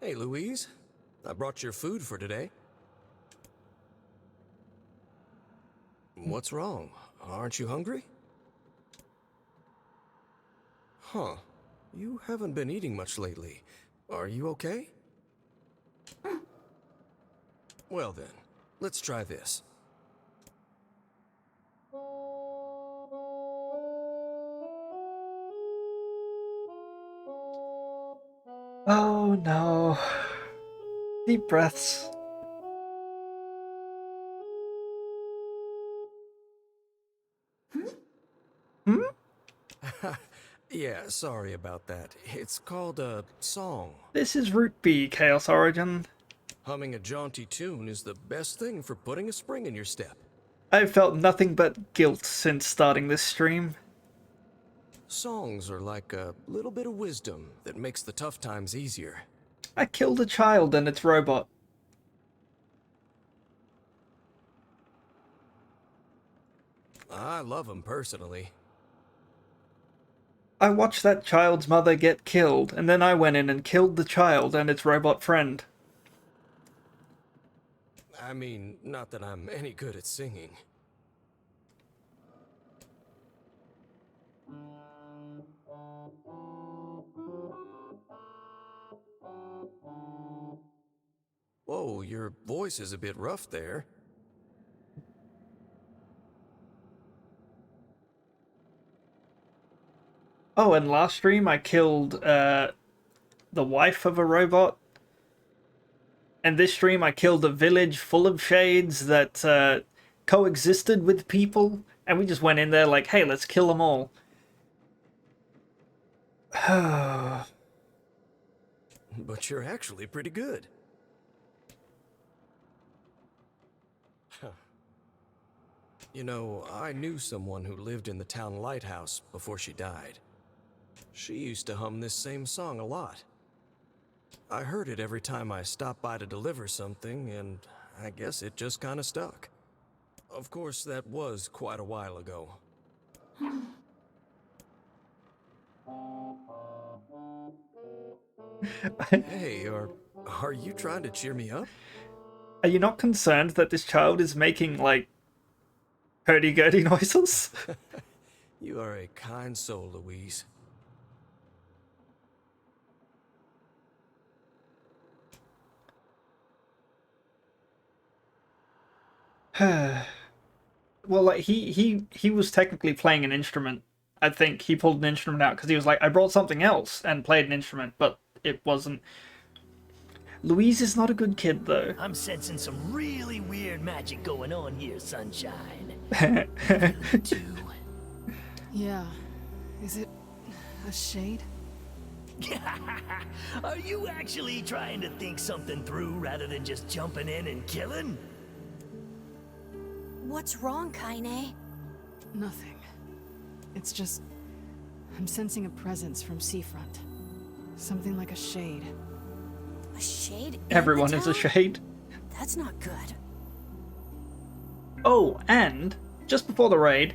Hey, Louise. I brought your food for today. What's wrong? Aren't you hungry? Huh. You haven't been eating much lately. Are you okay? Well then, let's try this. Oh no. Deep breaths. Hmm? Yeah, sorry about that. It's called a song. This is Root B, Chaos Origin. Humming a jaunty tune is the best thing for putting a spring in your step. I've felt nothing but guilt since starting this stream. Songs are like a little bit of wisdom that makes the tough times easier. I killed a child and its robot. I love them personally. I watched that child's mother get killed, and then I went in and killed the child and its robot friend. I mean, not that I'm any good at singing. Whoa, your voice is a bit rough there. Oh, and last stream I killed the wife of a robot. And this stream I killed a village full of shades that coexisted with people. And we just went in there like, hey, let's kill them all. But you're actually pretty good. You know, I knew someone who lived in the town lighthouse before she died. She used to hum this same song a lot. I heard it every time I stopped by to deliver something, and I guess it just kind of stuck. Of course, that was quite a while ago. Hey, are you trying to cheer me up? Are you not concerned that this child is making, like, hurdy-gurdy noises? You are a kind soul, Louise. Well, like, he was technically playing an instrument. I think he pulled an instrument out because he was like, I brought something else and played an instrument, but it wasn't. Louise is not a good kid, though. I'm sensing some really weird magic going on here, Sunshine. Yeah. Is it a shade? Are you actually trying to think something through rather than just jumping in and killing? What's wrong, Kaine? Nothing. It's just... I'm sensing a presence from seafront. Something like a shade. A shade? Everyone is a shade. That's not good. Oh, and just before the raid,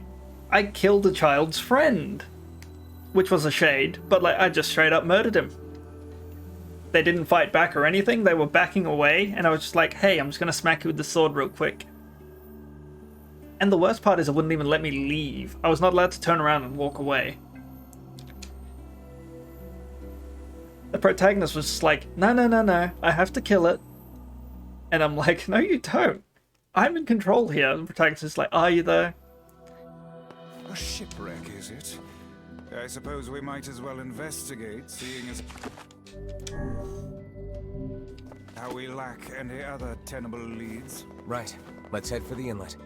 I killed a child's friend. Which was a shade, but like I just straight up murdered him. They didn't fight back or anything, they were backing away, and I was just like, hey, I'm just gonna smack you with the sword real quick. And the worst part is it wouldn't even let me leave. I was not allowed to turn around and walk away. The protagonist was just like, no, I have to kill it. And I'm like, no you don't. I'm in control here. And the protagonist is like, are you there? A shipwreck, is it? I suppose we might as well investigate, seeing as how we lack any other tenable leads. Right. Let's head for the inlet.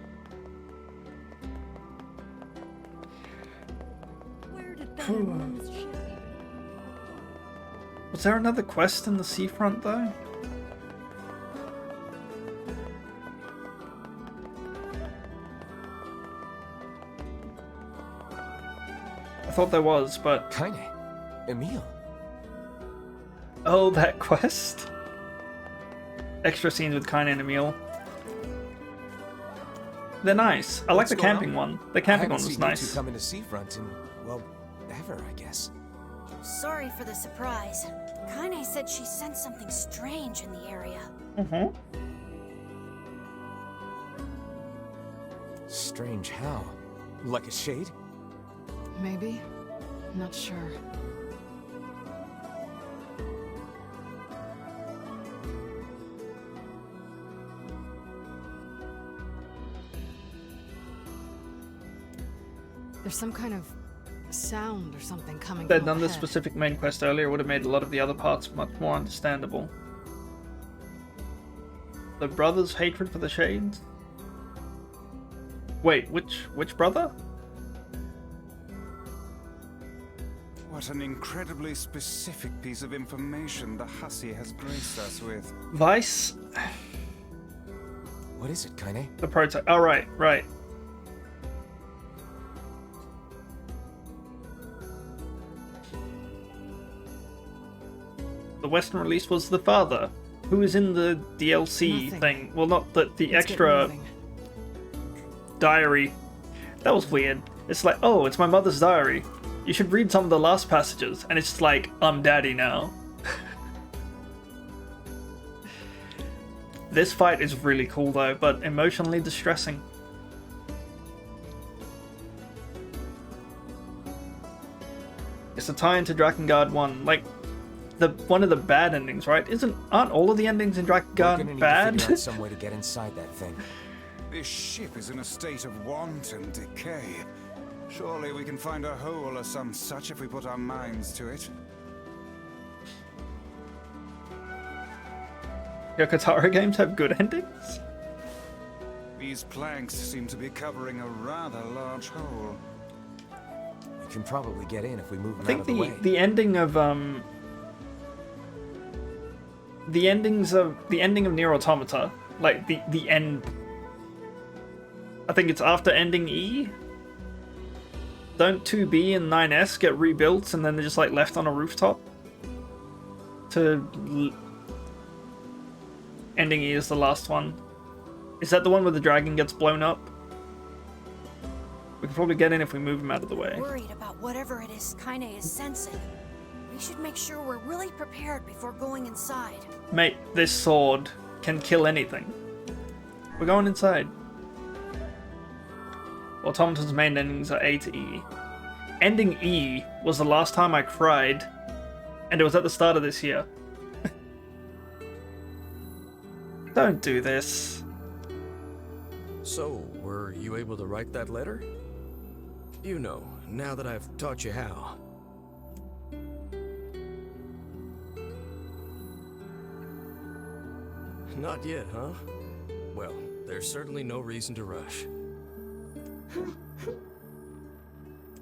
Where did that enormous ship? Was there another quest in the seafront, though? I thought there was, but... Kaine. Emil. Oh, that quest? Extra scenes with Kaine and Emil. They're nice. I like the camping one. The camping one was nice. I haven't seen you two come into seafront in, well, ever, I guess. Sorry for the surprise. Kaine said she sensed something strange in the area. Mm-hmm. Strange how? Like a shade? Maybe? Not sure. There's some kind of sound or something coming They'd from done this ahead. specific main quest earlier, would have made a lot of the other parts much more understandable. The brother's hatred for the Shades? Wait, which brother? What an incredibly specific piece of information the hussy has graced us with. Vice? What is it, Kaine? The prototype. Oh, right. The Western release was the father, who was in the DLC thing. Well, not the extra diary. That was weird. It's like, oh, it's my mother's diary. You should read some of the last passages, and it's just like, I'm daddy now. This fight is really cool though, but emotionally distressing. It's a tie into Drakengard 1, like one of the bad endings, right? Aren't all of the endings in Drakengard bad? Figure out some way to get inside that thing. This ship is in a state of wanton decay. Surely we can find a hole or some such if we put our minds to it. Your Katara games have good endings? These planks seem to be covering a rather large hole. We can probably get in if we move them I think out of the way. the ending of the ending of NieR Automata, like the end, I think it's after ending E. Don't 2B and 9S get rebuilt and then they're just like left on a rooftop? Ending E is the last one. Is that the one where the dragon gets blown up? We can probably get in if we move him out of the way. Worried about whatever it is Kaine is sensing. We should make sure we're really prepared before going inside. Mate, this sword can kill anything. We're going inside. Automata's main endings are A to E. Ending E was the last time I cried, and it was at the start of this year. Don't do this. So, were you able to write that letter? You know, now that I've taught you how. Not yet, huh? Well, there's certainly no reason to rush.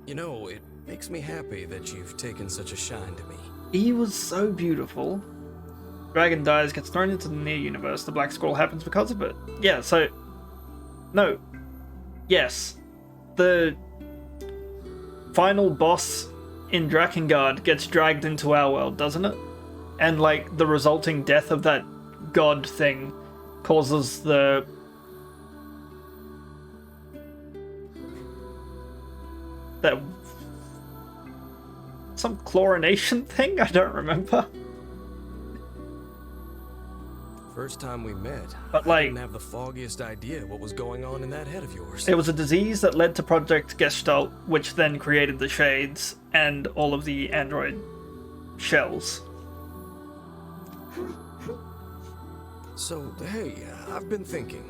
You know, it makes me happy that you've taken such a shine to me. E was so beautiful. Dragon dies, gets thrown into the NieR universe. The Black Scroll happens because of it. Yeah, so... No. Yes. The final boss in Drakengard gets dragged into our world, doesn't it? And, like, the resulting death of that god thing causes the... that... some chlorination thing? I don't remember. First time we met, but I didn't have the foggiest idea what was going on in that head of yours. It was a disease that led to Project Gestalt, which then created the Shades and all of the android shells. So, hey, I've been thinking.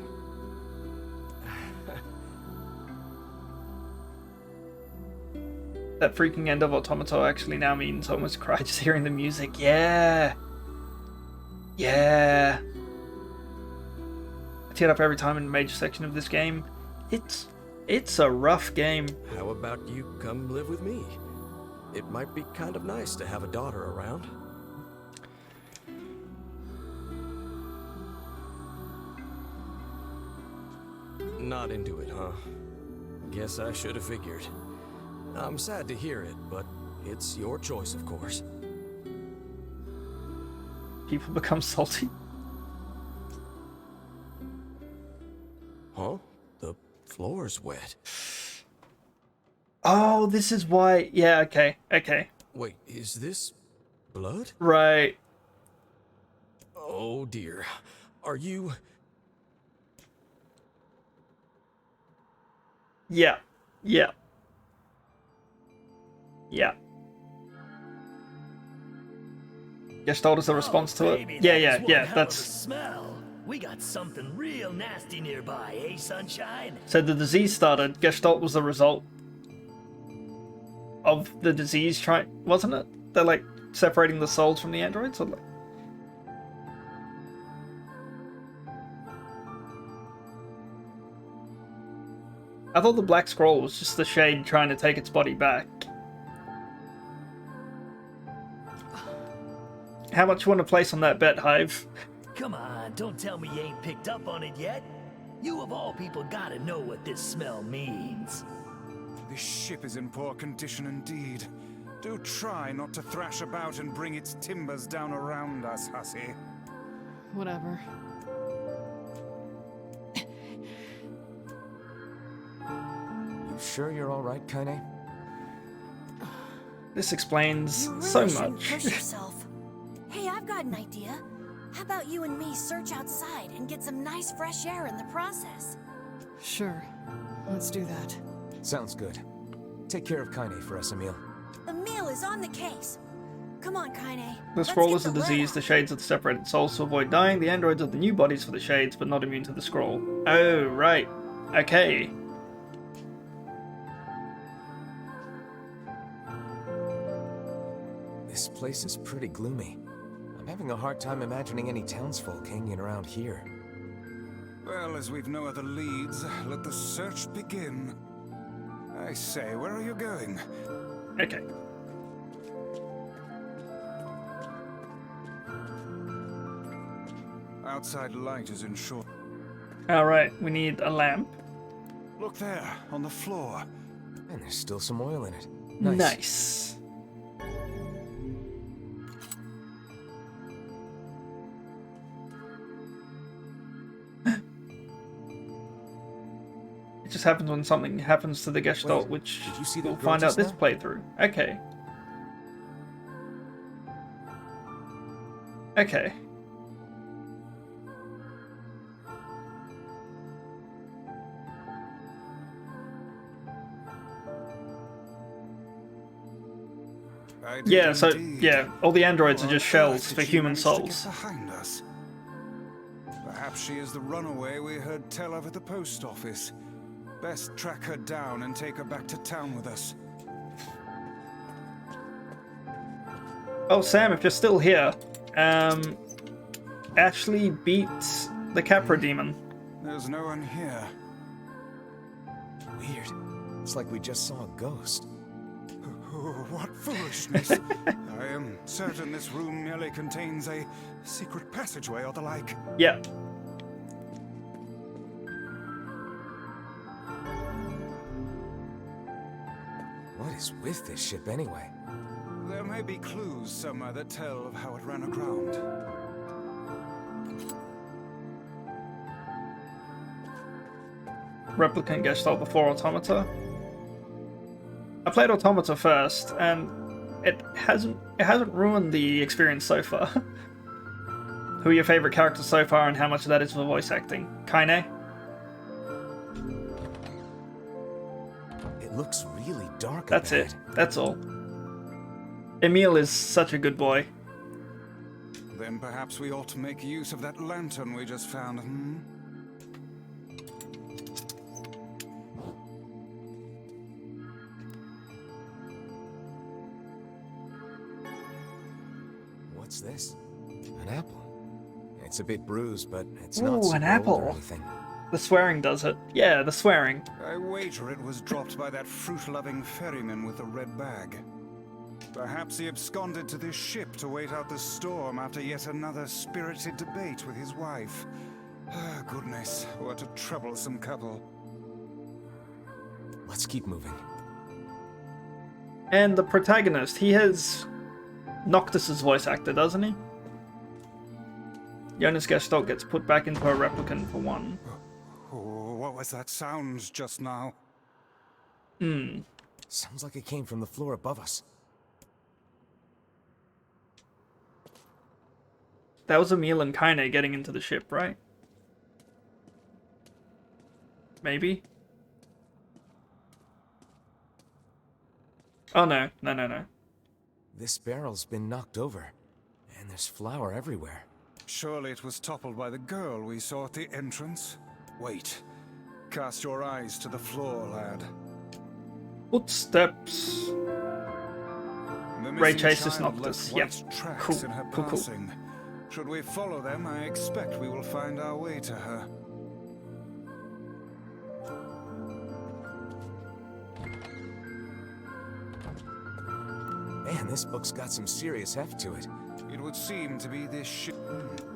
That freaking end of Automata actually now means I almost cried just hearing the music. Yeah! Yeah! I teared up every time in a major section of this game. It's a rough game. How about you come live with me? It might be kind of nice to have a daughter around. Not into it, huh? Guess I should have figured. I'm sad to hear it, but it's your choice, of course. People become salty. Huh? The floor's wet. Oh, this is why... Yeah, okay, okay. Wait, is this blood? Right. Oh dear. Are you... Yeah. Yeah. Yeah. Gestalt is a response to it? Yeah, that's... Smell. We got something real nasty nearby, eh, Sunshine? So the disease started, Gestalt was the result of the disease wasn't it? They're like separating the souls from the androids? Or like... I thought the Black Scroll was just the Shade trying to take its body back. How much you want to place on that bet, Hive? Come on, don't tell me you ain't picked up on it yet. You of all people gotta know what this smell means. This ship is in poor condition indeed. Do try not to thrash about and bring its timbers down around us, hussy. Whatever. You sure you're all right, Kaine? This explains You really so shouldn't much. push yourself. Hey, I've got an idea. How about you and me search outside and get some nice fresh air in the process? Sure. Let's do that. Sounds good. Take care of Kaine for us, Emil. Emil is on the case. Come on, Kaine. The scroll is a disease. The shades are the separated souls to avoid dying. The androids are the new bodies for the shades, but not immune to the scroll. Oh, right. Okay. This place is pretty gloomy. I'm having a hard time imagining any townsfolk hanging around here. Well, as we've no other leads, let the search begin. I say, where are you going? Okay. Outside light is in short. Alright, we need a lamp. Look there, on the floor. And there's still some oil in it. Nice. It just happens when something happens to the Gestalt, which did you see that we'll girl find out just this now? playthrough. Okay. Okay. Yeah, so, yeah, all the androids are just shells for human souls. Behind us. Perhaps she is the runaway we heard tell of at the post office. Best track her down and take her back to town with us. Oh, Sam, if you're still here, Ashley beat the Capra demon. There's no one here. Weird. It's like we just saw a ghost. Oh, what foolishness. I am certain this room merely contains a secret passageway or the like. Yeah. What is with this ship anyway? There may be clues somewhere that tell of how it ran aground. Replicant Gestalt before Automata. I played Automata first, and it hasn't ruined the experience so far. Who are your favorite characters so far, and how much of that is for voice acting? Kaine? It looks really dark. That's it. That's all. Emil is such a good boy. Then perhaps we ought to make use of that lantern we just found, hmm? What's this? An apple. It's a bit bruised, but it's not Ooh, an super old or apple. anything. The swearing does it. Yeah, the swearing. I wager it was dropped by that fruit-loving ferryman with the red bag. Perhaps he absconded to this ship to wait out the storm after yet another spirited debate with his wife. Ah, goodness, what a troublesome couple. Let's keep moving. And the protagonist, he has Noctis's voice actor, doesn't he? Jonas Gestalt gets put back into a replicant for one. Oh, what was that sound just now? Sounds like it came from the floor above us. That was Emil and Kaine getting into the ship, right? Maybe? Oh no, no. This barrel's been knocked over, and there's flour everywhere. Surely it was toppled by the girl we saw at the entrance? Wait. Cast your eyes to the floor, lad. Footsteps. The Ray missing chases child Noctis. left Yep. white tracks Cool. in her Cool. passing. Should we follow them, I expect we will find our way to her. Man, this book's got some serious heft to it. It would seem to be this ship.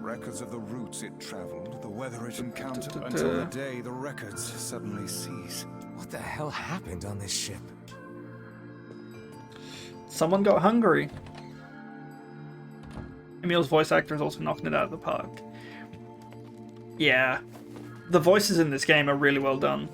Records of the routes it traveled, the weather it encountered, until the day the records suddenly cease. What the hell happened on this ship? Someone got hungry. Emil's voice actor is also knocking it out of the park. Yeah. The voices in this game are really well done.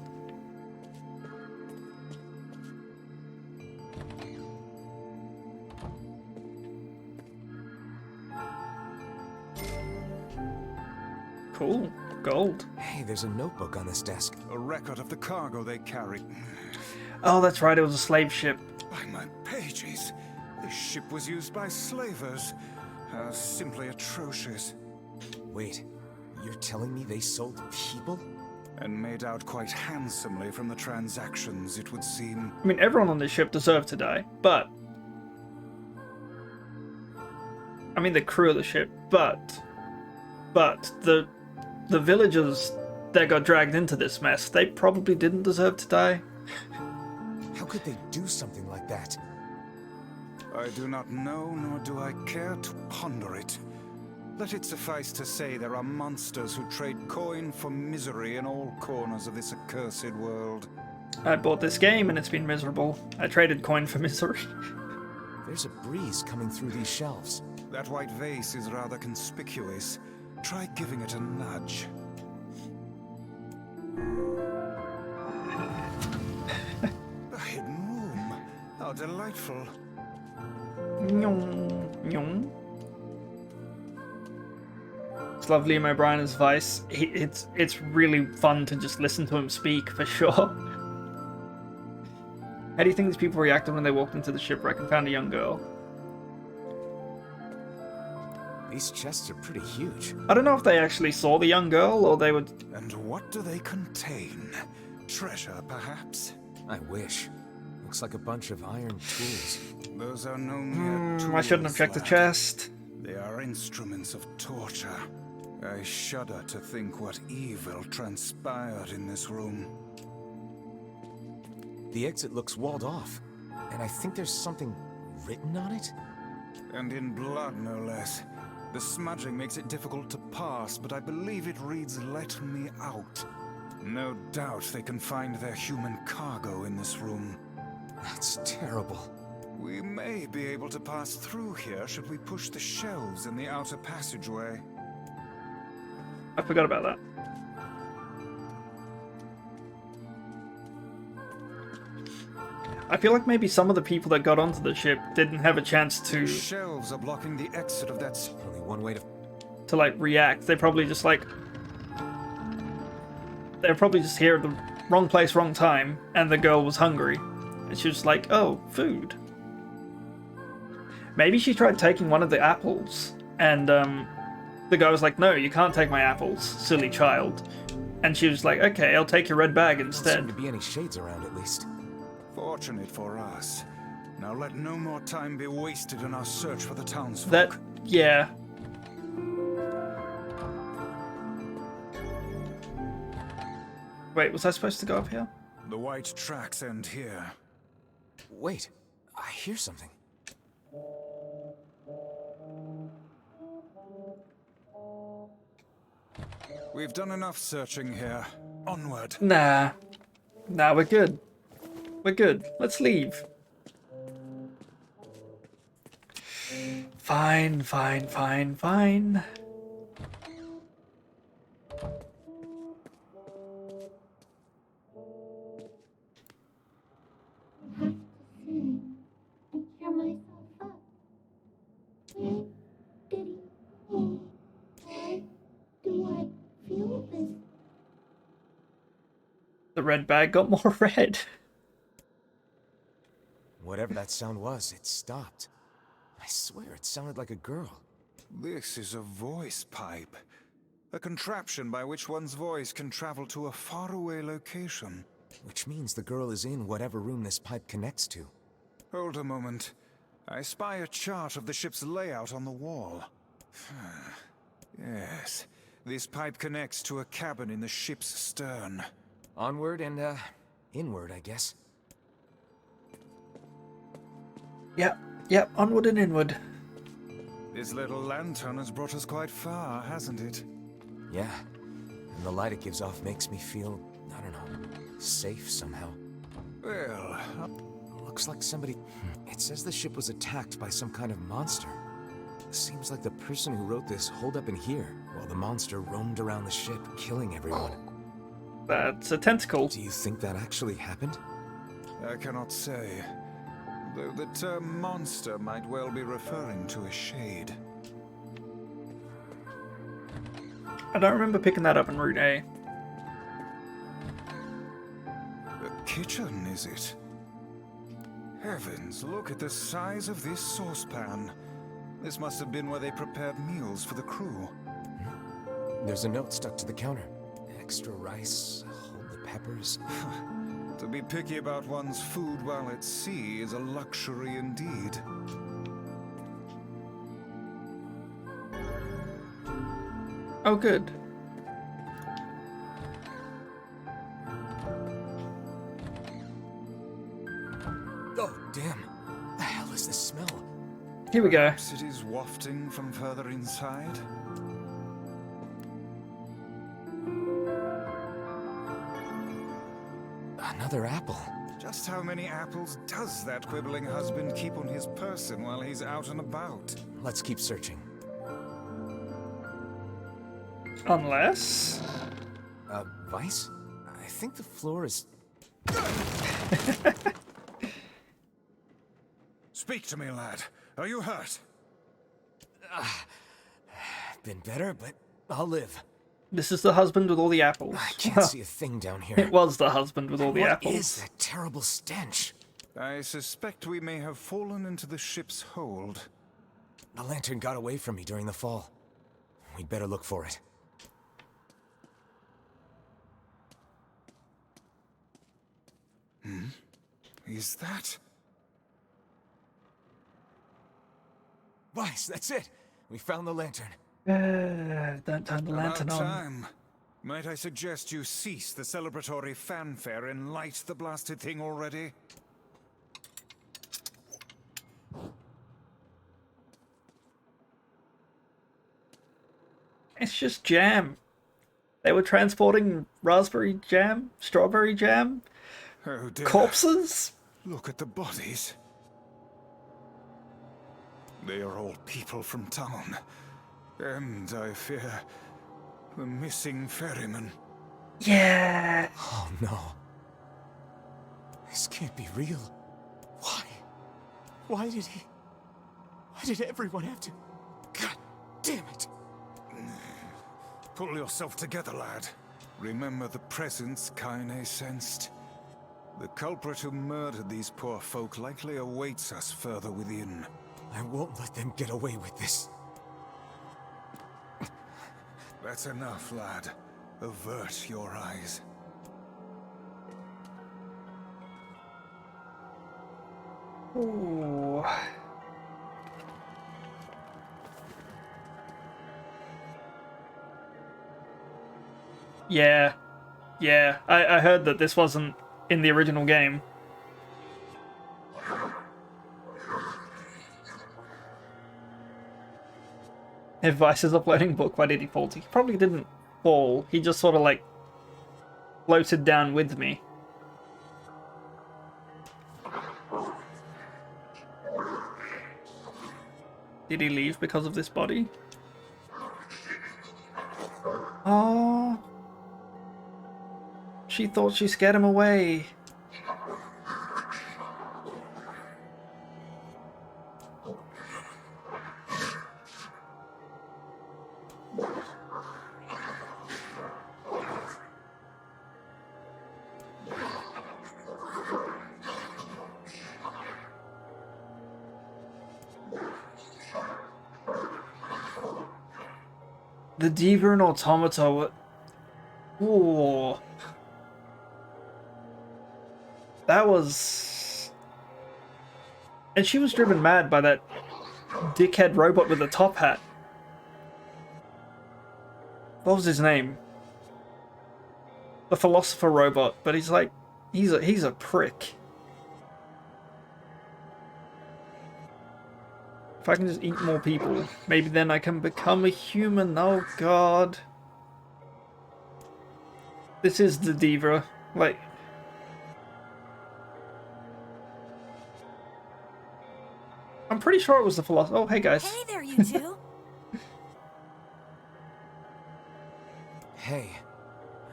Cool. Gold. Hey, there's a notebook on this desk. A record of the cargo they carried. Oh, that's right, it was a slave ship. By my pages, this ship was used by slavers. Simply atrocious. Wait, you're telling me they sold people? And made out quite handsomely from the transactions, it would seem. I mean, everyone on this ship deserved to die, but... I mean, the crew of the ship, but the villagers that got dragged into this mess, they probably didn't deserve to die. How could they do something like that? I do not know, nor do I care to ponder it. Let it suffice to say there are monsters who trade coin for misery in all corners of this accursed world. I bought this game and it's been miserable. I traded coin for misery. There's a breeze coming through these shelves. That white vase is rather conspicuous. Try giving it a nudge. A hidden room. How delightful. It's lovely Liam O'Brien's voice. It's really fun to just listen to him speak, for sure. How do you think these people reacted when they walked into the shipwreck and found a young girl? These chests are pretty huge. I don't know if they actually saw the young girl, or they would... And what do they contain? Treasure, perhaps? I wish. Looks like a bunch of iron tools. Those are no mere tools, I shouldn't have checked the chest. They are instruments of torture. I shudder to think what evil transpired in this room. The exit looks walled off, and I think there's something written on it? And in blood, no less. The smudging makes it difficult to pass, but I believe it reads, "Let me out." No doubt they can find their human cargo in this room. That's terrible. We may be able to pass through here should we push the shelves in the outer passageway. I forgot about that. I feel like maybe some of the people that got onto the ship didn't have a chance to... Shelves are blocking the exit of that... Only one way to... To, like, react. They probably just, like... They're probably just here at the wrong place, wrong time, and the girl was hungry. And she was like, oh, food. Maybe she tried taking one of the apples, and, the guy was like, no, you can't take my apples, silly child. And she was like, okay, I'll take your red bag instead. There don't seem to be any shades around, at least. Fortunate for us. Now let no more time be wasted in our search for the townsfolk. That, yeah. Wait, was I supposed to go up here? The white tracks end here. Wait, I hear something. We've done enough searching here. Onward. Nah, we're good. We're good. Let's leave. Fine. The red bag got more red. Whatever that sound was, it stopped. I swear it sounded like a girl. This is a voice pipe. A contraption by which one's voice can travel to a faraway location. Which means the girl is in whatever room this pipe connects to. Hold a moment. I spy a chart of the ship's layout on the wall. Yes, this pipe connects to a cabin in the ship's stern. Onward and, inward, I guess. Yep, onward and inward. This little lantern has brought us quite far, hasn't it? Yeah, and the light it gives off makes me feel, I don't know, safe somehow. Well... Looks like somebody... It says the ship was attacked by some kind of monster. Seems like the person who wrote this holed up in here, while the monster roamed around the ship, killing everyone. That's a tentacle. Do you think that actually happened? I cannot say. Though the term monster might well be referring to a shade. I don't remember picking that up in Route A. The kitchen, is it? Heavens, look at the size of this saucepan. This must have been where they prepared meals for the crew. There's a note stuck to the counter. Extra rice, hold the peppers. To be picky about one's food while at sea is a luxury indeed. Oh, good. Oh, damn. The hell is this smell? Here we go. Perhaps it is wafting from further inside. Another apple. Just how many apples does that quibbling husband keep on his person while he's out and about? Let's keep searching. Unless... Vice? I think the floor is... Speak to me, lad. Are you hurt? Been better, but I'll live. This is the husband with all the apples. I can't see a thing down here. It was the husband with all the apples. What is that terrible stench? I suspect we may have fallen into the ship's hold. The lantern got away from me during the fall. We'd better look for it. Is that... Vice, that's it. We found the lantern. Don't turn the lantern About on. time. Might I suggest you cease the celebratory fanfare and light the blasted thing already? It's just jam. They were transporting raspberry jam, strawberry jam, Oh dear. corpses. Look at the bodies. They are all people from town. And, I fear, the missing ferryman. Yeah. Oh no. This can't be real. Why? Why did everyone have to... God damn it. Pull yourself together, lad. Remember the presence Kaine sensed. The culprit who murdered these poor folk likely awaits us further within. I won't let them get away with this. That's enough, lad. Avert your eyes. Ooh. Yeah. Yeah. I heard that this wasn't in the original game. If Vice is uploading book, why did he fall? He probably didn't fall. He just sort of like floated down with me. Did he leave because of this body? Oh. She thought she scared him away. The Diva and Automata were... Ooh. That was... And she was driven mad by that dickhead robot with the top hat. What was his name? The philosopher robot, but he's like... He's a prick. If I can just eat more people, maybe then I can become a human. Oh god. This is the Diva. Like... I'm pretty sure it was the philosopher. Oh, hey guys. Hey there, you two. Hey,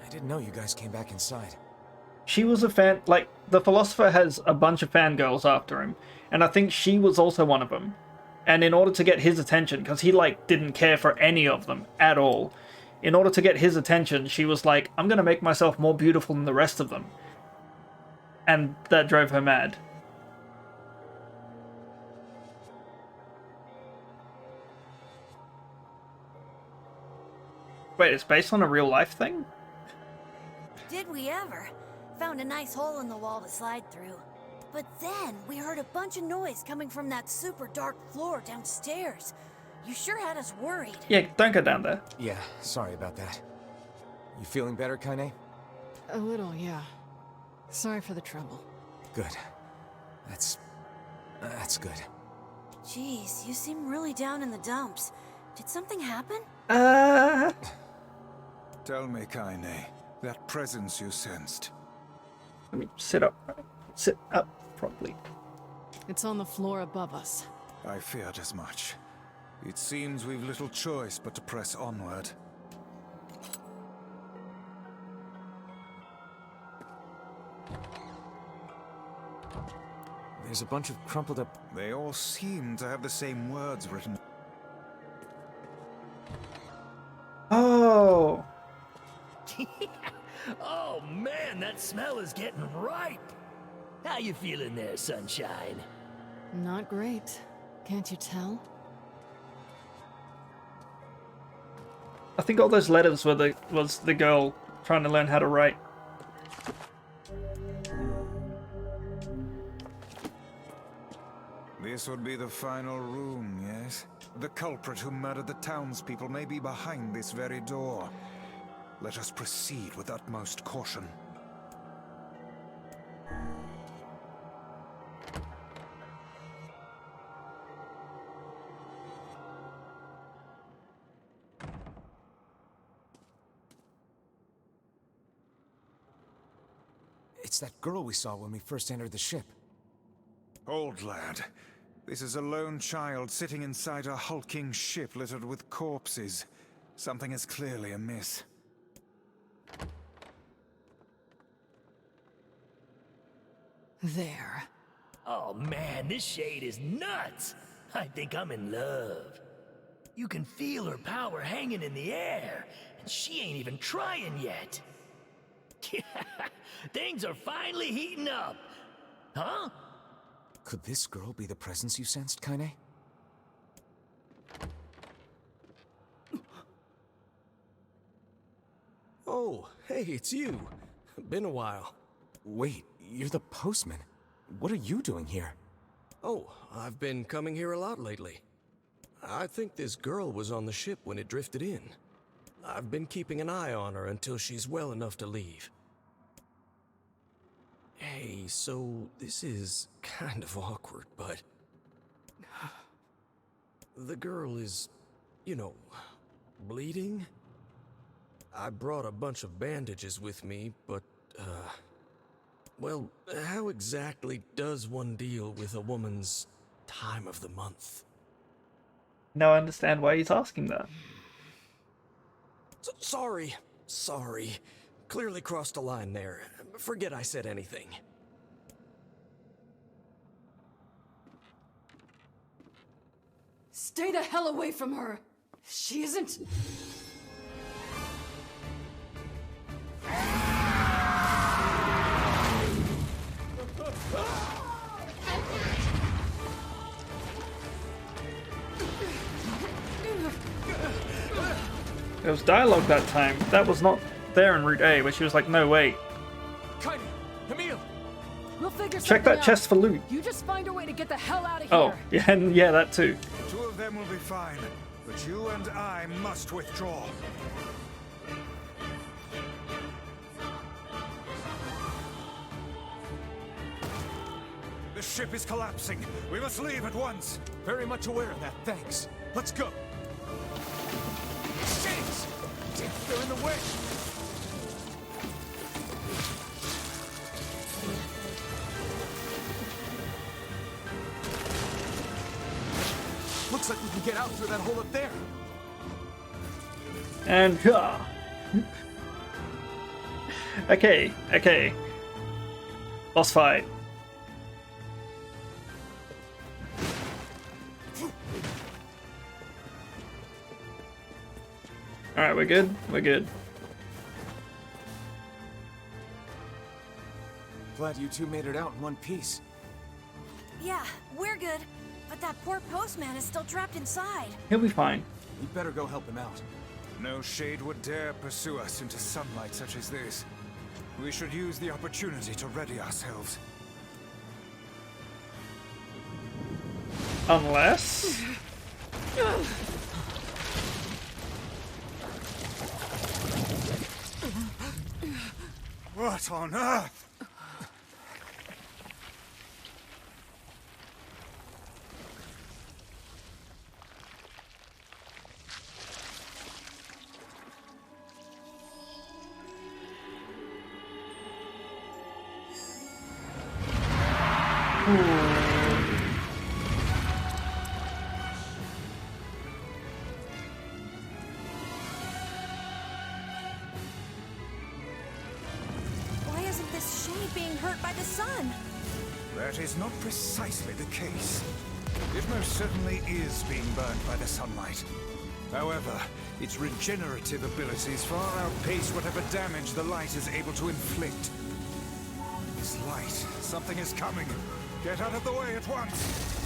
I didn't know you guys came back inside. She was a fan... Like, the philosopher has a bunch of fangirls after him. And I think she was also one of them. And in order to get his attention, because he, like, didn't care for any of them at all, in order to get his attention, she was like, I'm going to make myself more beautiful than the rest of them. And that drove her mad. Wait, it's based on a real life thing? Did we ever? Found a nice hole in the wall to slide through. But then we heard a bunch of noise coming from that super dark floor downstairs. You sure had us worried. Yeah, don't go down there. Yeah, sorry about that. You feeling better, Kaine? A little, yeah. Sorry for the trouble. Good. That's good. Jeez, you seem really down in the dumps. Did something happen? Tell me, Kaine, that presence you sensed. Let me sit up. Sit up properly. It's on the floor above us. I feared as much. It seems we've little choice but to press onward. There's a bunch of crumpled up... They all seem to have the same words written. Oh! Oh man, that smell is getting ripe. How you feeling there, sunshine? Not great. Can't you tell? I think all those letters were was the girl trying to learn how to write. This would be the final room, yes? The culprit who murdered the townspeople may be behind this very door. Let us proceed with utmost caution. It's that girl we saw when we first entered the ship. Old lad, this is a lone child sitting inside a hulking ship littered with corpses. Something is clearly amiss. There. Oh man, this shade is nuts. I think I'm in love. You can feel her power hanging in the air, and she ain't even trying yet. Things are finally heating up. Huh? Could this girl be the presence you sensed, Kaine? Oh, hey, it's you. Been a while. Wait, you're the postman. What are you doing here? Oh, I've been coming here a lot lately. I think this girl was on the ship when it drifted in. I've been keeping an eye on her until she's well enough to leave. Hey, so this is kind of awkward, but... the girl is, you know, bleeding? I brought a bunch of bandages with me, but, well, how exactly does one deal with a woman's time of the month? Now I understand why he's asking that. Sorry. Clearly crossed a line there. Forget I said anything. Stay the hell away from her! She isn't... There was dialogue that time. That was not there in Route A, where she was like, no, wait. Kaine! Emil! We'll figure Check that something chest out. for loot. You just find a way to get the hell out of Oh, here. yeah, and yeah, that too. Two of them will be fine, but you and I must withdraw. The ship is collapsing. We must leave at once. Very much aware of that, thanks. Let's go. Shades! They're in the way! Looks like we can get out through that hole up there. And okay. Boss fight. Alright, we're good? We're good. Glad you two made it out in one piece. Yeah, we're good. But that poor postman is still trapped inside. He'll be fine. We better go help him out. No shade would dare pursue us into sunlight such as this. We should use the opportunity to ready ourselves. Unless... What on earth? Why isn't this shade being hurt by the sun? That is not precisely the case. It most certainly is being burned by the sunlight. However, its regenerative abilities far outpace whatever damage the light is able to inflict. This light, something is coming. Get out of the way at once.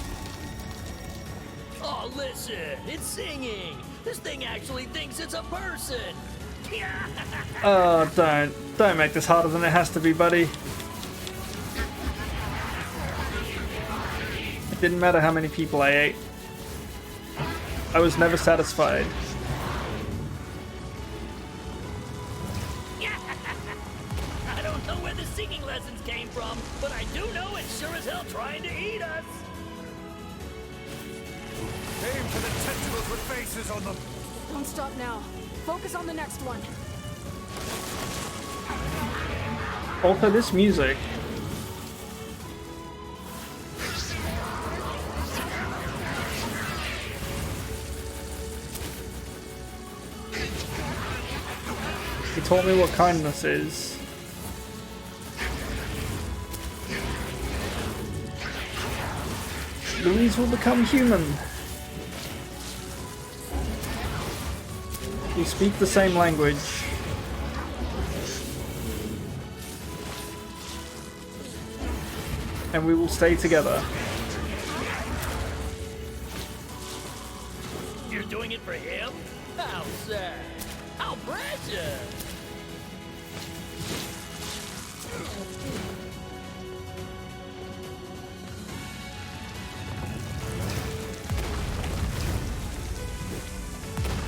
Oh, listen, it's singing. This thing actually thinks it's a person. Oh, don't make this harder than it has to be, buddy. It didn't matter how many people I ate. I was never satisfied. I don't know where the singing lessons came from, but I do know it's sure as hell trying to eat us. Aim for the tentacles with faces on them. Don't stop now. Focus on the next one. Also, this music. He taught me what kindness is. Louise will become human. We speak the same language. And we will stay together. You're doing it for him? How sad. How precious.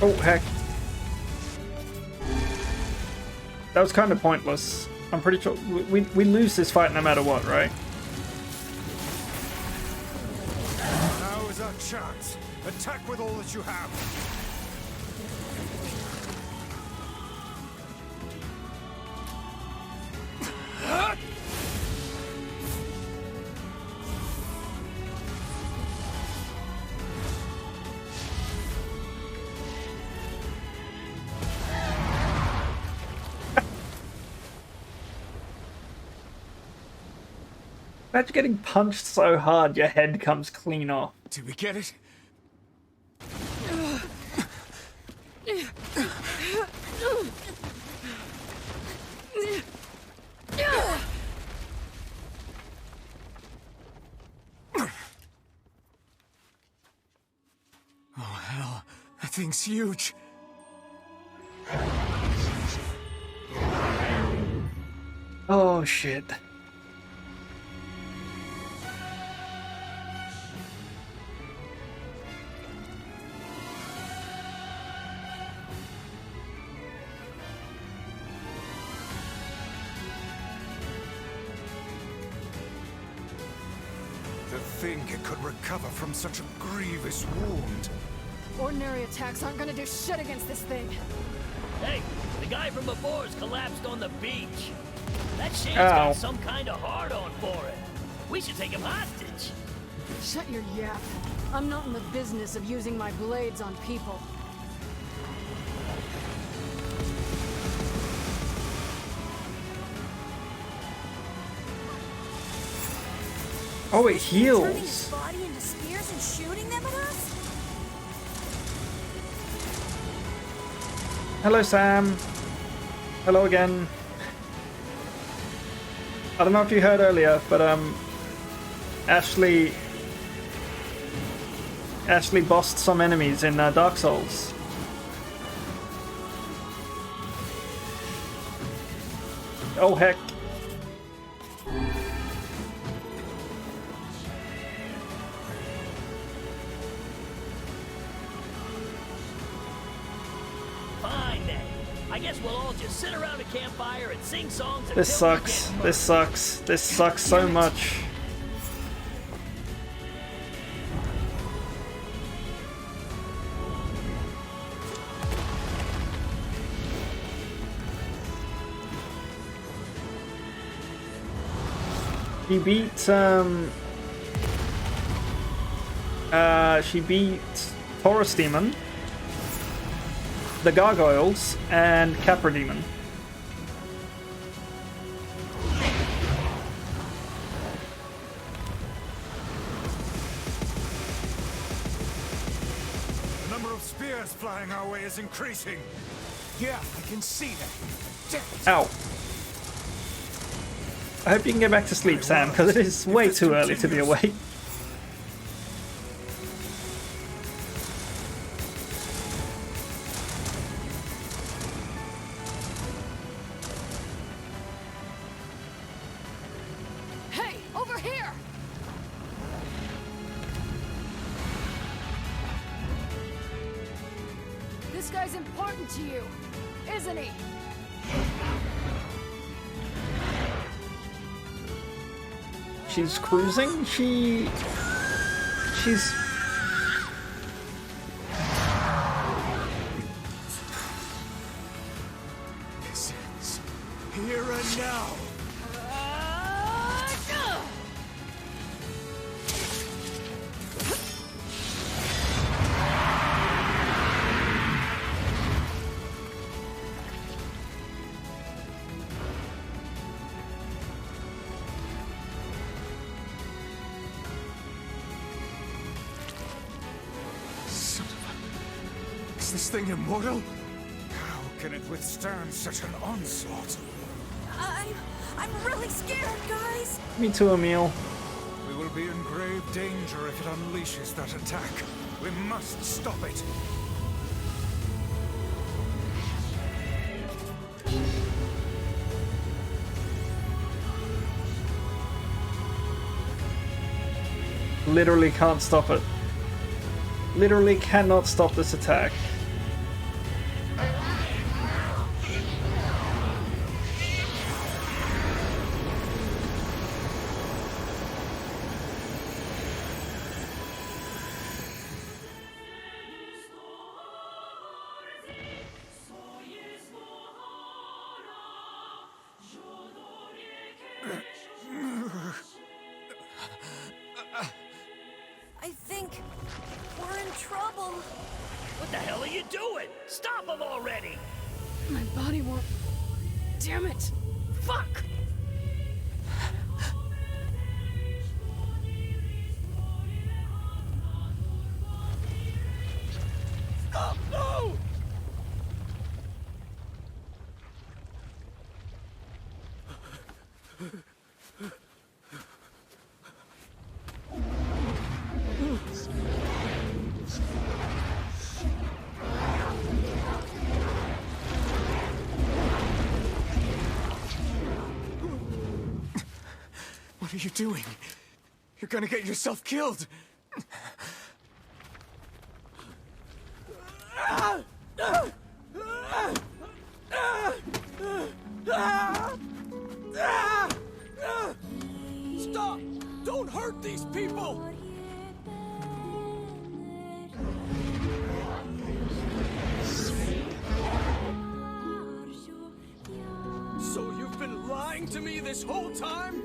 Oh, heck. That was kind of pointless. I'm pretty sure we lose this fight no matter what, right? Now is our chance. Attack with all that you have. Imagine getting punched so hard your head comes clean off. Did we get it? Oh hell, that thing's huge. Oh shit. To think it could recover from such a grievous wound. Ordinary attacks aren't gonna do shit against this thing. Hey, the guy from before's collapsed on the beach. That shade's Ow. got some kind of hard-on for it. We should take him hostage. Shut your yap. I'm not in the business of using my blades on people. Oh, it Turning his heals. body into spears and shooting them at us? Hello, Sam. Hello again. I don't know if you heard earlier, but Ashley bossed some enemies in Dark Souls. Oh heck. Fine then. I guess we'll all just sit around a campfire and sing songs. This sucks. This sucks. This sucks so much. She beat Taurus Demon, the Gargoyles, and Capra Demon. The number of spears flying our way is increasing. Yeah, I can see that. Ow. I hope you can get back to sleep, Sam, because it is way too early to be awake. Hey, over here! This guy's important to you, isn't he? She's cruising? She's... This ends here and now. Is this thing immortal? How can it withstand such an onslaught? I'm really scared, guys. Me too, Emil. We will be in grave danger if it unleashes that attack. We must stop it. Literally can't stop it. Literally cannot stop this attack. I think we're in trouble. What the hell are you doing? Stop him already! My body won't... Damn it! Fuck! Stop! No! What are you doing? You're gonna get yourself killed. Stop! Don't hurt these people! So you've been lying to me this whole time?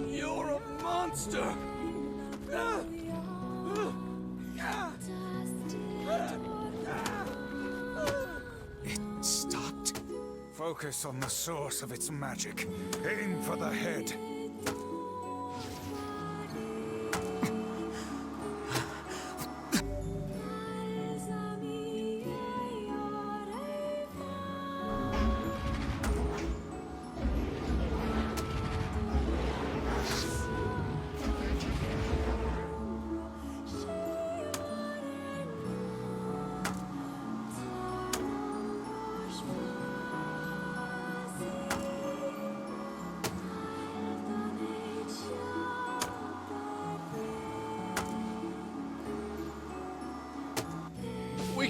You're a monster! It stopped. Focus on the source of its magic. Aim for the head.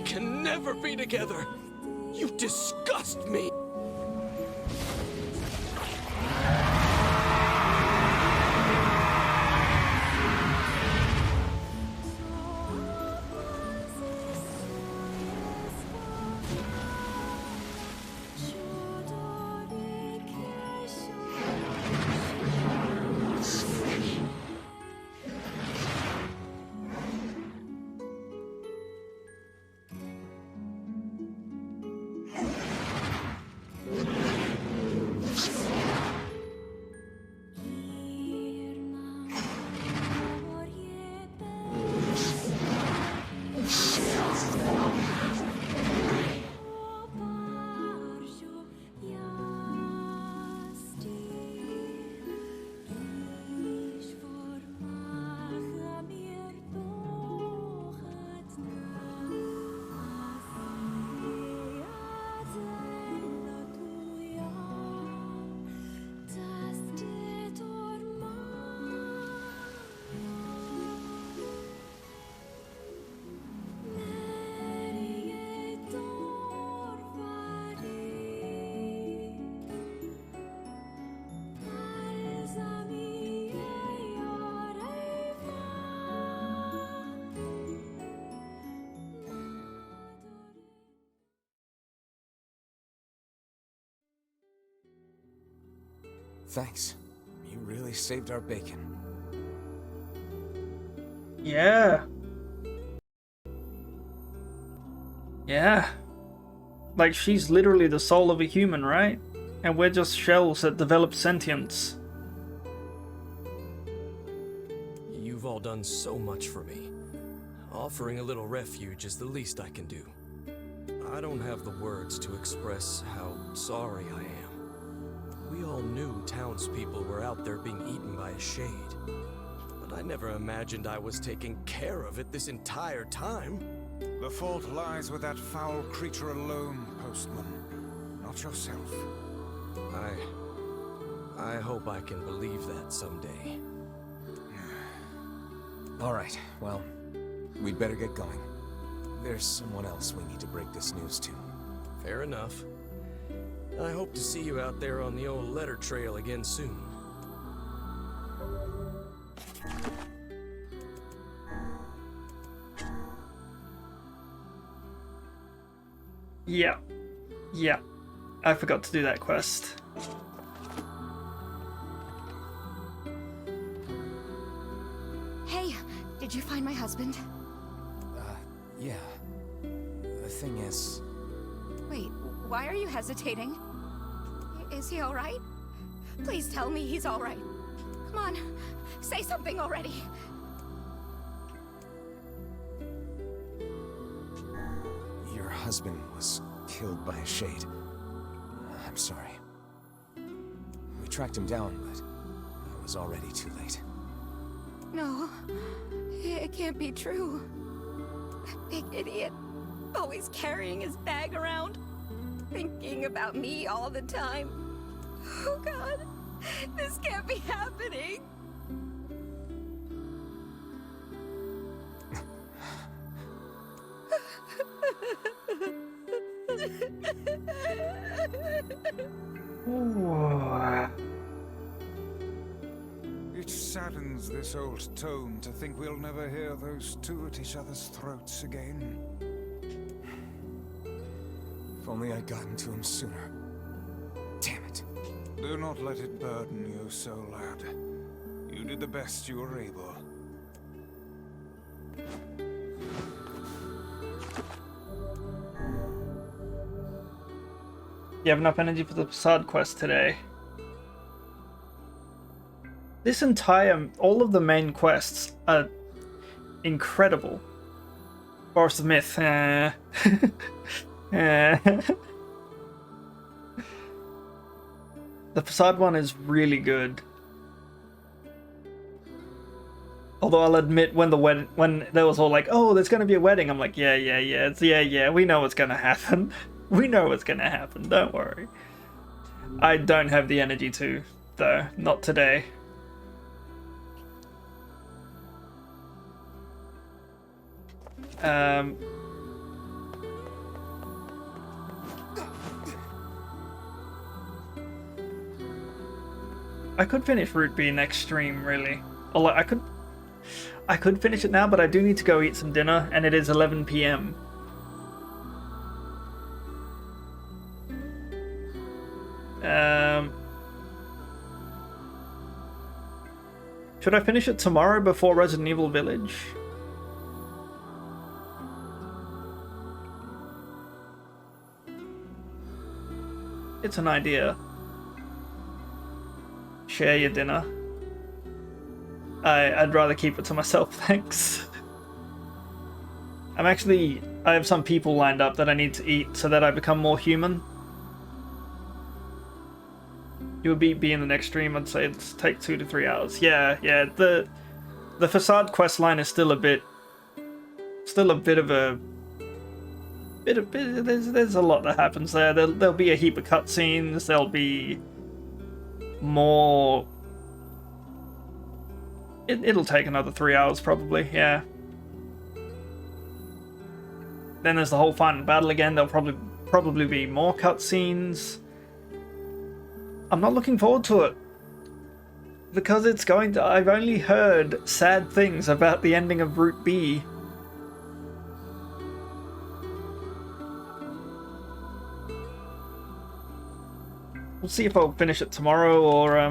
can never be together. You disgust me. Thanks. You really saved our bacon. Yeah. Yeah. Like, she's literally the soul of a human, right? And we're just shells that develop sentience. You've all done so much for me. Offering a little refuge is the least I can do. I don't have the words to express how sorry I am. We all knew townspeople were out there being eaten by a shade. But I never imagined I was taking care of it this entire time. The fault lies with that foul creature alone, Postman. Not yourself. I hope I can believe that someday. All right, well, we'd better get going. There's someone else we need to break this news to. Fair enough. I hope to see you out there on the old letter trail again soon. Yeah. Yeah. I forgot to do that quest. Hey, did you find my husband? Yeah. The thing is... Wait, why are you hesitating? Is he alright? Please tell me he's alright. Come on, say something already. Your husband was killed by a shade. I'm sorry. We tracked him down, but it was already too late. No, it can't be true. That big idiot, always carrying his bag around, thinking about me all the time. Oh God, this can't be happening. It saddens this old tome to think we'll never hear those two at each other's throats again. If only I'd gotten to him sooner. Damn it. Do not let it burden you so, lad. You did the best you were able. You have enough energy for the facade quest today. This entire, all of the main quests are incredible. Forest of Myth. The facade one is really good. Although I'll admit, when there was all like, oh, there's gonna be a wedding, I'm like, yeah, we know what's gonna happen. We know what's gonna happen, don't worry. I don't have the energy to, though. Not today. I could finish Route B next stream, really. Or like, I could finish it now, but I do need to go eat some dinner, and it is 11 p.m. Should I finish it tomorrow before Resident Evil Village? It's an idea. Share your dinner. I'd rather keep it to myself, thanks. I have some people lined up that I need to eat so that I become more human. You would be in the next stream. I'd say it's take 2 to 3 hours. Yeah. The facade quest line is still a bit of a there's a lot that happens there. There'll be a heap of cutscenes. There'll be more. It'll take another 3 hours probably. Yeah. Then there's the whole final battle again. There'll probably be more cutscenes. I'm not looking forward to it because it's going to. I've only heard sad things about the ending of Route B. We'll see if I'll finish it tomorrow or I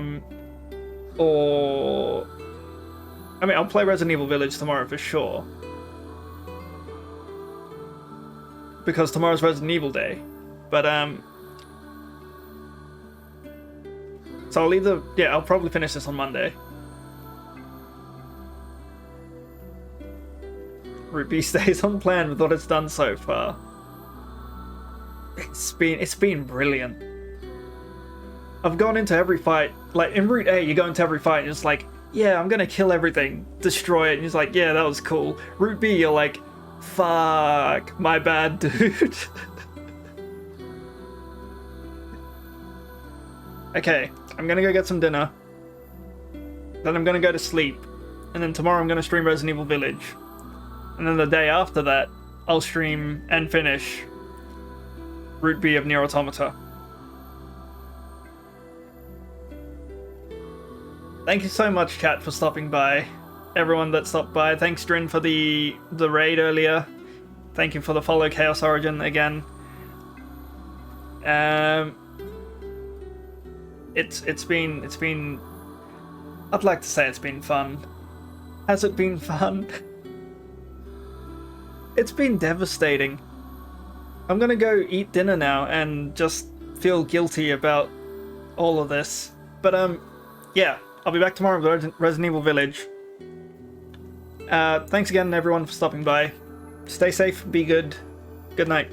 mean, I'll play Resident Evil Village tomorrow for sure. Because tomorrow's Resident Evil Day. But so I'll probably finish this on Monday. Route B stays on plan with what it's done so far. It's been brilliant. I've gone into every fight, like in Route A, you go into every fight and it's like, yeah, I'm gonna kill everything, destroy it, and it's like, yeah, that was cool. Route B, you're like, fuck, my bad, dude. Okay, I'm gonna go get some dinner. Then I'm gonna go to sleep. And then tomorrow I'm gonna stream Resident Evil Village. And then the day after that, I'll stream and finish Route B of NieR Automata. Thank you so much, chat, for stopping by. Everyone that stopped by. Thanks, Drin, for the raid earlier. Thank you for the follow, Chaos Origin, again. It's been. I'd like to say it's been fun. Has it been fun? It's been devastating. I'm gonna go eat dinner now and just feel guilty about all of this. But yeah. I'll be back tomorrow with Resident Evil Village. Thanks again, everyone, for stopping by. Stay safe, be good. Good night.